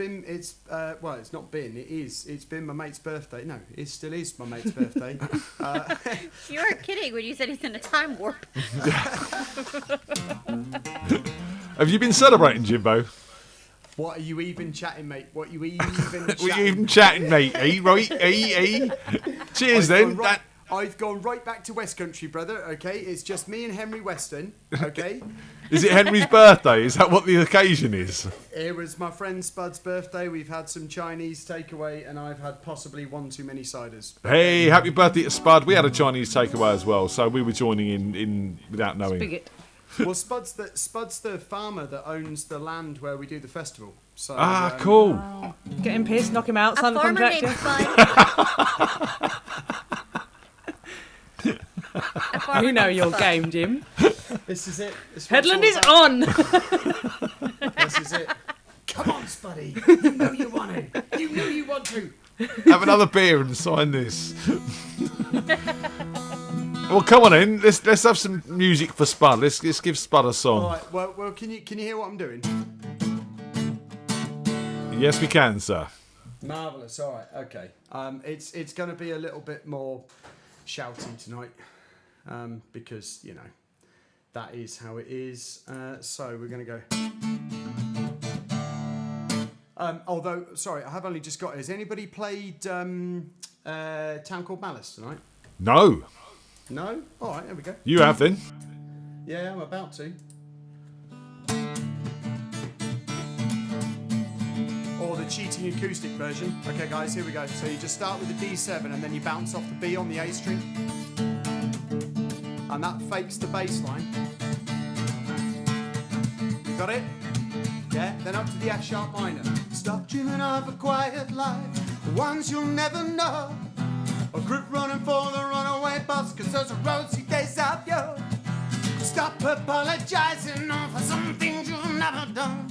not been. It is. It's been my mate's birthday. No, it still is my mate's birthday. You weren't kidding when you said he's in a time warp. Have you been celebrating, Jimbo? What are you even chatting, mate? What are you even chatting? What are you even chatting, mate? Right? Cheers, then. I've gone right back to West Country, brother, okay? It's just me and Henry Weston, okay? Is it Henry's birthday? Is that what the occasion is? It was my friend Spud's birthday. We've had some Chinese takeaway, and I've had possibly one too many ciders. Hey, happy birthday to Spud. We had a Chinese takeaway as well, so we were joining in without knowing. Spigot. Well, Spud's the farmer that owns the land where we do the festival. So, cool. Wow. Get him pissed, knock him out, A sign the farmer contract. named Spud. You know your game, Jim. This is it. Headland is on. This is it. Come on, Spuddy. You know you want to. You know you want to. Have another beer and sign this. Well, come on in. Let's have some music for Spud. Let's give Spud a song. All right. Well, can you hear what I'm doing? Yes, we can, sir. Marvelous. All right. Okay. It's going to be a little bit more shouty tonight, because that is how it is. So we're going to go. Although, sorry, I have only just got it. Has anybody played Town Called Malice tonight? No. No? All right, there we go. You have then. Yeah, I'm about to. Or the cheating acoustic version. Okay, guys, here we go. So you just start with the D7 and then you bounce off the B on the A string. And that fakes the bass line. You got it? Yeah, then up to the F sharp minor. Stop dreaming of a quiet life, the ones you'll never know. A group running for the runaway bus, cause those are rosy days of you. Stop apologizing for some things you've never done.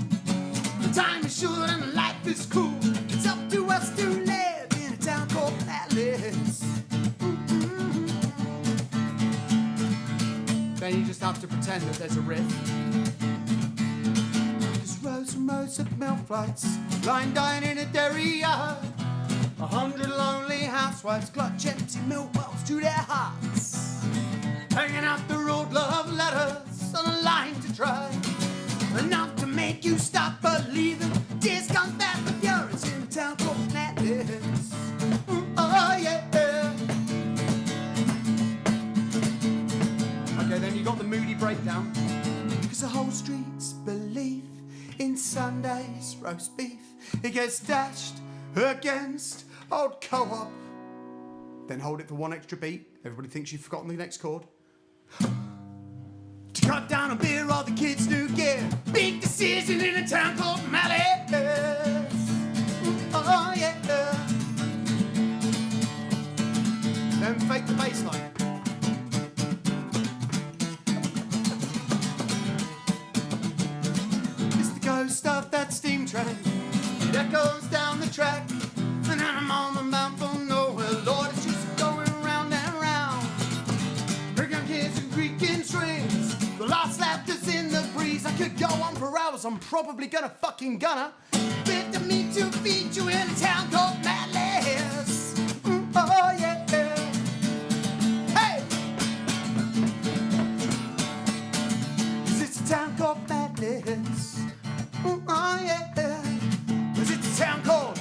The time is short and life is cool. It's up to us to live in a town called Alice. Then you just have to pretend that there's a riff. There's rows and rows of milk flights lying dying in a dairy yard. 100 lonely housewives clutch empty milk wells to their hearts, hanging out the road love letters on a line to try. Enough to make you stop believing. Tears come back with yours in a town called Atlas. Oh yeah. Okay, then you got the moody breakdown. Cause the whole street's belief in Sunday's roast beef. It gets dashed against old co-op. Then hold it for one extra beat. Everybody thinks you've forgotten the next chord. To cut down on beer, all the kids new gear. Big decision in a town called Malice. Oh yeah. Then fake the bass line. It's the ghost of that steam train. It echoes down the track. And I'm on the mount for nowhere. Lord, it's just going round and round. Bring on kids and creaking strings. The last laughter's in the breeze. I could go on for hours. I'm probably gonna. Bit to me to feed you in a town called Malice. Oh yeah. Hey! 'Cause it's a town called Malice. Oh yeah. 'Cause it's a town called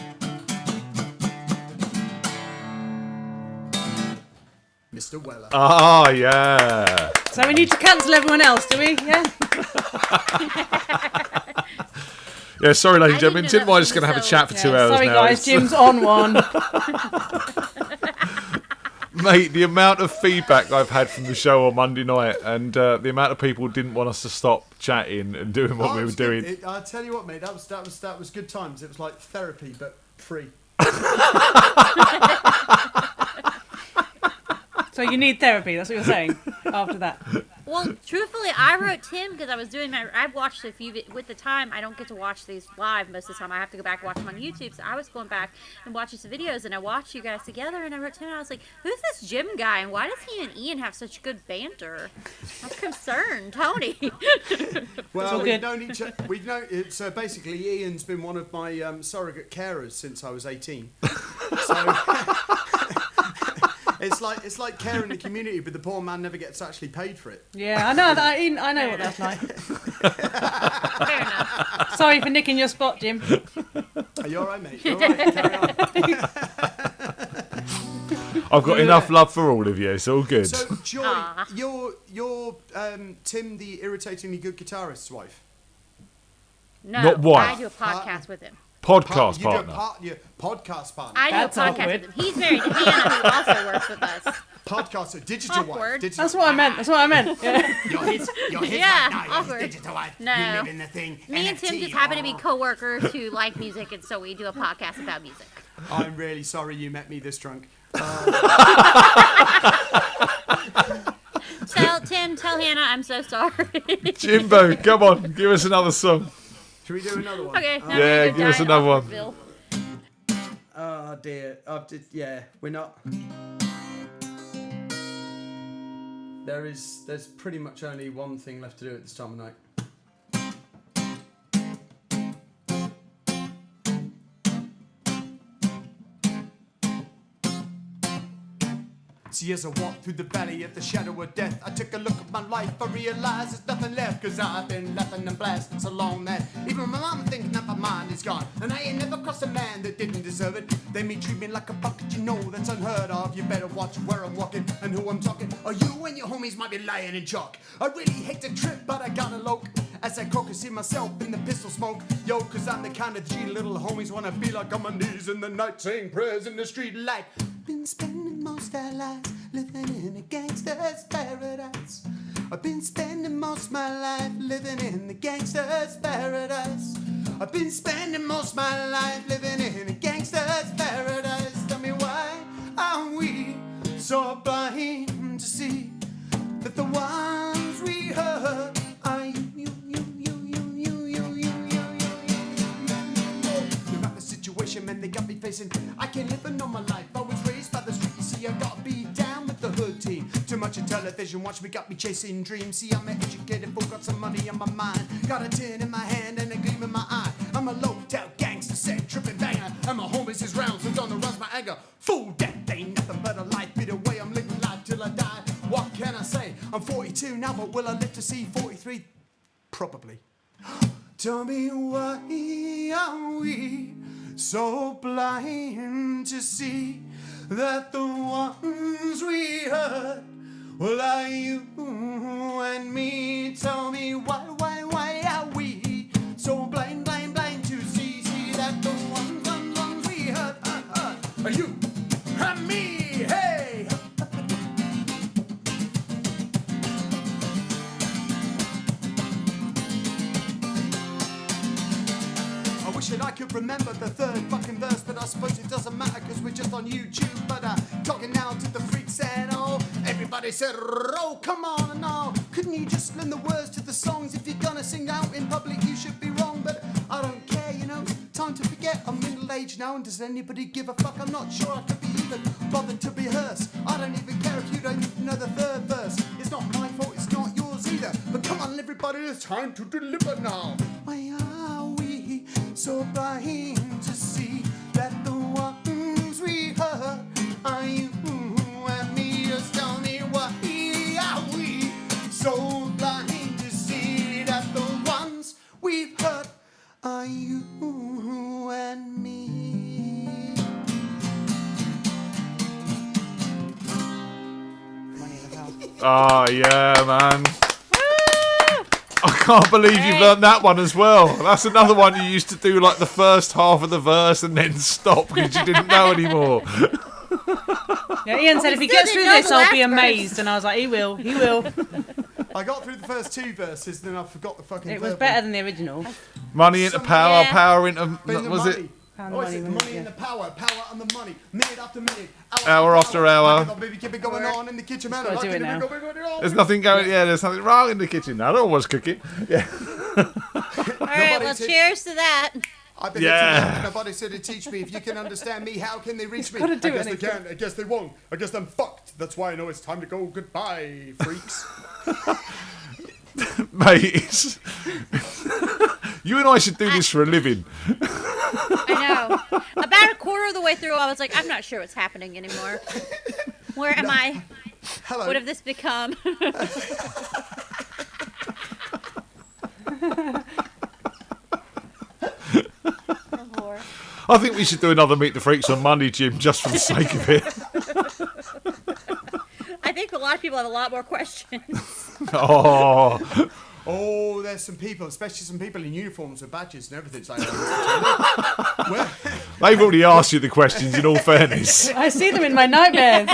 Mr. Weller. Oh, yeah. So we need to cancel everyone else, do we? Yeah. Yeah, sorry, ladies and gentlemen. Tim and I are just going to have a chat for 2 hours sorry, now. guys. Jim's on one. Mate, the amount of feedback I've had from the show on Monday night and the amount of people didn't want us to stop chatting and doing what we were doing. I'll tell you what, mate. That was good times. It was like therapy, but free. So you need therapy, that's what you're saying, after that. Well, truthfully, I wrote Tim because I was doing I've watched a few, with the time, I don't get to watch these live most of the time. I have to go back and watch them on YouTube. So I was going back and watching some videos, and I watched you guys together, and I wrote Tim, and I was like, who's this Jim guy, and why does he and Ian have such good banter? I'm concerned, Tony. Well, we've known each other. So basically, Ian's been one of my surrogate carers since I was 18. So it's like caring the community, but the poor man never gets actually paid for it. Yeah, I know that. I know what that's like. Fair enough. Sorry for nicking your spot, Jim. Are you all right, mate? All right, carry on. I've got enough love for all of you. It's all good. So, Joy, you're Tim, the irritatingly good guitarist's wife. No, Not wife. I do a podcast with him. Podcast partner. Your podcast partner. I do a podcast with him. He's married to Hannah, who also works with us. Podcaster, digital wife. Digital. That's what I meant. Yeah. You're his Yeah, wife now. You're awkward. his digital wife. No. You live in the thing. Me and Tim NFT, just happen to be co-workers who like music, and so we do a podcast about music. I'm really sorry you met me this drunk. Tell Hannah I'm so sorry. Jimbo, come on, give us another song. Should we do another one? Okay. now Yeah, we're gonna give us die another one. Awkwardville. Oh dear. Yeah, we're not. There's pretty much only one thing left to do at this time of night. See, as I walk through the valley of the shadow of death, I took a look at my life, I realized there's nothing left, cause I've been laughing and blasting so long that even my mom thinking that my mind is gone, and I ain't never crossed a man that didn't deserve it. They may treat me like a bucket, you know that's unheard of. You better watch where I'm walking and who I'm talking, or you and your homies might be lying in chalk. I really hate to trip, but I gotta loke. as I cook and see myself in the pistol smoke. Yo, cause I'm the kind of G little homies wanna be like on my knees in the night saying prayers in the street light. Been spending most our lives living in a gangster's paradise. I've been spending most my life living in the gangster's paradise. I've been spending most my life living in a gangster's paradise. Tell me why are we so blind to see that the ones we hurt are you. They're not the situation, man, they got me facing. I can't live a normal life, I was raised by the street. You see, I gotta be down with the hood team. Too much of television, watch me, got me chasing dreams. See, I'm an educated fool, got some money on my mind. Got a tin in my hand and a gleam in my eye. I'm a low-down gangster, set tripping banger. And my homies is round, so don't arouse my anger. Fool, that ain't nothing but a life. Be the way I'm living life till I die. What can I say? I'm 42 now, but will I live to see 43? Probably. Tell me why are we so blind to see that the ones we hurt, well, are you and me? Tell me why are we so blind to see that the ones we hurt, are you and me? Hey! I wish that I could remember the third fucking verse, but I suppose it doesn't matter because we're just on YouTube. But talking now to the freaks and all, everybody said, "Oh, come on and all." Couldn't you just learn the words to the songs? If you're gonna sing out in public, you should be wrong. But I don't care, you know. Time to forget. I'm middle-aged now, and does anybody give a fuck? I'm not sure I could be even bothered to rehearse. I don't even care if you don't even know the third verse. It's not my fault. It's not yours either. But come on, everybody, it's time to deliver now. Why are we so blind to see that the ones we hurt are you and me? Just tell me why are we so blind to see that the ones we've hurt are you and me? Oh, yeah, man. I can't believe you've learned that one as well. That's another one you used to do like the first half of the verse and then stop because you didn't know anymore. Yeah, Ian said if he gets through this, I'll be amazed. And I was like, he will. I got through the first two verses, then I forgot the fucking It third was better one. than the original. Money into power, Yeah. power into... Been Was the it? money. Pound Oh, money, is it money, money yeah. and the power and the money, minute after minute, Hour after hour. Baby, keep it going on in the kitchen, man. Just gotta do it now. There's nothing going... Yeah, there's something wrong in the kitchen. I don't know what's cooking. Yeah. All right, well, cheers to that. I've been Yeah. nobody said to teach me. If you can understand me, how can they reach me? gotta do I guess it, they can. I guess they won't. I guess I'm fucked. That's why I know it's time to go. Goodbye, freaks. Mate, it's... You and I should do this for a living. I know. About a quarter of the way through, I was like, I'm not sure what's happening anymore. Where am I? Hello. What have this become? I think we should do another Meet the Freaks on Monday, Jim, just for the sake of it. I think a lot of people have a lot more questions. Oh, Oh, there's some people, especially some people in uniforms with badges and everything. It's like, well, they've already asked you the questions, in all fairness. I see them in my nightmares.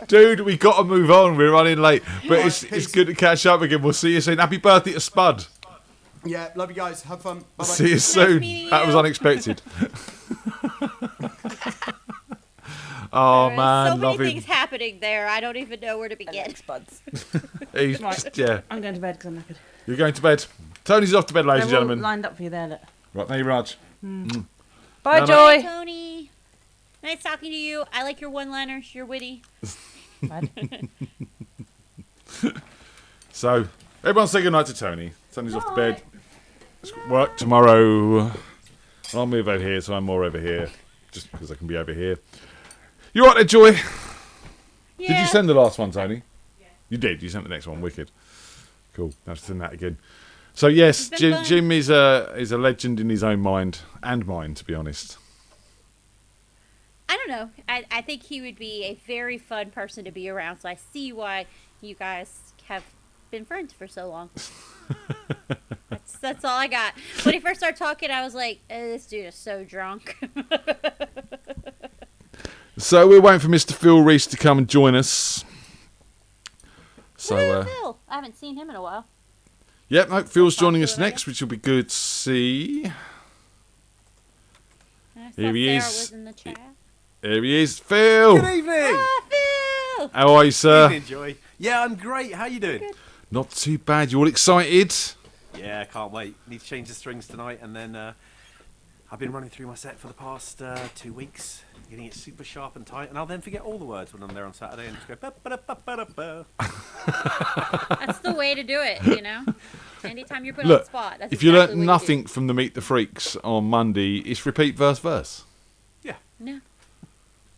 Dude, we got to move on. We're running late. But it's good to catch up again. We'll see you soon. Happy birthday to Spud. yeah, love you guys. Have fun. Bye-bye. See you soon. meeting That was you. unexpected. Oh, There are man. so many Love him. things happening there. I don't even know where to begin. He's just, yeah. I'm going to bed because I'm knackered. You're going to bed. Tony's off to bed, ladies and They're all gentlemen. lined up for you there, look. Right, thank you, Raj. Bye, No, no. Joy. Tony. Nice talking to you. I like your one-liners. You're witty. So, everyone say goodnight to Tony. Tony's off to bed. It's work tomorrow. I'll move over here, so I'm more over here. Just because I can be over here. You right there, Joy? Yeah. Did you send the last one, Tony? Yeah. You did. You sent the next one. Wicked. Cool. I'll send that again. So yes, It's been fun. Jim is a legend in his own mind and mine, to be honest. I don't know. I think he would be a very fun person to be around. So I see why you guys have been friends for so long. That's all I got. When he first started talking, I was like, this dude is so drunk. So we're waiting for Mr. Phil Reese to come and join us. So, Phil? I haven't seen him in a while. Yep, no, Phil's joining us next, which will be good to see. Here he is. Was in the chat. Here he is, Phil. Good evening. Phil. How are you, sir? Evening, Joy. Yeah, I'm great. How you doing? Good. Not too bad. You all excited? Yeah, I can't wait. Need to change the strings tonight, and then I've been running through my set for the past 2 weeks, getting it super sharp and tight, and I'll then forget all the words when I'm there on Saturday and just go ba-ba-da-ba-ba-da-ba. That's the way to do it, you know? Anytime you're put on Look, the spot. That's if you exactly learnt what nothing from the Meet the Freaks on Monday, it's repeat verse. Yeah. No.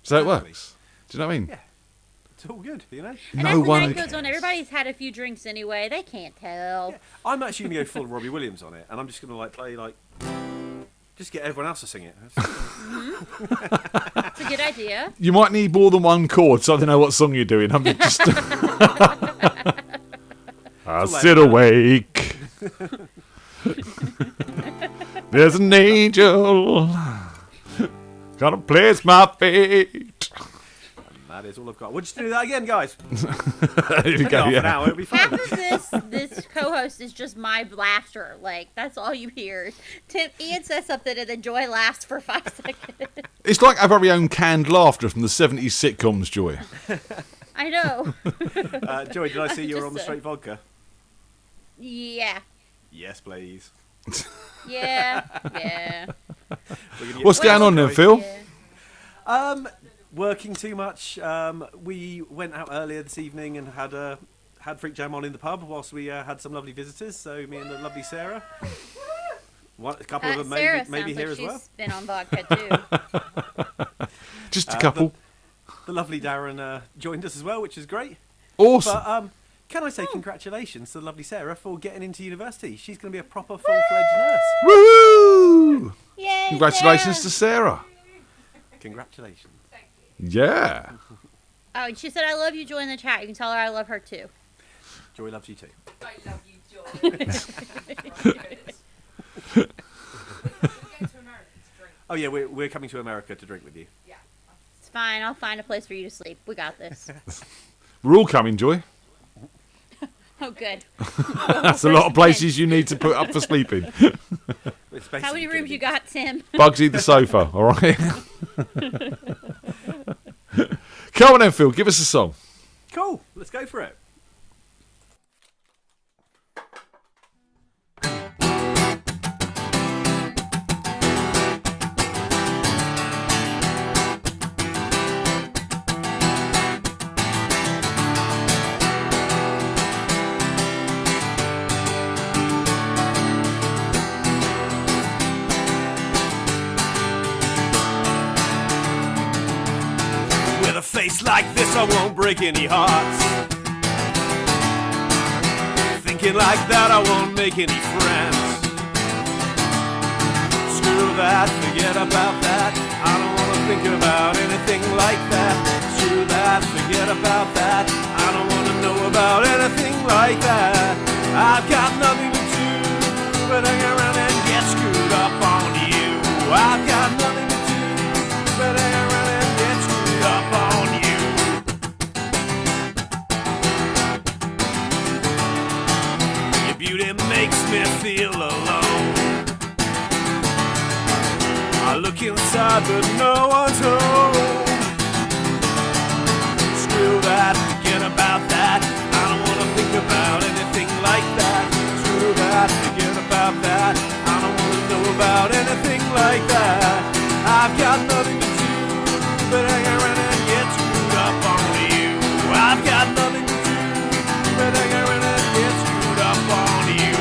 So it works. Do you know what I mean? Yeah. It's all good, you know? And as the night goes on, everybody's had a few drinks anyway. They can't tell. Yeah. I'm actually going to go full Robbie Williams on it, and I'm just going to play just get everyone else to sing it. It's a good idea. You might need more than one chord, so I don't know what song you're doing. I'm just. I sit awake. There's an angel gonna place my fate. That is all I've got. We'll just do that again, guys. Here we go, Half yeah. an hour, it'll be fine. Half of this co-host is just my laughter. Like, that's all you hear. Ian says something and then Joy laughs for 5 seconds. It's like our very own canned laughter from the 70s sitcoms, Joy. I know. Joy, did I see you were Just on the so. straight vodka? Yeah. Yes, please. Yeah. Yeah. What's going on then, Phil? Working too much. We went out earlier this evening and had FreakJam on in the pub whilst we had some lovely visitors. So me and the lovely Sarah. A couple of them Sarah maybe sounds here like as well. she's been on vodka too. Just a couple. The lovely Darren joined us as well, which is great. Awesome. But can I say congratulations to the lovely Sarah for getting into university? She's going to be a proper full-fledged nurse. Woohoo! Yay, Congratulations to Sarah. Congratulations. Yeah. Oh, and she said, I love you, Joy, in the chat. You can tell her I love her too. Joy loves you too. I love you, Joy. Oh yeah, we're coming to America to drink with you. Yeah. It's fine. I'll find a place for you to sleep. We got this. We're all coming, Joy. Oh, good. That's a lot of places you need to put up for sleeping. How many rooms you got, Tim? Bugsy the sofa, all right? Come on then, Phil. Give us a song. Cool. Let's go for it. With a face like this, I won't break any hearts. Thinking like that, I won't make any friends. Screw that, forget about that. I don't wanna think about anything like that. Screw that, forget about that. I don't wanna know about anything like that. I've got nothing to do but hang around and get screwed up on you. I've got nothing to do but hang around and get screwed up on you. Your beauty makes me feel alone. I look inside but no one's home. Screw that, forget about that. I don't wanna think about anything like that. Screw that, forget about that. I don't wanna know about anything like that. I've got nothing to do but hang around and get screwed up on you. I've got nothing to do but hang around and get screwed up on you.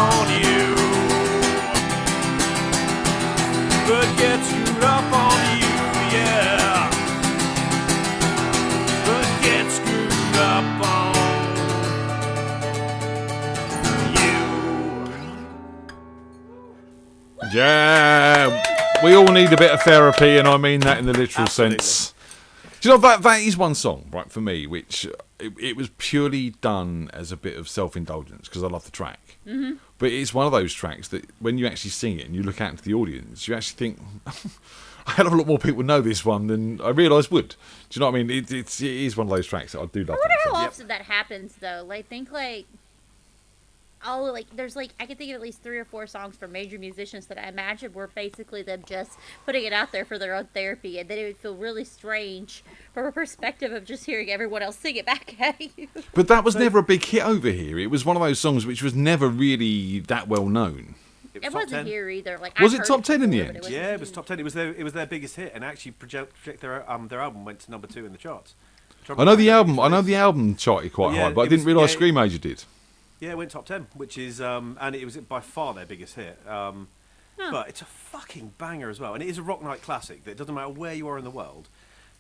on you. But get screwed up on you, yeah. But get screwed up on you. Yeah, we all need a bit of therapy, and I mean that in the literal sense. Do you know, that is one song, right, for me, which it was purely done as a bit of self-indulgence because I love the track. Mm-hmm. But it's one of those tracks that when you actually sing it and you look out into the audience, you actually think, a hell of a lot more people know this one than I realised would. Do you know what I mean? It is one of those tracks that I do love. I wonder how often that happens, though. Like, think like, there's like, I can think of at least 3 or 4 songs from major musicians that I imagine were basically them just putting it out there for their own therapy, and then it would feel really strange from a perspective of just hearing everyone else sing it back at you. But that was never a big hit over here. It was one of those songs which was never really that well known. It wasn't here either. Like, Was it top 10 in the end? Yeah, it was top 10. It was their biggest hit, and actually their album went to number 2 in the charts. I know the album charted quite high, but I didn't realise Scream Major did. Yeah, it went top 10, which is and it was by far their biggest hit. But it's a fucking banger as well, and it is a rock night classic. That it doesn't matter where you are in the world.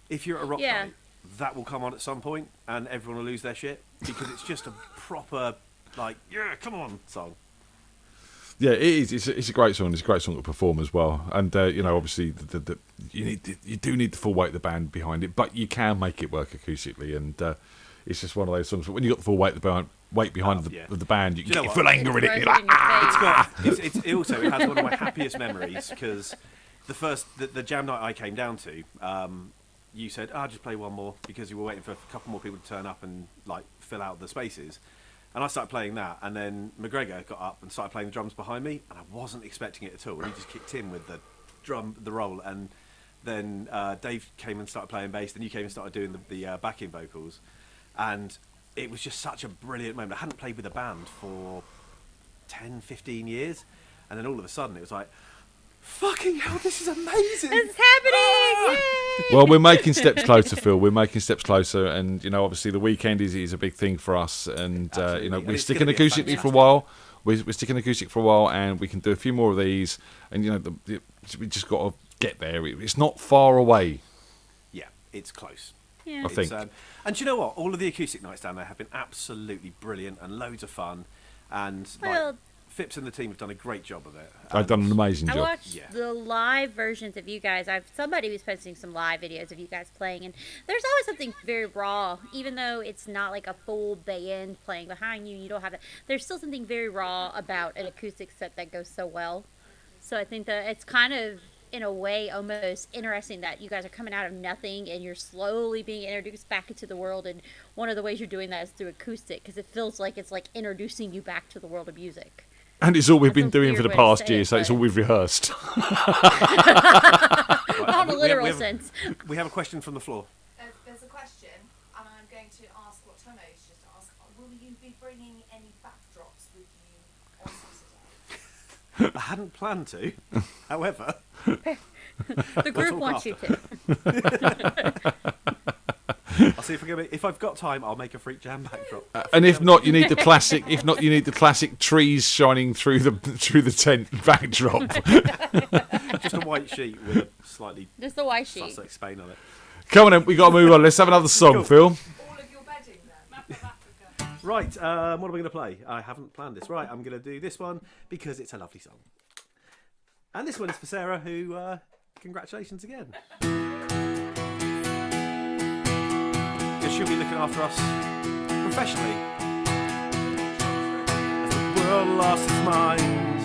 If you're at a rock night, that will come on at some point, and everyone will lose their shit because it's just a proper come on song. Yeah, it is. It's a great song. It's a great song to perform as well. And obviously, you do need the full weight of the band behind it, but you can make it work acoustically. And it's just one of those songs. But when you got the full weight of the band, you can get your full anger in it. You're like, It also has one of my happiest memories because the jam night I came down to, you said, "I'll just play one more," because you were waiting for a couple more people to turn up and fill out the spaces. And I started playing that, and then McGregor got up and started playing the drums behind me, and I wasn't expecting it at all. And he just kicked in with the roll, and then Dave came and started playing bass, then you came and started doing the backing vocals, and it was just such a brilliant moment. I hadn't played with a band for 10, 15 years, and then all of a sudden it was like, fucking hell, this is amazing! It's happening! Yay! Well, we're making steps closer, Phil. We're making steps closer, and obviously the weekend is a big thing for us, and we're sticking acoustically for a while. We're sticking acoustic for a while, and we can do a few more of these, and we just got to get there. It's not far away. Yeah, it's close. Yeah. I think. And do you know what? All of the acoustic nights down there have been absolutely brilliant and loads of fun, and Phipps and the team have done a great job of it. They've done an amazing job. I watched the live versions of you guys. Somebody was posting some live videos of you guys playing, and there's always something very raw, even though it's not like a full band playing behind you. You don't have that. There's still something very raw about an acoustic set that goes so well. So I think that it's kind of, in a way, almost interesting that you guys are coming out of nothing and you're slowly being introduced back into the world. And one of the ways you're doing that is through acoustic, because it feels like it's like introducing you back to the world of music. And it's all we've been doing for the past year, so it's all we've rehearsed. Not in a literal sense. We have a question from the floor. There's a question, and I'm going to ask what Tomo is just asked. Will you be bringing any backdrops with you on Saturday? I hadn't planned to, however. The group wants you to. I'll see if I've got time, I'll make a FreakJam backdrop. And if not, you need the classic. If not, you need the classic trees shining through the tent backdrop. Just a white sheet with a slightly just a white sheet. Sussex Spain on it. Come on, then, we got to move on. Let's have another song, Phil. All of your bedding then. Map of Africa. Right, what am I going to play? I haven't planned this. Right, I'm going to do this one because it's a lovely song. And this one is for Sarah, who, congratulations again. She'll be looking after us professionally. As the world lost its mind,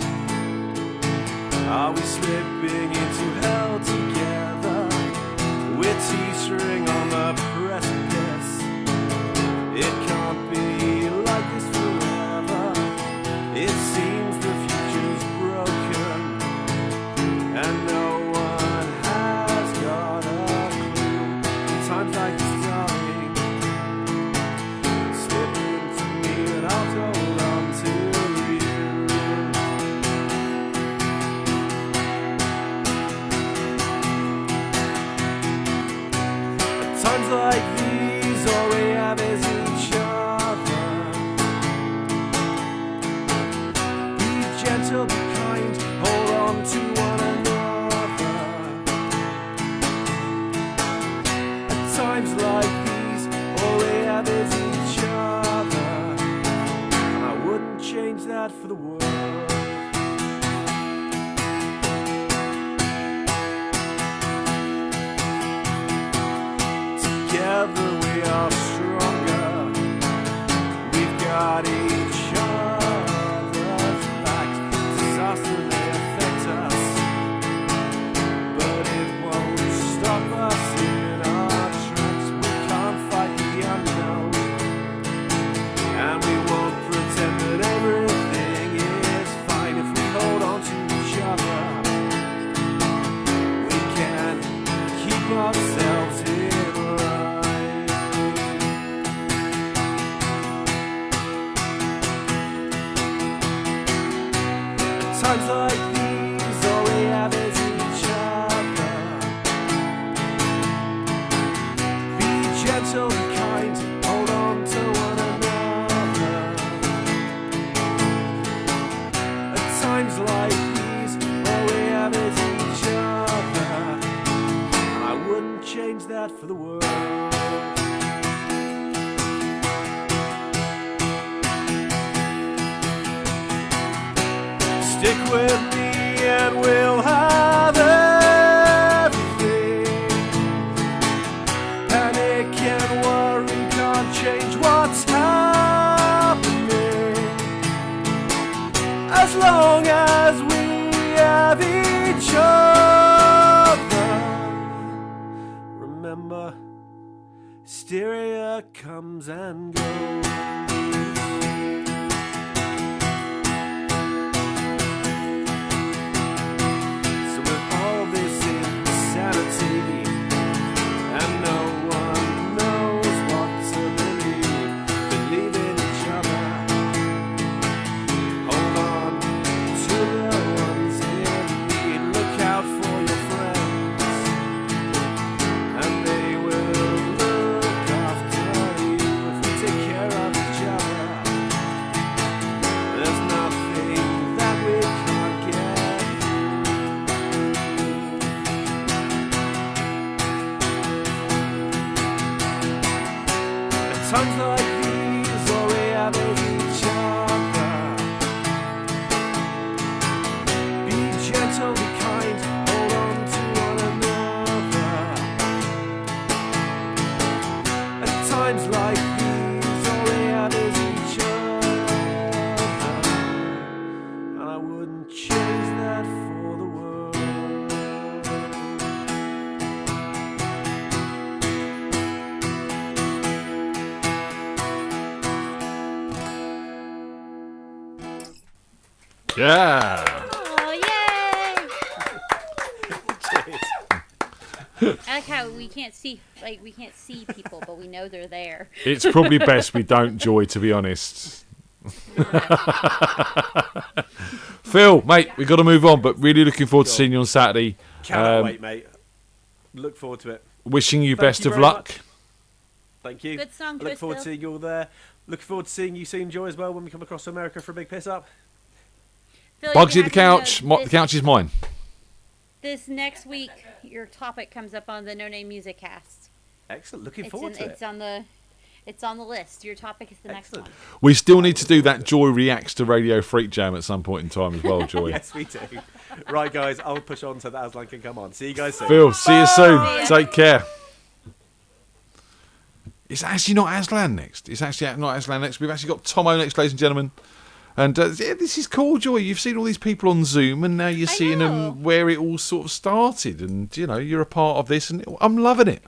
are we slipping into hell together? We're teetering on the precipice. It can't be like this forever. It seems the future's broken, and no one has got a clue. Times like this, like these, all we have is each other. gentle, be kind, hold on to one another. At times like these, all we have is each other, and I wouldn't change that for the world. Together we are stronger. We've got each other's backs. Disaster may affect us, but it won't stop us in our tracks. We can't fight the unknown, and we won't pretend that everything is fine. If we hold on to each other, we can keep ourselves in line. At times like these, all we have is each other. Be gentle, be kind, hold on to one another. At times like these, all we have is each other, and I wouldn't change that for the world. Stick with me and we'll have everything. Panic and worry can't change what's happening. As long as we have each other. Remember, hysteria comes and goes. So with all this insanity, and no one knows what to believe in each other. Hold on to the ones in need. Look out for your friends, and they will look after you. If we take care of each other, there's nothing that we can't get through. At times like these, all we have is each other. Be gentle, be kind, hold on to one another. At times like these, all we have is each other, and I wouldn't change that for the world. Yeah. Oh, yay! I like how we can't see people, but we know they're there. It's probably best we don't, Joy, to be honest. Phil, mate, we've got to move on, but really looking forward to seeing you on Saturday. Cannot wait, mate. Look forward to it. Wishing you Thank best you of very luck. much. Thank you. Good song I look choice, forward to Phil. seeing you all there. Looking forward to seeing you soon, Joy, as well, when we come across to America for a big piss up. Phil, Bugsy you the have to know couch. The this- couch is mine. This next week, your topic comes up on the No Name Music Cast. Excellent. Looking forward to it. It's on the list. Your topic is the next one. We still need to do that Joy reacts to Radio FreakJam at some point in time as well, Joy. Yes, we do. Right, guys, I'll push on so that Aslan can come on. See you guys soon. Phil, see you soon. Bye. Take care. It's actually not Aslan next. It's actually not Aslan next. We've actually got Tomo next, ladies and gentlemen. And yeah, this is cool, Joy. You've seen all these people on Zoom, and now you're seeing them where it all sort of started. And, you know, you're a part of this, and I'm loving it.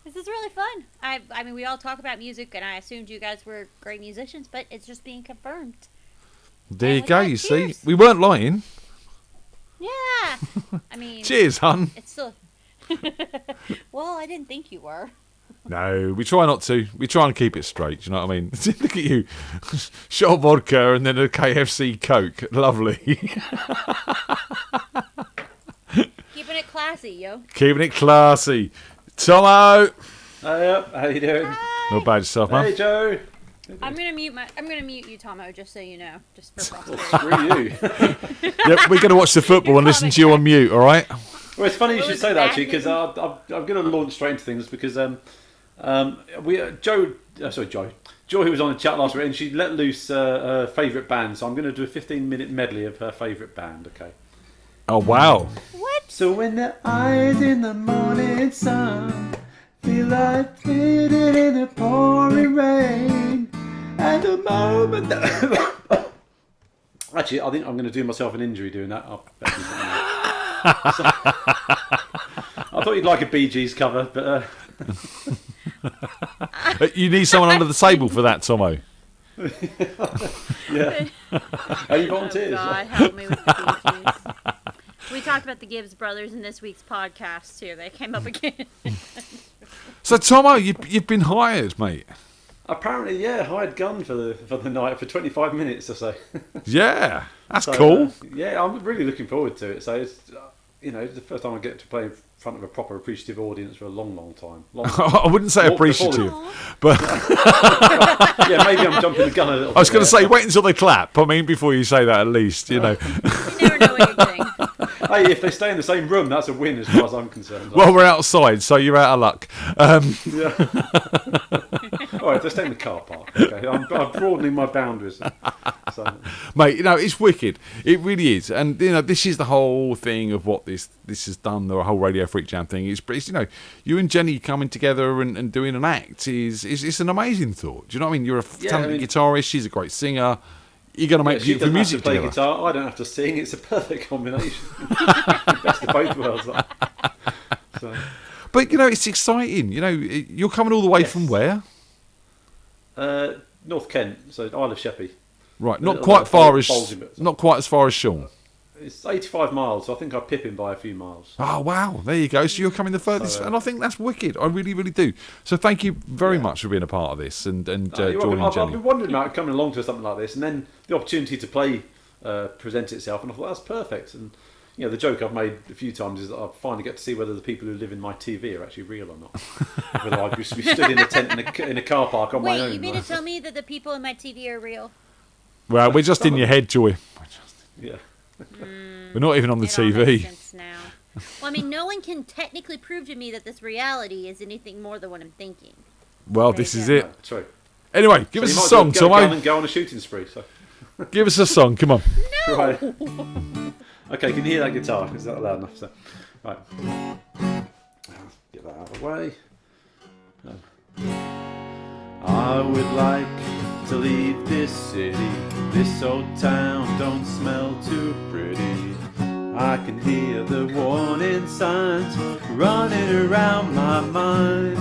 This is really fun. I mean, we all talk about music, and I assumed you guys were great musicians, but it's just being confirmed. There you go, you see. We weren't lying. Yeah. I mean... Cheers, hun. It's still... Well, I didn't think you were. No, we try not to. We try and keep it straight, do you know what I mean? Look at you. Shot of vodka and then a KFC Coke. Lovely. Keeping it classy, yo. Keeping it classy. Tomo. Hey up, how you doing? Not bad yourself, man. Hey Joe. I'm gonna mute you, Tomo, just so you know, just for posterity. Screw you. Yeah, we're going to watch the football and listen to you on mute, all right? Well, it's funny you should say that actually, because I'm going to launch straight into things because Joy, who was on the chat last week, and she let loose her favourite band. So I'm going to do a 15-minute medley of her favourite band. Okay. Oh wow! What? So when the eyes in the morning sun feel like faded in the pouring rain, and the moment that Actually, I think I'm going to do myself an injury doing that. So, I thought you'd like a Bee Gees cover, but You need someone under the table for that, Tomo. Yeah. Are you volunteers? Oh God, help me with the Bee Gees. We talked about the Gibbs brothers in this week's podcast too. They came up again. So, Tomo, you've been hired, mate. Apparently, yeah, hired gun for the night for 25 minutes or so. Yeah, that's So, cool. Yeah, I'm really looking forward to it. So it's it's the first time I get to play in front of a proper appreciative audience for a long, long time. I wouldn't say appreciative, but yeah, maybe I'm jumping the gun a little bit. I was going to say wait until they clap. I mean, before you say that, at least You never know what you're doing. Hey, if they stay in the same room, that's a win as far as I'm concerned. Well, we're outside, so you're out of luck. Yeah. All right, if they stay in the car park. Okay, I'm broadening my boundaries. So. Mate, it's wicked. It really is. And, this is the whole thing of what this has done, the whole Radio Freak Jam thing. It's you and Jenny coming together and doing an act it's an amazing thought. Do you know what I mean? You're a talented guitarist. She's a great singer. You're going to make beautiful music she doesn't have to play together. guitar. I don't have to sing. It's a perfect combination. Best of both worlds. So. But, it's exciting. You're coming all the way from where? North Kent, so Isle of Sheppey. Right, not quite as far as Sean. It's 85 miles, so I think I pip him by a few miles. Oh, wow. There you go. So you're coming the furthest. And I think that's wicked. I really, really do. So thank you very much for being a part of this and joining I've Jenny. been wondering about coming along to something like this, and then the opportunity to play present itself, and I thought that's perfect. And the joke I've made a few times is that I finally get to see whether the people who live in my TV are actually real or not. Whether I'd be stood in a tent in a car park on my own. Wait, you mean to tell me that the people in my TV are real? Well, we're just in your head, Joy. Yeah. We're not even on the It all TV. makes sense now. Well, I mean, no one can technically prove to me that this reality is anything more than what I'm thinking. Well, this is it. True. Anyway, give us a song, Tomo. Tomo. Go on a shooting spree. So. Give us a song, come on. No! Right. Okay, can you hear that guitar? Is that loud enough? So, right. Get that out of the way. I would like to leave this city. This old town don't smell too pretty. I can hear the warning signs running around my mind.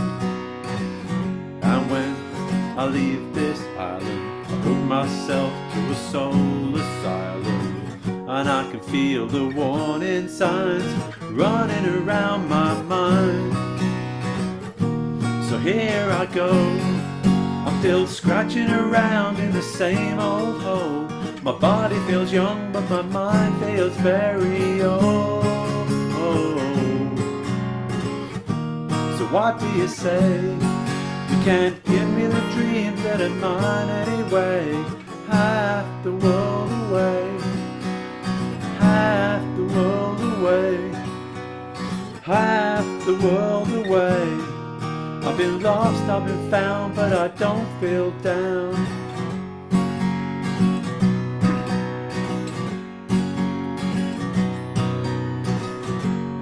And when I leave this island, I hook myself to a soul asylum. And I can feel the warning signs running around my mind. So here I go, I'm still scratching around in the same old hole. My body feels young, but my mind feels very old. So what do you say? You can't give me the dreams that are mine anyway. Half the world away. Half the world away. Half the world away. I've been lost, I've been found, but I don't feel down.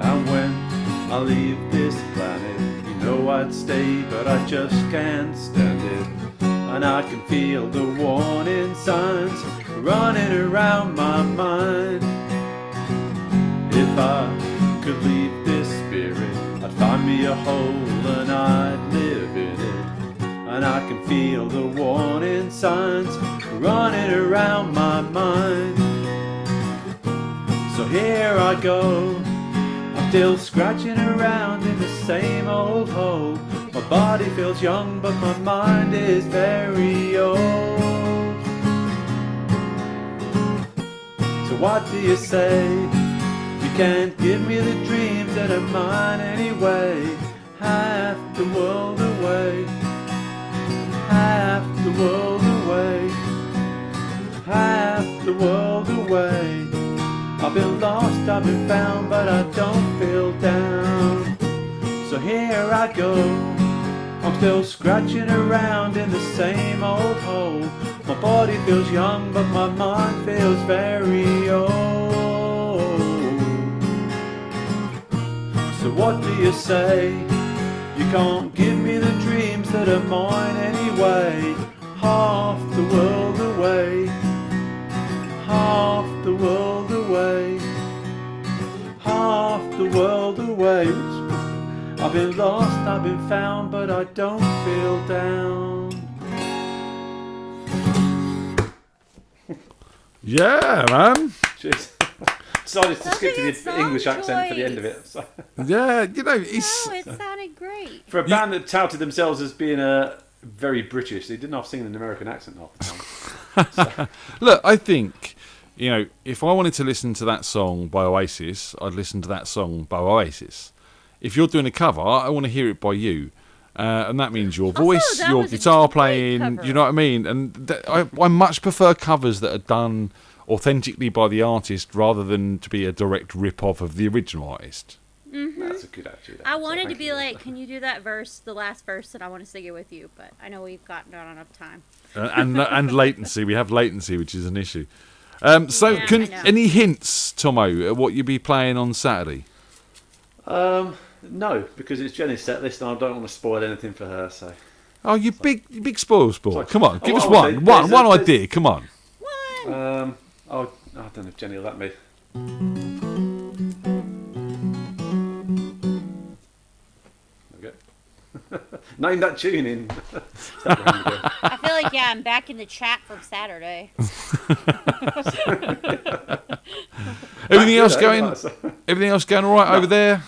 And when I leave this planet, you know I'd stay, but I just can't stand it. And I can feel the warning signs running around my mind. If I could leave this spirit, I'd find me a hole and I'd live in it. And I can feel the warning signs running around my mind. So here I go, I'm still scratching around in the same old hole. My body feels young, but my mind is very old. So what do you say? You can't give me the dreams that are mine anyway. Half the world away. Half the world the world away. I've been lost, I've been found, but I don't feel down. So here I go, I'm still scratching around in the same old hole. My body feels young, but my mind feels very old. So what do you say? You can't give me the dreams that are mine anyway. Half the world away, half the world away, half the world away. I've been lost, I've been found, but I don't feel down. Yeah, man. Jeez. Decided to skip to the English accent for the end of it. So. Yeah, you know, it's... No, it sounded great. For a band that touted themselves as being very British, they didn't have to sing an American accent half the time. So. Look, I think, you know, if I wanted to listen to that song by Oasis, I'd listen to that song by Oasis. If you're doing a cover, I want to hear it by you. And that means your voice, your guitar playing, you know what I mean? And I much prefer covers that are done authentically by the artist rather than to be a direct rip-off of the original artist. Mm-hmm. That's a good attitude. I wanted to be like, can you do that verse, the last verse, and I want to sing it with you, but I know we've got not enough time. And latency. We have latency, which is an issue. Any hints, Tomo, at what you'll be playing on Saturday? No, because it's Jenny's set list and I don't want to spoil anything for her. So. Oh, you big spoil sport. Sorry. Come on, give us one idea. Come on. I don't know if Jenny will let me. Okay. Name that tune in. I feel like, I'm back in the chat from Saturday. Everything else going all right over there?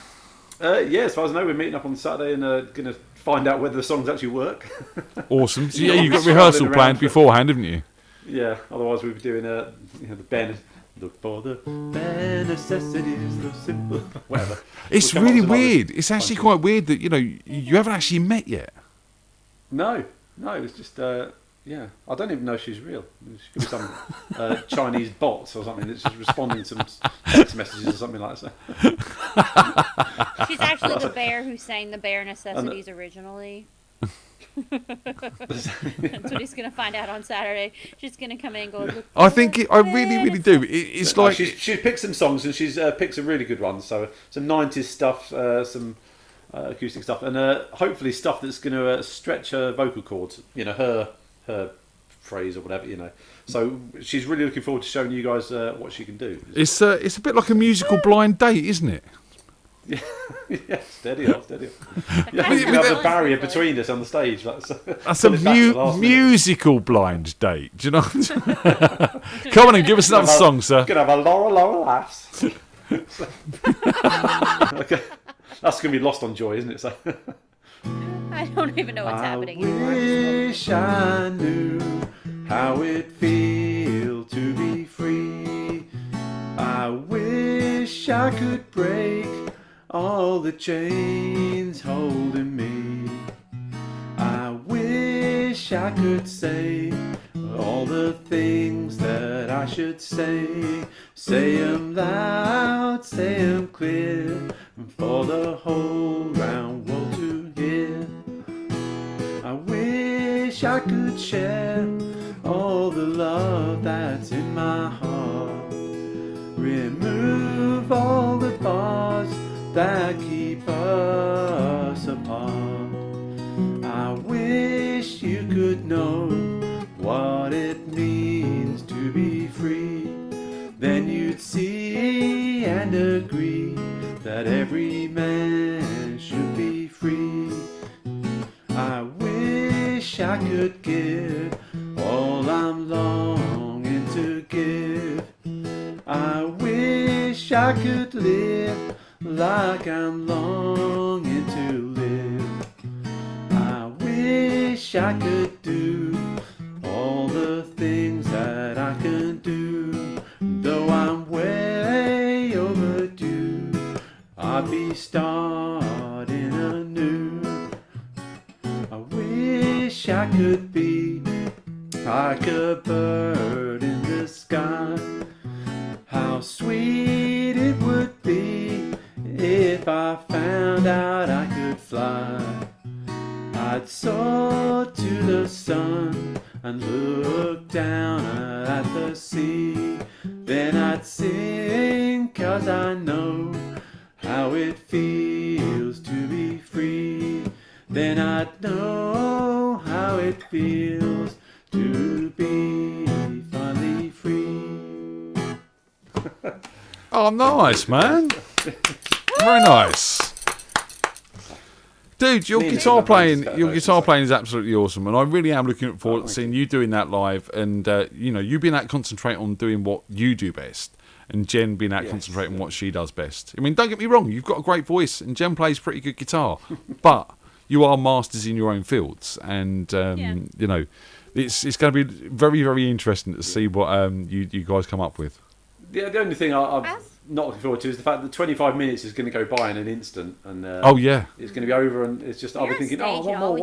Yeah, as far as I know, we're meeting up on Saturday and going to find out whether the songs actually work. Awesome. So, you've got rehearsal planned beforehand, haven't you? Yeah, otherwise we'd be doing the bare. Look for the bare necessities, the simple. Whatever. It's really weird. It's actually quite weird that you haven't actually met yet. No, it's just I don't even know if she's real. She could be some Chinese bots or something that's just responding to some text messages or something like that. She's actually the bear who sang the Bare Necessities originally. That's what he's going to find out on Saturday. She's going to come in and go, look. I really do. It's like... She picks some songs and she's picks some really good ones. So some 90s stuff, some acoustic stuff, and hopefully stuff that's going to stretch her vocal cords, her phrase or whatever, So she's really looking forward to showing you guys what she can do. It's a bit like a musical blind date, isn't it? Yeah, steady on. Yeah, we have a barrier between us on the stage. That's a musical blind date. Do you know? Come on and give us another song, sir. Gonna have a Laura laughs. Okay, that's gonna be lost on Joy, isn't it? So. I don't even know what's happening anymore. I wish I knew how it feels to be free. I wish I could break all the chains holding me. I wish I could say all the things that I should say. Say 'em loud, say 'em clear, for the whole round world to hear. I wish I could share all the love that's in my heart. Remove all the bars that keep us apart. I wish you could know what it means to be free. Then you'd see and agree that every man should be free. I wish I could give all I'm longing to give. I wish I could live like I'm longing to live. I wish I could do all the things that I can do. Though I'm way overdue, I'll be starting anew. I wish I could be like a bird in the sky. How sweet it would be if I found out I could fly. I'd soar to the sun and look down at the sea. Then I'd sing 'cause I know how it feels to be free. Then I'd know how it feels to be finally free. Oh, nice, man. Very nice. Dude, your guitar playing is absolutely awesome, and I really am looking forward to seeing you doing that live, and you being able to concentrate on doing what you do best, and Jen being able to concentrate on what she does best. I mean, don't get me wrong, you've got a great voice, and Jen plays pretty good guitar, but you are masters in your own fields, and it's going to be very, very interesting to see what you guys come up with. The only thing I'm not looking forward to is the fact that 25 minutes is going to go by in an instant, and it's going to be over, and it's just I'll be thinking, one more.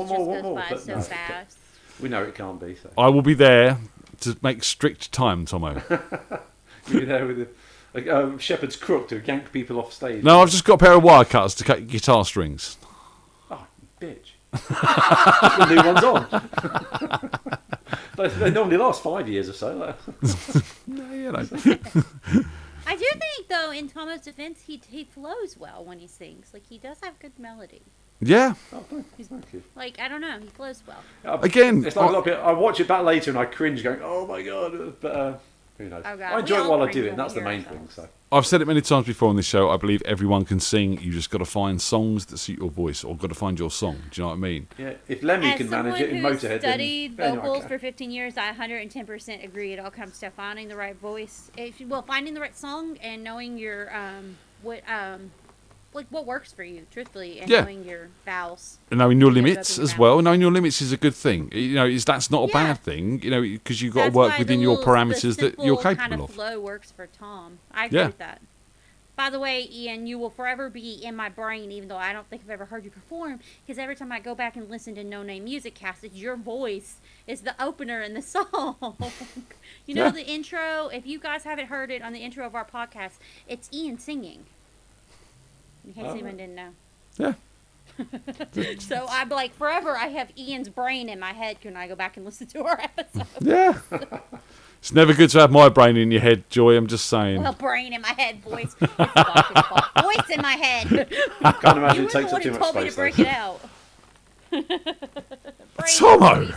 But no, fast. We know it can't be. So. I will be there to make strict time, Tomo. You'll be there with a shepherd's crook to yank people off stage. No, I've just got a pair of wire cutters to cut guitar strings. Oh, bitch! Put new ones on. They normally last 5 years or so. I do think, though, in Tomo's defense, he flows well when he sings. Like, he does have good melody. Yeah. Oh, thank you. Like, I don't know, he flows well. Again, it's like a lot of people, I watch it back later and I cringe, going, "Oh my god!" But who knows? Oh, God. I enjoy it while I do it, and that's the main thing. So. I've said it many times before on this show. I believe everyone can sing. You just got to find songs that suit your voice, or got to find your song. Do you know what I mean? Yeah. If Lemmy can manage it in Motorhead, studied then vocals for 15 years, I 110% agree. It all comes to finding the right voice. Finding the right song and knowing your what works for you, truthfully, and knowing your vowels. And knowing your limits as well. Knowing your limits is a good thing. That's not a bad thing. Because you've got to work within your parameters that you're capable kind of of. Flow works for Tom. I agree with that. By the way, Ian, you will forever be in my brain, even though I don't think I've ever heard you perform, because every time I go back and listen to No Name Music Cast, it's your voice is the opener in the song. The intro, if you guys haven't heard it on the intro of our podcast, it's Ian singing. In case anyone didn't know. Yeah. So I'm like, forever I have Ian's brain in my head when I go back and listen to our episode. Yeah. It's never good to have my brain in your head, Joy, I'm just saying. Well, brain in my head, voice. It's fault. Voice in my head. I can't imagine it takes up too much told me to break it out. Tomo!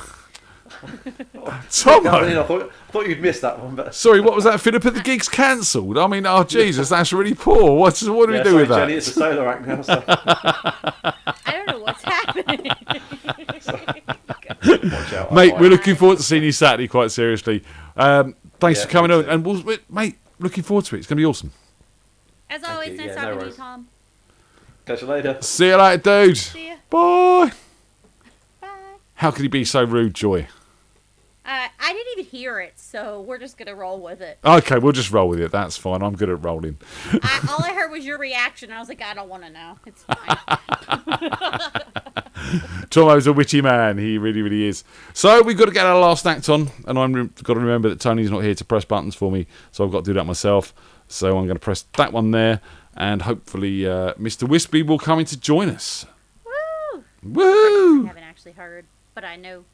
Tomo! I thought you'd missed that one. But Sorry, what was that? Philippa, the gig's cancelled. I mean, oh Jesus, that's really poor. What do we do with that? Jenny, it's a solo act now. So. I don't know what's happening. Watch out, mate, we're looking forward to seeing you Saturday, quite seriously. Thanks for coming on, and mate, looking forward to it. It's going to be awesome. As always, nice talking to you, Tom. Catch you later. See you later, dude. See ya. Bye. Bye. How could he be so rude, Joy? I didn't even hear it, so we're just going to roll with it. Okay, we'll just roll with it. That's fine. I'm good at rolling. All I heard was your reaction. I was like, I don't want to know. It's fine. Tomo's a witty man. He really, really is. So we've got to get our last act on, and I've got to remember that Tony's not here to press buttons for me, so I've got to do that myself. So I'm going to press that one there, and hopefully Mr. Wispy will come in to join us. Woo! Woo! I haven't actually heard, but I know.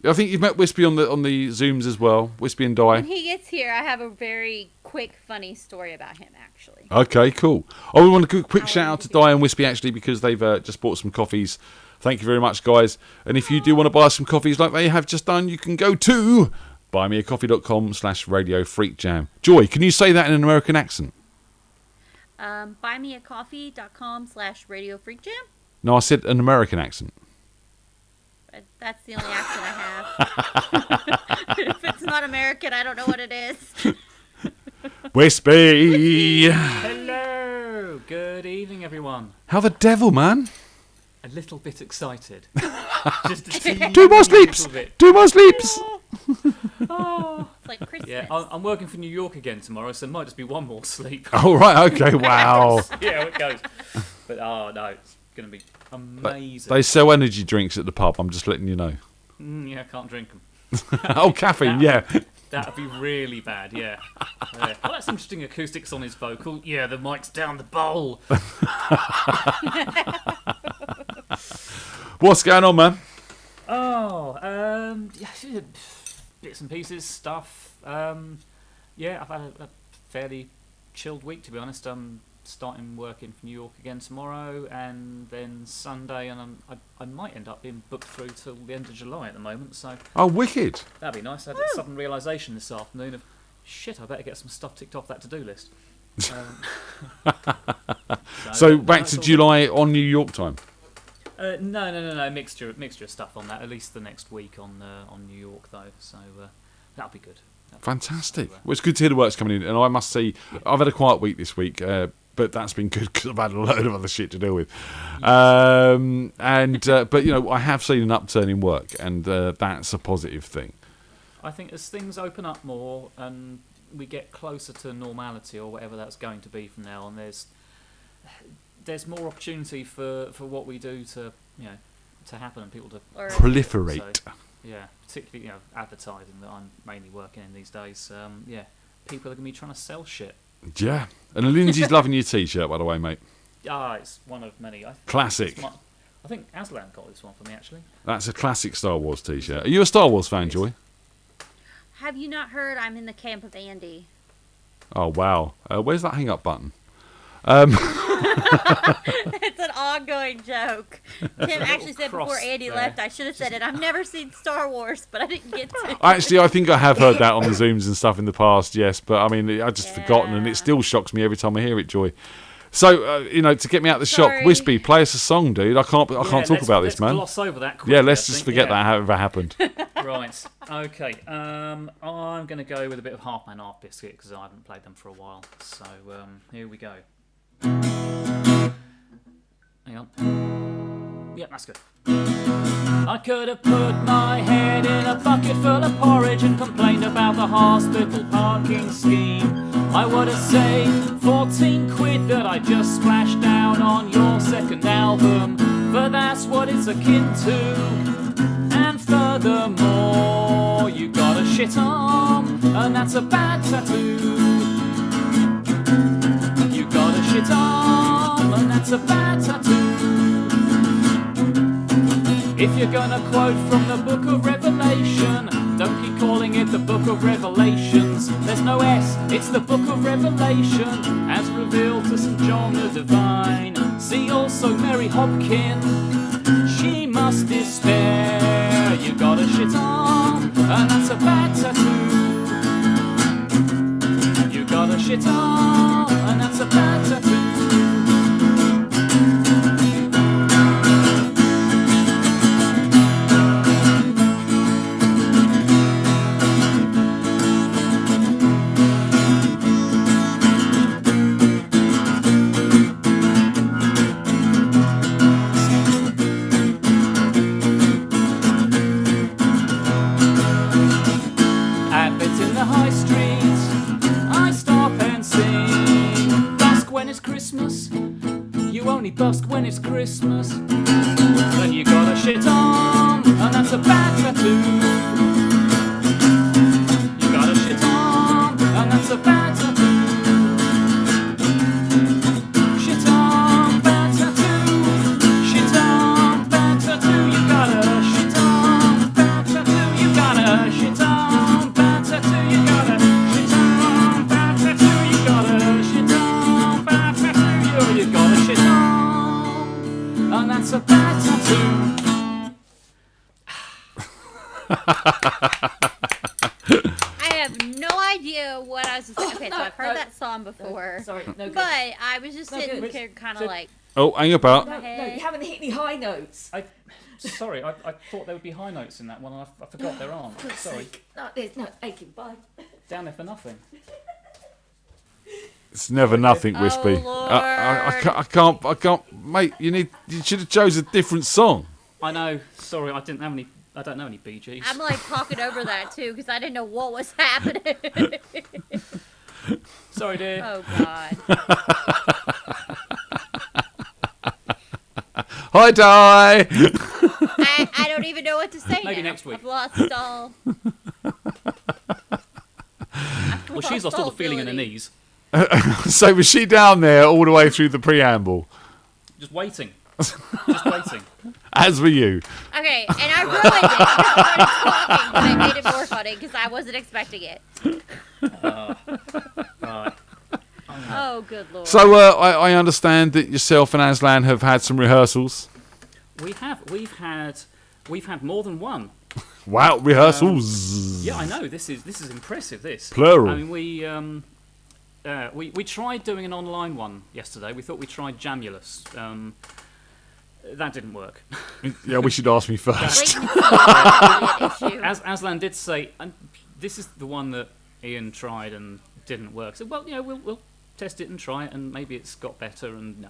I think you've met Wispy on the Zooms as well. Wispy and Di. When he gets here, I have a very quick, funny story about him, actually. Okay, cool. Oh, we want a quick shout out to Di and Wispy, actually, because they've just bought some coffees. Thank you very much, guys. And if you do want to buy some coffees like they have just done, you can go to buymeacoffee.com/Radio FreakJam. Joy, can you say that in an American accent? Buymeacoffee.com/Radio FreakJam? No, I said an American accent. That's the only accent I have. If it's not American, I don't know what it is. Wispy! Hello! Good evening, everyone. How the devil, man? A little bit excited. Just a teeny Do more sleeps! little bit. Do more sleeps! Oh. It's like Christmas. Yeah, I'm working for New York again tomorrow, so it might just be one more sleep. Oh, right, okay, wow. Yeah, it goes. But, no, it's going to be amazing. They sell energy drinks at the pub, I'm just letting you know. Yeah, I can't drink them. Oh, caffeine, yeah. That'd be really bad, yeah. Well, that's interesting acoustics on his vocal. Yeah, the mic's down the bowl. What's going on, man? Oh, yeah, bits and pieces, stuff. Yeah, I've had a fairly chilled week, to be honest. I'm starting working for New York again tomorrow, and then Sunday, and I might end up being booked through till the end of July at the moment. So Oh, wicked. that'd be nice. I had a sudden realisation this afternoon of, shit, I better get some stuff ticked off that to-do list. So back to July on New York time. No. Mixture of stuff on that. At least the next week on New York though. So that'll be good. Fantastic. Well, it's good to hear the work's coming in, and I must say I've had a quiet week this week, but that's been good because I've had a load of other shit to deal with. But I have seen an upturn in work, and that's a positive thing. I think as things open up more and we get closer to normality or whatever that's going to be from now on, there's more opportunity for what we do to happen and people to proliferate. So, yeah, particularly advertising that I'm mainly working in these days. People are going to be trying to sell shit. Yeah, and Lindsay's loving your T-shirt, by the way, mate. It's one of many. Classic. I think Aslan got this one for me, actually. That's a classic Star Wars T-shirt. Are you a Star Wars fan, Joy? Have you not heard I'm in the camp of Andy? Oh wow, where's that hang-up button? It's an ongoing joke. Tim actually said before Andy left, I should have said it. I've never seen Star Wars, but I didn't get to. Actually, I think I have heard that on the Zooms and stuff in the past, yes. But I mean, I just forgotten, and it still shocks me every time I hear it, Joy. So, to get me out of the shock, Wispy, play us a song, dude. I can't talk about this, man. Let's gloss over that quickly, yeah, let's just forget that ever happened. Right. Okay. I'm going to go with a bit of Half Man Half Biscuit because I haven't played them for a while. So here we go. Hang on. Yeah, that's good. I could have put my head in a bucket full of porridge and complained about the hospital parking scheme. I would have saved 14 quid that I just splashed down on your second album, for that's what it's akin to. And furthermore, you got a shit arm, and that's a bad tattoo. You got a shit arm, and that's a bad tattoo. If you're gonna quote from the Book of Revelation, don't keep calling it the Book of Revelations. There's no S, it's the Book of Revelation, as revealed to St. John the Divine. See also Mary Hopkin, she must despair. You got a shit arm, and that's a bad tattoo. You got a shit arm, and that's a bad tattoo. Busk when it's Christmas, then you got a shit arm, and that's a bad tattoo. You got a shit arm, and that's a bad tattoo. Shit arm, bad tattoo. Shit arm, bad tattoo. You got a shit arm, bad tattoo. You got a shit arm, bad tattoo. You got a shit arm, bad tattoo. You got a shit arm, bad tattoo. You got a shit arm. And that's a bad tattoo. I have no idea what I was saying. Okay, so I've heard that song before. Sorry, no good. But I was just sitting here kind of like... Oh, hang about. No, you haven't hit any high notes. Sorry, I thought there would be high notes in that one, and I forgot there aren't. Sorry. No, there's no aching. Bye. Down there for nothing. It's never nothing, Wispy. Oh, I can't, mate. You should have chose a different song. I know. Sorry, I don't know any Bee Gees. I'm like talking over that too because I didn't know what was happening. Sorry, dear. Oh God. Hi, Di. I don't even know what to say Maybe now. next week. I've lost all. Well, she's lost all the feeling in her knees. So was she down there all the way through the preamble? Just waiting. Just waiting. As were you. Okay, and I ruined it. I started talking, but it made it more funny because I wasn't expecting it. Right. Oh, good lord. So I understand that yourself and Aslan have had some rehearsals. We've had more than one. Wow, rehearsals. Yeah, I know. This is impressive. This Plural. I mean, we tried doing an online one yesterday. We thought we tried Jamulus. That didn't work. Yeah, we should ask me first. As Aslan did say, and this is the one that Ian tried and didn't work. So well, we'll test it and try it, and maybe it's got better. And no.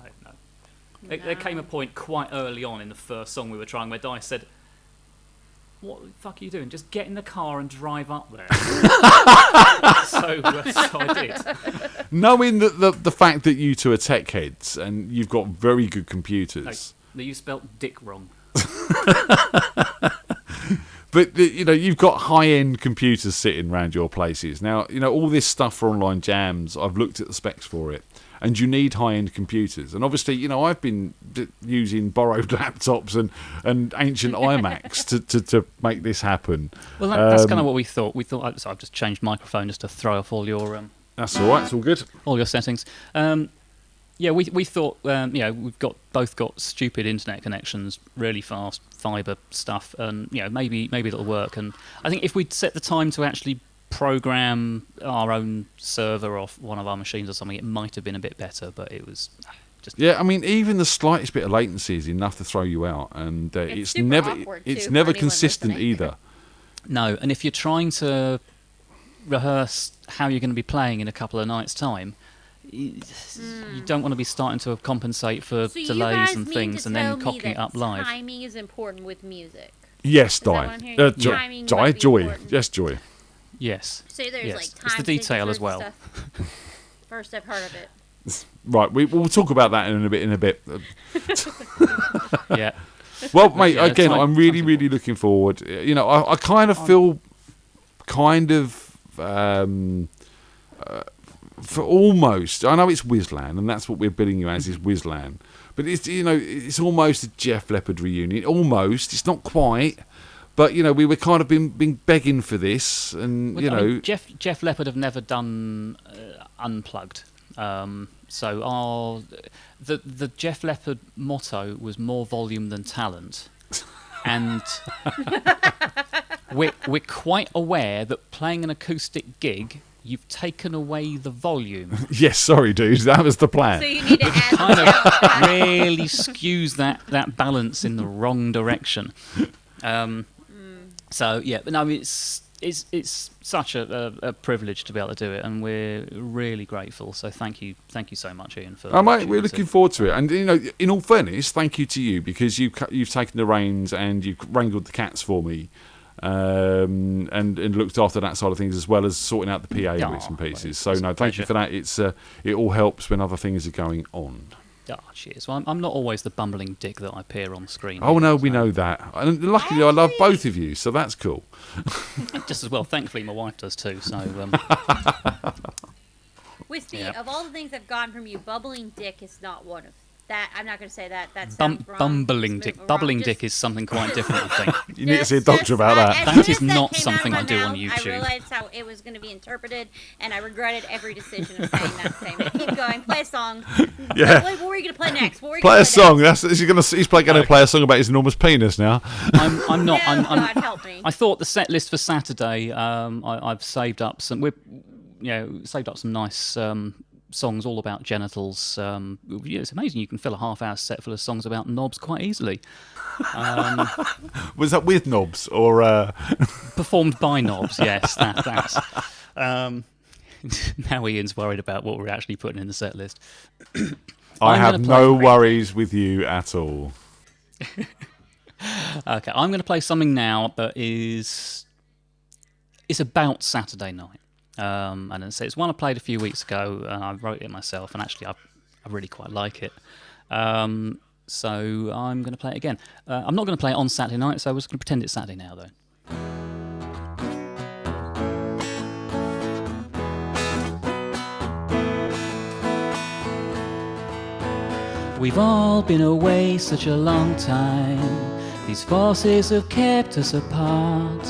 There came a point quite early on in the first song we were trying where Dice said, "What the fuck are you doing? Just get in the car and drive up there." so I did. Knowing that the fact that you two are tech heads and you've got very good computers. No, you spelt dick wrong. But you've got high-end computers sitting around your places. Now, all this stuff for online jams, I've looked at the specs for it, and you need high-end computers. And obviously, I've been using borrowed laptops and ancient iMacs to make this happen. Well, that's kind of what we thought. So I've just changed microphone just to throw off all your. That's all right. It's all good. All your settings. Yeah, we thought we've both got stupid internet connections, really fast fibre stuff, and maybe it'll work. And I think if we'd set the time to actually program our own server off one of our machines or something, it might have been a bit better. But it was just I mean, even the slightest bit of latency is enough to throw you out, and it's never consistent either. No, and if you're trying to rehearse how you're going to be playing in a couple of nights' time. You don't want to be starting to compensate for delays and things and then cocking it up live. Timing is important with music. Yes, Joy. Joy. Yes. So there's like time. It's the detail as well. First I've heard of it. Right, we'll talk about that in a bit. Yeah. Well, mate, again, I'm really looking forward. I kind of feel for almost, I know it's Whizland, and that's what we're billing you as is Whizland, but it's almost a Jeff Leppard reunion. Almost, it's not quite, but we were kind of been begging for this, and I mean, Jeff Leppard have never done unplugged. So the Jeff Leppard motto was more volume than talent, and we're quite aware that playing an acoustic gig. You've taken away the volume. Yes, sorry, dude. That was the plan. So you need to add kind of really skews that balance in the wrong direction. So yeah, but no, it's such a privilege to be able to do it, and we're really grateful. So thank you so much, Ian. For mate, we're looking forward to it. And in all fairness, thank you to you because you've taken the reins and you've wrangled the cats for me. And looked after that side of things as well as sorting out the PA bits and pieces. So no, thank you for that. It all helps when other things are going on. Cheers. Well, I'm not always the bumbling dick that I appear on screen. Oh no, we know that. And luckily, I love both of you, so that's cool. Just as well. Thankfully, my wife does too. So. Whiskey, of all the things I've gotten from you, bubbling dick is not one of that. I'm not going to say that. That sounds wrong. Bumbling dick. Bubbling dick is something quite different, I think. You need to see a doctor about that. That is not something I do on YouTube. I realized how it was going to be interpreted, and I regretted every decision of saying that statement. Keep going. Play a song. Yeah. What were you going to play next? Play a song. He's going to play a song about his enormous penis now. I'm not. God help me. I thought the set list for Saturday. I've saved up some. Saved up some nice. Songs all about genitals. It's amazing you can fill a half-hour set full of songs about knobs quite easily. Was that with knobs or performed by knobs? Yes, that. Now Ian's worried about what we're actually putting in the set list. I have no worries with you at all. Okay, I'm going to play something now that is about Saturday night. And it's one I played a few weeks ago, and I wrote it myself, and actually I really quite like it. so I'm going to play it again. I'm not going to play it on Saturday night, so I was going to pretend it's Saturday now, though. We've all been away such a long time. These forces have kept us apart.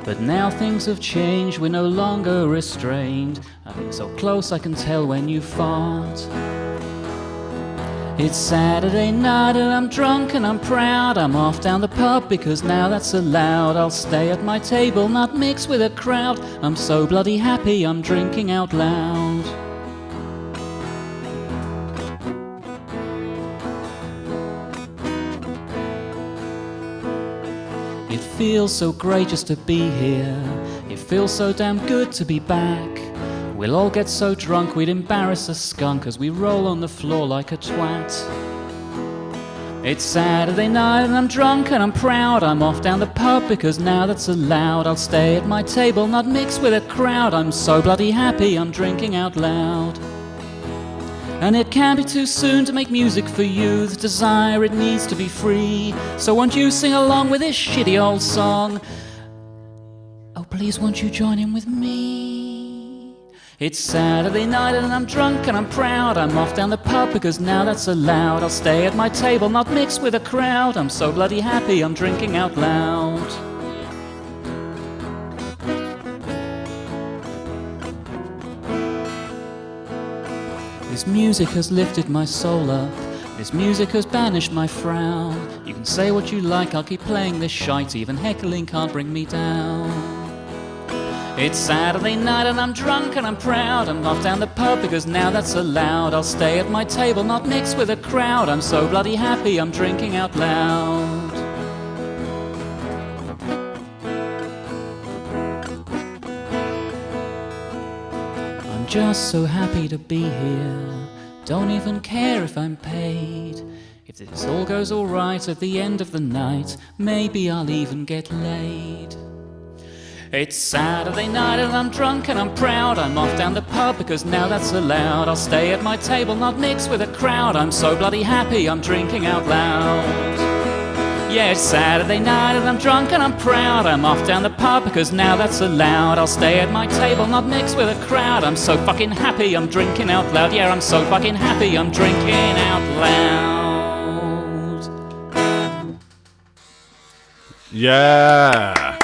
But now things have changed, we're no longer restrained. I've been so close I can tell when you fought. It's Saturday night and I'm drunk and I'm proud. I'm off down the pub because now that's allowed. I'll stay at my table, not mix with a crowd. I'm so bloody happy I'm drinking out loud. It feels so great just to be here. It feels so damn good to be back. We'll all get so drunk we'd embarrass a skunk as we roll on the floor like a twat. It's Saturday night and I'm drunk and I'm proud. I'm off down the pub because now that's allowed. I'll stay at my table, not mix with a crowd. I'm so bloody happy I'm drinking out loud. And it can't be too soon to make music for you. The desire, it needs to be free. So won't you sing along with this shitty old song? Oh, please won't you join in with me? It's Saturday night and I'm drunk and I'm proud. I'm off down the pub because now that's allowed. I'll stay at my table, not mix with a crowd. I'm so bloody happy I'm drinking out loud. This music has lifted my soul up. This music has banished my frown. You can say what you like, I'll keep playing this shite. Even heckling can't bring me down. It's Saturday night and I'm drunk and I'm proud. I'm off down the pub because now that's allowed. I'll stay at my table, not mix with a crowd. I'm so bloody happy I'm drinking out loud. I'm just so happy to be here. Don't even care if I'm paid. If this all goes alright at the end of the night, maybe I'll even get laid. It's Saturday night and I'm drunk and I'm proud. I'm off down the pub because now that's allowed. I'll stay at my table, not mix with a crowd. I'm so bloody happy I'm drinking out loud. Yeah, it's Saturday night and I'm drunk and I'm proud. I'm off down the pub because now that's allowed. I'll stay at my table, not mix with a crowd. I'm so fucking happy I'm drinking out loud. Yeah, I'm so fucking happy I'm drinking out loud. Yeah.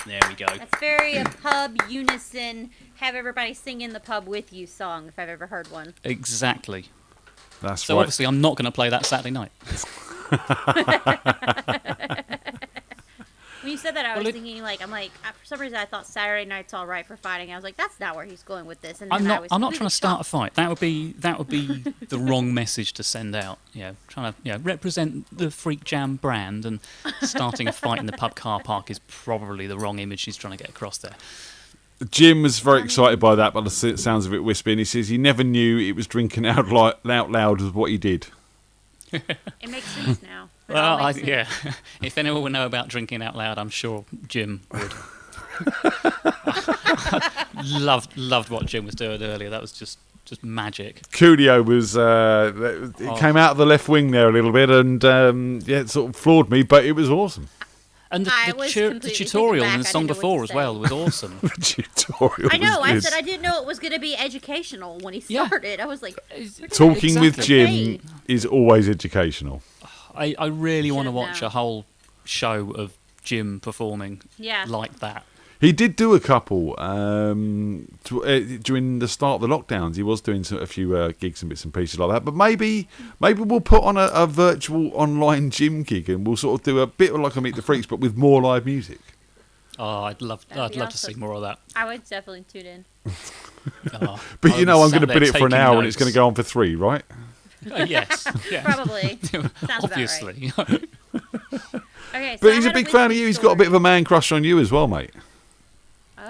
There we go. That's very a pub unison, have everybody sing in the pub with you song, if I've ever heard one. Exactly. That's so right. Obviously I'm not going to play that Saturday night. When you said that, I was thinking, for some reason I thought Saturday night's all right for fighting. I was like, that's not where he's going with this. And then I'm not trying to start a fight. That would be the wrong message to send out. Trying to represent the FreakJam brand and starting a fight in the pub car park is probably the wrong image he's trying to get across there. Jim was very excited by that, but it sounds a bit wispy. And he says he never knew it was drinking out loud was what he did. It makes sense now. Well, yeah. If anyone would know about drinking out loud, I'm sure Jim would. loved what Jim was doing earlier. That was just magic. Coolio was came out of the left wing there a little bit, and it sort of floored me, but it was awesome. And the tutorial in the song before as well was awesome. The tutorial. I know. I said I didn't know it was going to be educational when he started. I was like, talking with Jim is always educational. I really want to watch a whole show of Jim performing like that. He did do a couple during the start of the lockdowns. He was doing a few gigs and bits and pieces like that. But maybe we'll put on a virtual online gym gig and we'll sort of do a bit like a Meet the Freaks, but with more live music. Oh, I'd love to see more of that. I would definitely tune in. But I'm going to bid it for an hour and it's going to go on for 3, right? Yes. Probably. Obviously. Right. Okay, but he's a big fan of you. He's got a bit of a man crush on you as well, mate.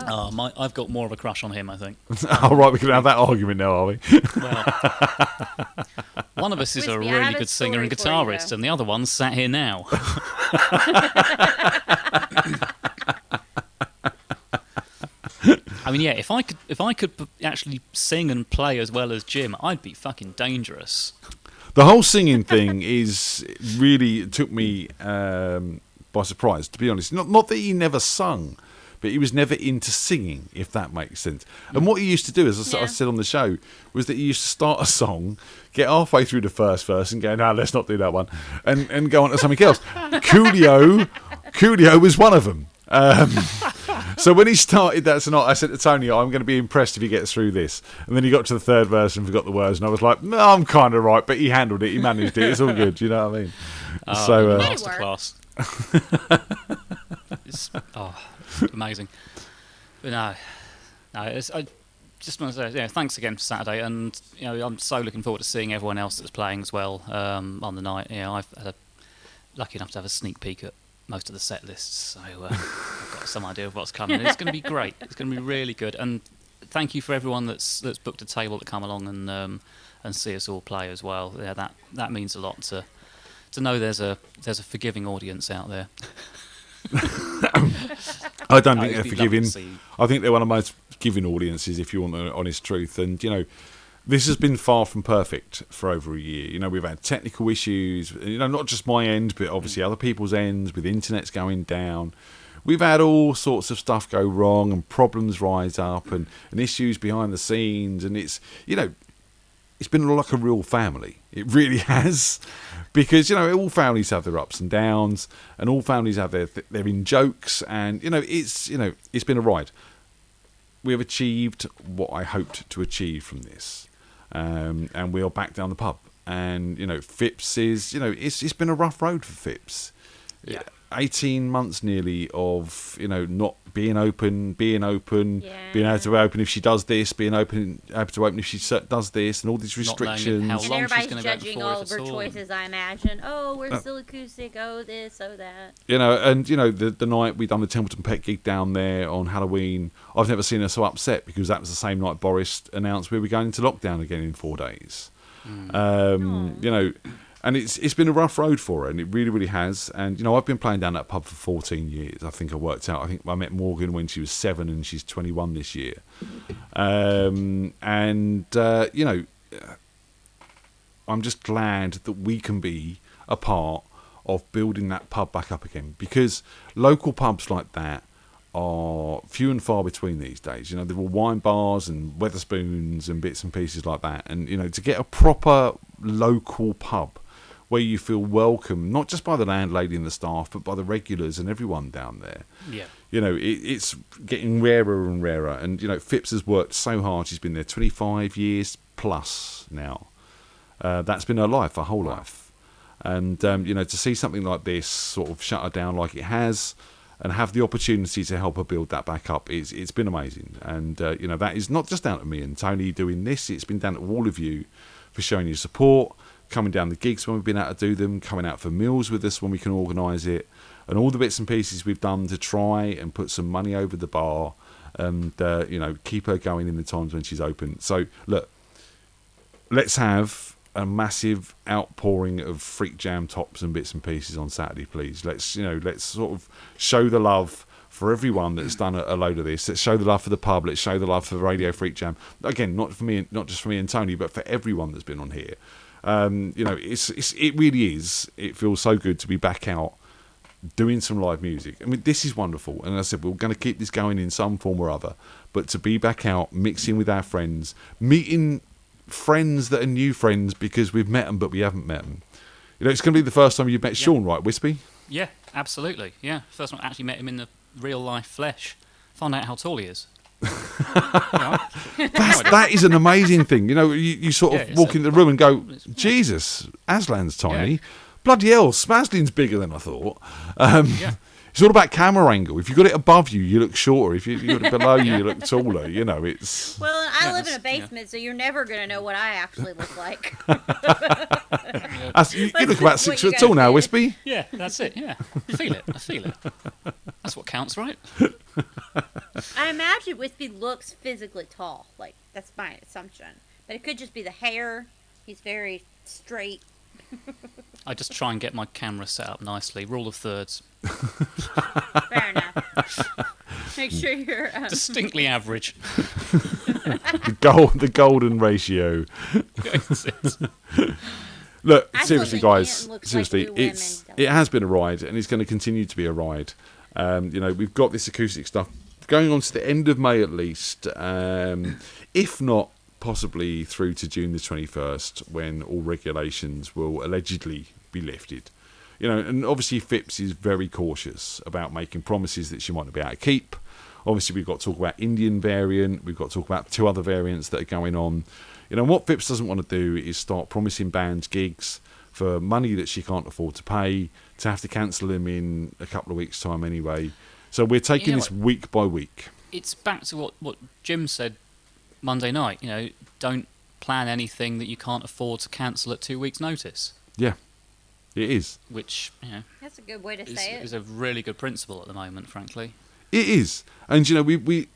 Oh, I've got more of a crush on him, I think. Oh, right, we can have that argument now, are we? Well, one of us is a really good singer and guitarist, and the other one's sat here now. I mean, yeah, if I could actually sing and play as well as Jim, I'd be fucking dangerous. The whole singing thing is really took me by surprise, to be honest. Not that he never sung, but he was never into singing, if that makes sense. And what he used to do, as I said on the show, was that he used to start a song, get halfway through the first verse and go, no, let's not do that one, and go on to something else. Coolio was one of them. So when he started that tonight, I said to Tony, I'm going to be impressed if he gets through this. And then he got to the third verse and forgot the words, and I was like, no, I'm kind of right, but he handled it, he managed it, it's all good, you know what I mean? So masterclass. It's amazing. But no, I just want to say, thanks again for Saturday, and I'm so looking forward to seeing everyone else that's playing as well on the night. I've lucky enough to have a sneak peek at most of the set lists, so I've got some idea of what's coming. It's going to be great. It's going to be really good, and thank you for everyone that's booked a table to come along and see us all play as well. Yeah, that means a lot to know there's a forgiving audience out there. I don't think they're forgiving. I think they're one of the most giving audiences, if you want the honest truth. And this has been far from perfect for over a year. We've had technical issues, not just my end, but obviously other people's ends, with internets going down. We've had all sorts of stuff go wrong and problems rise up and issues behind the scenes. And it's been like a real family. It really has. Because, all families have their ups and downs, and all families have their in jokes, and, it's been a ride. We have achieved what I hoped to achieve from this. And we are back down the pub. And, Phipps is, it's been a rough road for Phipps. Yeah. 18 months nearly of, not being open, being able to open if she does this, being able to open if she does this, and all these restrictions. And everybody's judging all of her choices, I imagine. Oh, we're still acoustic, oh this, oh that. The night we done the Templeton Pet gig down there on Halloween, I've never seen her so upset, because that was the same night Boris announced we were going into lockdown again in 4 days. And it's been a rough road for her, and it really, really has. And, I've been playing down that pub for 14 years. I think I think I met Morgan when she was 7 and she's 21 this year. I'm just glad that we can be a part of building that pub back up again, because local pubs like that are few and far between these days. They're all wine bars and Wetherspoons and bits and pieces like that. And, to get a proper local pub where you feel welcome, not just by the landlady and the staff, but by the regulars and everyone down there. Yeah. It's getting rarer and rarer. And, Phipps has worked so hard. She's been there 25 years plus now. That's been her life, her whole life. And, to see something like this sort of shut her down like it has, and have the opportunity to help her build that back up, it's been amazing. And, that is not just down to me and Tony doing this. It's been down to all of you for showing your support, coming down the gigs when we've been able to do them, coming out for meals with us when we can organise it, and all the bits and pieces we've done to try and put some money over the bar and, keep her going in the times when she's open. So, look, let's have a massive outpouring of FreakJam tops and bits and pieces on Saturday, please. Let's sort of show the love for everyone that's done a load of this. Let's show the love for the pub. Let's show the love for Radio FreakJam. Again, not just for me and Tony, but for everyone that's been on here. It really is. It feels so good to be back out doing some live music. I mean, this is wonderful. And as I said, we're going to keep this going in some form or other. But to be back out, mixing with our friends, meeting friends that are new friends because we've met them but we haven't met them. It's going to be the first time you've met Sean, right, Wispy? Yeah, absolutely. Yeah, first time I actually met him in the real life flesh. Find out how tall he is. That is an amazing thing. You sort of walk into the room and go, Jesus, Aslan's tiny. Yeah. Bloody hell, Smaslin's bigger than I thought. It's all about camera angle. If you've got it above you, you look shorter. If you've got it below you, you look taller. It's... Well, I live in a basement, so you're never going to know what I actually look like. You look about 6 foot tall now, Wispy. Yeah, that's it, yeah. I feel it. That's what counts, right? I imagine Wispy looks physically tall. Like, that's my assumption. But it could just be the hair. He's very straight. I just try and get my camera set up nicely. Rule of thirds. Fair enough. Make sure you're... distinctly average. The golden ratio. Look, I seriously, still think guys, it looks seriously, like it has been a ride, and it's going to continue to be a ride. We've got this acoustic stuff going on to the end of May at least, if not possibly through to June the 21st, when all regulations will allegedly be lifted. And obviously Phipps is very cautious about making promises that she might not be able to keep. Obviously, we've got to talk about Indian variant. We've got to talk about 2 other variants that are going on. What Phipps doesn't want to do is start promising bands gigs for money that she can't afford to pay, to have to cancel them in a couple of weeks' time anyway. So we're taking this week by week. It's back to what Jim said Monday night. Don't plan anything that you can't afford to cancel at 2 weeks' notice. Yeah, it is. Which, That's a good way to say it. Is a really good principle at the moment, frankly. It is. And, we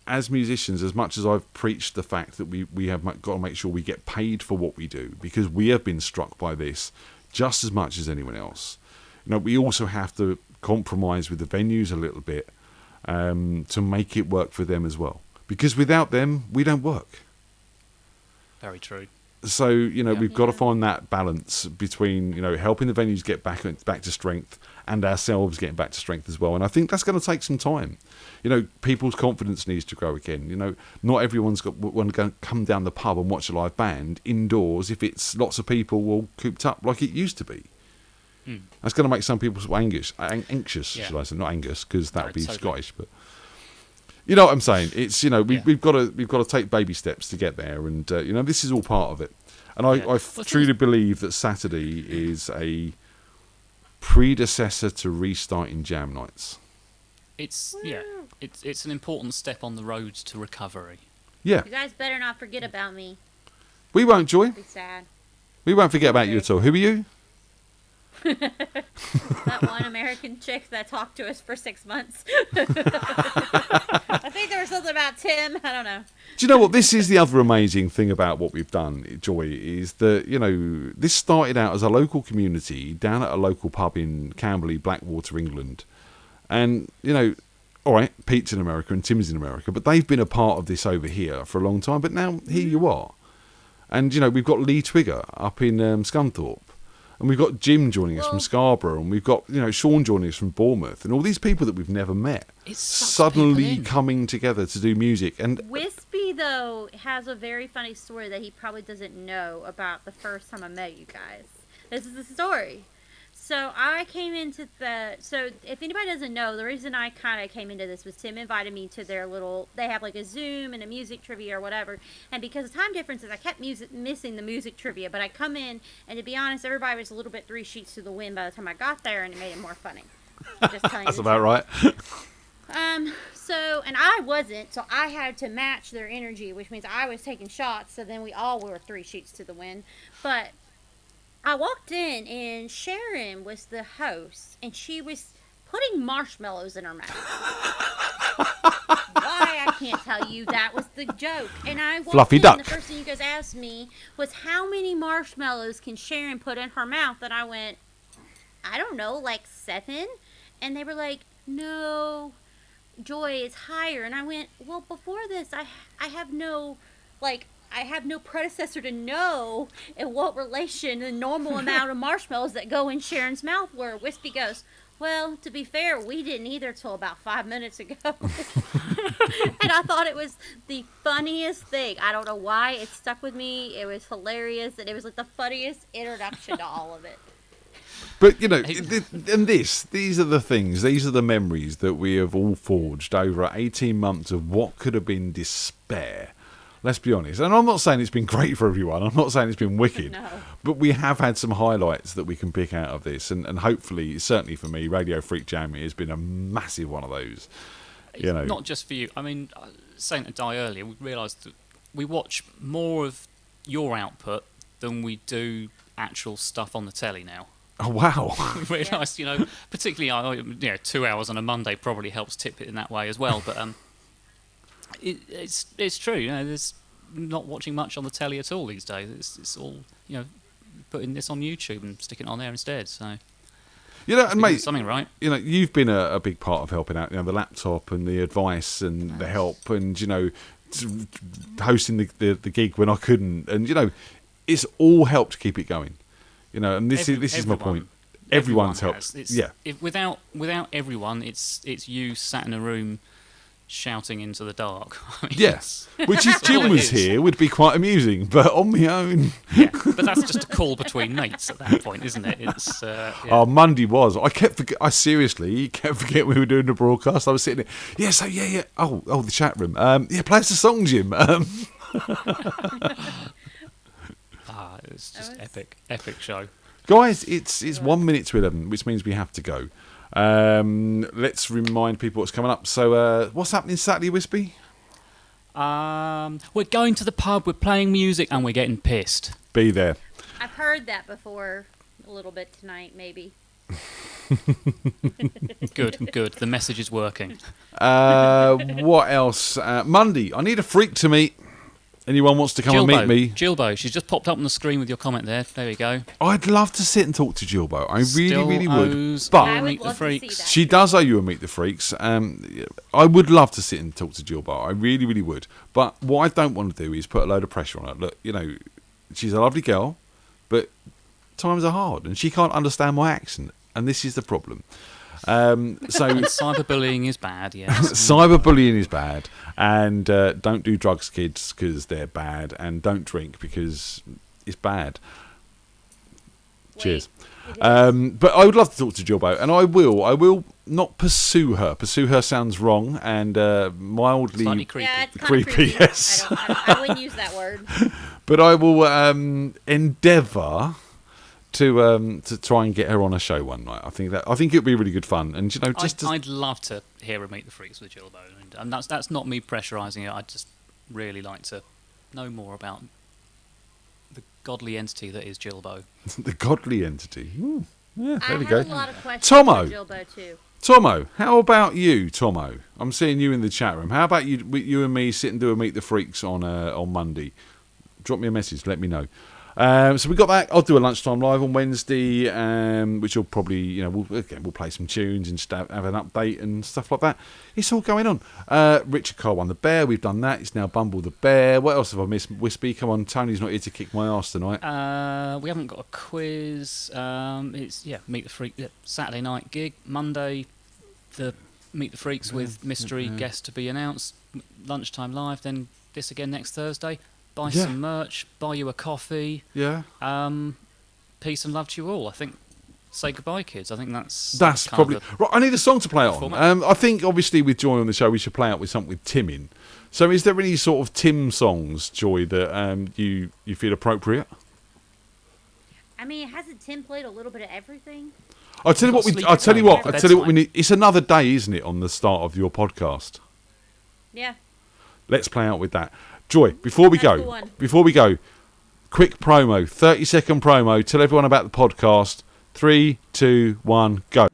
as musicians, as much as I've preached the fact that we have got to make sure we get paid for what we do, because we have been struck by this just as much as anyone else. We also have to compromise with the venues a little bit to make it work for them as well. Because without them, we don't work. Very true. So, we've got to find that balance between, helping the venues get back to strength and ourselves getting back to strength as well. And I think that's going to take some time. People's confidence needs to grow again. Not everyone's want to come down the pub and watch a live band indoors if it's lots of people all cooped up like it used to be. That's going to make some people anxious, should I say? Not Angus, because that would be totally Scottish, but... You know what I'm saying? It's we've got to take baby steps to get there, and this is all part of it. And I truly believe that Saturday is a predecessor to restarting jam nights. It's an important step on the road to recovery. Yeah. You guys better not forget about me. We won't, Joy. I'll be sad. We won't forget about you at all. Who are you? That one American chick that talked to us for 6 months. I think there was something about Tim. I don't know. Do you know what? This is the other amazing thing about what we've done, Joy, is that, this started out as a local community down at a local pub in Camberley, Blackwater, England. And, all right, Pete's in America and Tim's in America, but they've been a part of this over here for a long time. But now, here you are. And, we've got Lee Twigger up in Scunthorpe. And we've got Jim joining us from Scarborough, and we've got Sean joining us from Bournemouth, and all these people that we've never met suddenly coming together to do music. And Wispy though has a very funny story that he probably doesn't know about the first time I met you guys. This is the story. So I came into so if anybody doesn't know, the reason I kind of came into this was Tim invited me to their they have like a Zoom and a music trivia or whatever. And because of time differences, I kept missing the music trivia. But I come in, and to be honest, everybody was a little bit 3 sheets to the wind by the time I got there, and it made it more funny. Just telling that's you about right. So, and I wasn't, so I had to match their energy, which means I was taking shots, so then we all were 3 sheets to the wind. But I walked in, and Sharon was the host, and she was putting marshmallows in her mouth. Why, I can't tell you. That was the joke. And I walked Fluffy in, duck. and the first thing you guys asked me was, how many marshmallows can Sharon put in her mouth? And I went, I don't know, like 7? And they were like, no, Joy, it's higher. And I went, well, before this, I have no predecessor to know in what relation the normal amount of marshmallows that go in Sharon's mouth were. Wispy goes, well, to be fair, we didn't either till about 5 minutes ago. And I thought it was the funniest thing. I don't know why it stuck with me. It was hilarious, and it was like the funniest introduction to all of it. But, and these are the things, these are the memories that we have all forged over 18 months of what could have been despair. Let's be honest. And I'm not saying it's been great for everyone. I'm not saying it's been wicked. No. But we have had some highlights that we can pick out of this. And hopefully, certainly for me, Radio FreakJam has been a massive one of those. Not just for you. I mean, saying to Di earlier, we realised that we watch more of your output than we do actual stuff on the telly now. Oh, wow. We realised, particularly, 2 hours on a Monday probably helps tip it in that way as well. But it's true. There's not watching much on the telly at all these days. It's all, putting this on YouTube and sticking it on there instead. So, and mate, something right. You've been a big part of helping out. The laptop and the advice and the help, and hosting the gig when I couldn't, and it's all helped keep it going. You know, and this is my point. Everyone's helped. Yeah. If without everyone, it's you sat in a room shouting into the dark. I mean, Yes. Which if Jim was here would be quite amusing, but on my own. Yeah, but that's just a call between mates at that point, isn't it? It's Oh, Monday was. I seriously kept forgetting we were doing the broadcast. I was sitting there. Yeah, so yeah. Oh, the chat room. Yeah, play us a song, Jim. It's just epic show. Guys, it's 1 minute to 11, which means we have to go. Let's remind people what's coming up. So, what's happening Saturday, Wispy? We're going to the pub, we're playing music, and we're getting pissed. Be there. I've heard that before a little bit tonight, maybe. Good. The message is working. What else? Monday, I need a freak to meet. Anyone wants to come and meet me? Jilbo, she's just popped up on the screen with your comment there. There we go. I'd love to sit and talk to Jilbo. I really would. Owes But you a Meet the Freaks. She does owe you a Meet the Freaks. I would love to sit and talk to Jilbo. I really would. But what I don't want to do is put a load of pressure on her. Look, you know, she's a lovely girl, but times are hard, and she can't understand my accent, and this is the problem. So cyberbullying is bad, yes. Cyberbullying is bad, and don't do drugs, kids, because they're bad, and don't drink because it's bad. Cheers. But I would love to talk to Jilbo, and I will not pursue her. Pursue her sounds wrong and mildly slightly creepy. Yeah, it's creepy. Yes, I wouldn't use that word. But I will endeavour to try and get her on a show one night. I think it would be really good fun, and you know, I'd love to hear her Meet the Freaks with Jilbo, and that's not me pressurising it. I'd just really like to know more about the godly entity that is Jilbo. The godly entity. Ooh, yeah, there we I go. have a lot of questions Tomo. for Jilbo too. Tomo, how about you, Tomo? I'm seeing you in the chat room. How about you and me sit and do a Meet the Freaks on Monday? Drop me a message. Let me know. So we got that. I'll do a lunchtime live on Wednesday, which will probably, you know, we'll play some tunes and just have an update and stuff like that. It's all going on. Richard Carr won the bear. We've done that. It's now Bumble the bear. What else have I missed? Wispy, come on. Tony's not here to kick my ass tonight. We haven't got a quiz. It's Meet the Freak Saturday night gig. Monday, the Meet the Freaks with mystery guest to be announced. Lunchtime live. Then this again next Thursday. Buy some merch, buy you a coffee. Yeah. Peace and love to you all. I think. Say goodbye, kids. I think that's probably right. I need a song to play on. I think obviously with Joy on the show, we should play out with something with Tim in. So, is there any sort of Tim songs, Joy, that you feel appropriate? I mean, hasn't Tim played a little bit of everything? I'll tell you what we need. It's another day, isn't it, on the start of your podcast? Yeah. Let's play out with that. Joy, before we go, quick promo, 30-second promo. Tell everyone about the podcast. 3, 2, 1, go.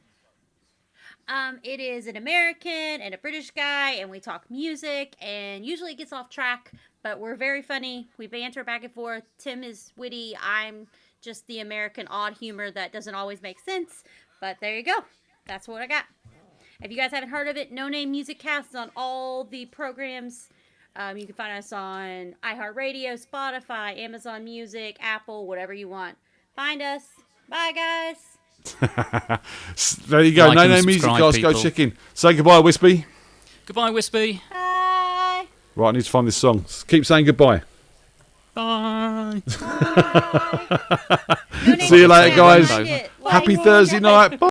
It is an American and a British guy, and we talk music, and usually it gets off track, but we're very funny. We banter back and forth. Tim is witty. I'm just the American odd humor that doesn't always make sense, but there you go. That's what I got. If you guys haven't heard of it, No Name Music Cast is on all the programs. You can find us on iHeartRadio, Spotify, Amazon Music, Apple, whatever you want. Find us. Bye, guys. There you go. No Name Music Cast. Go check in. Say goodbye, Wispy. Goodbye, Wispy. Bye. Right, I need to find this song. Keep saying goodbye. Bye. See you later, guys. Happy Thursday night. Bye.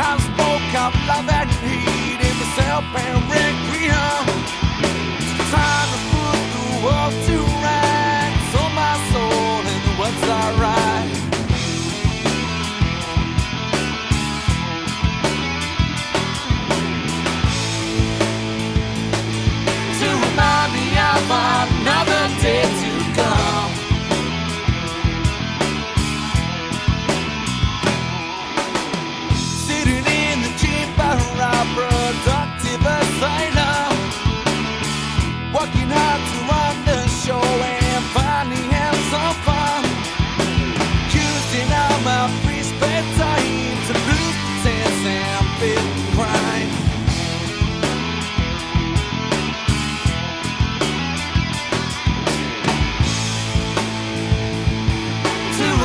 I've spoke, I've loved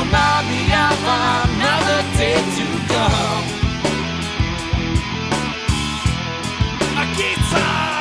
remind me of another day to come. A guitar.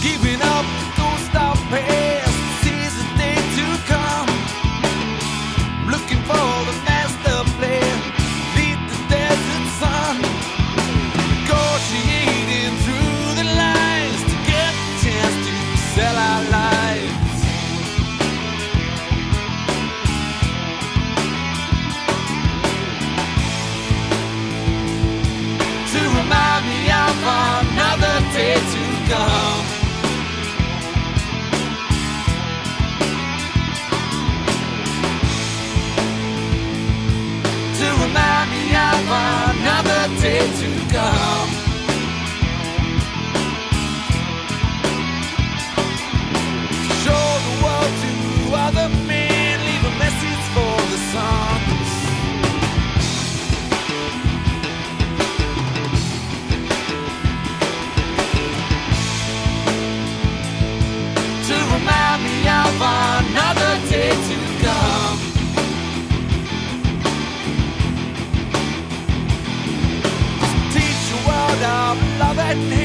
Giving up, don't stop past, sees the day to come. Looking for the master plan, lead the desert sun. Negotiating through the lines to get the chance to sell our lives. To remind me of another day to come. To remind me of another day to come. To show the world to other men, leave a message for the sons. To remind me of another day to come. Teach a world of love and hate.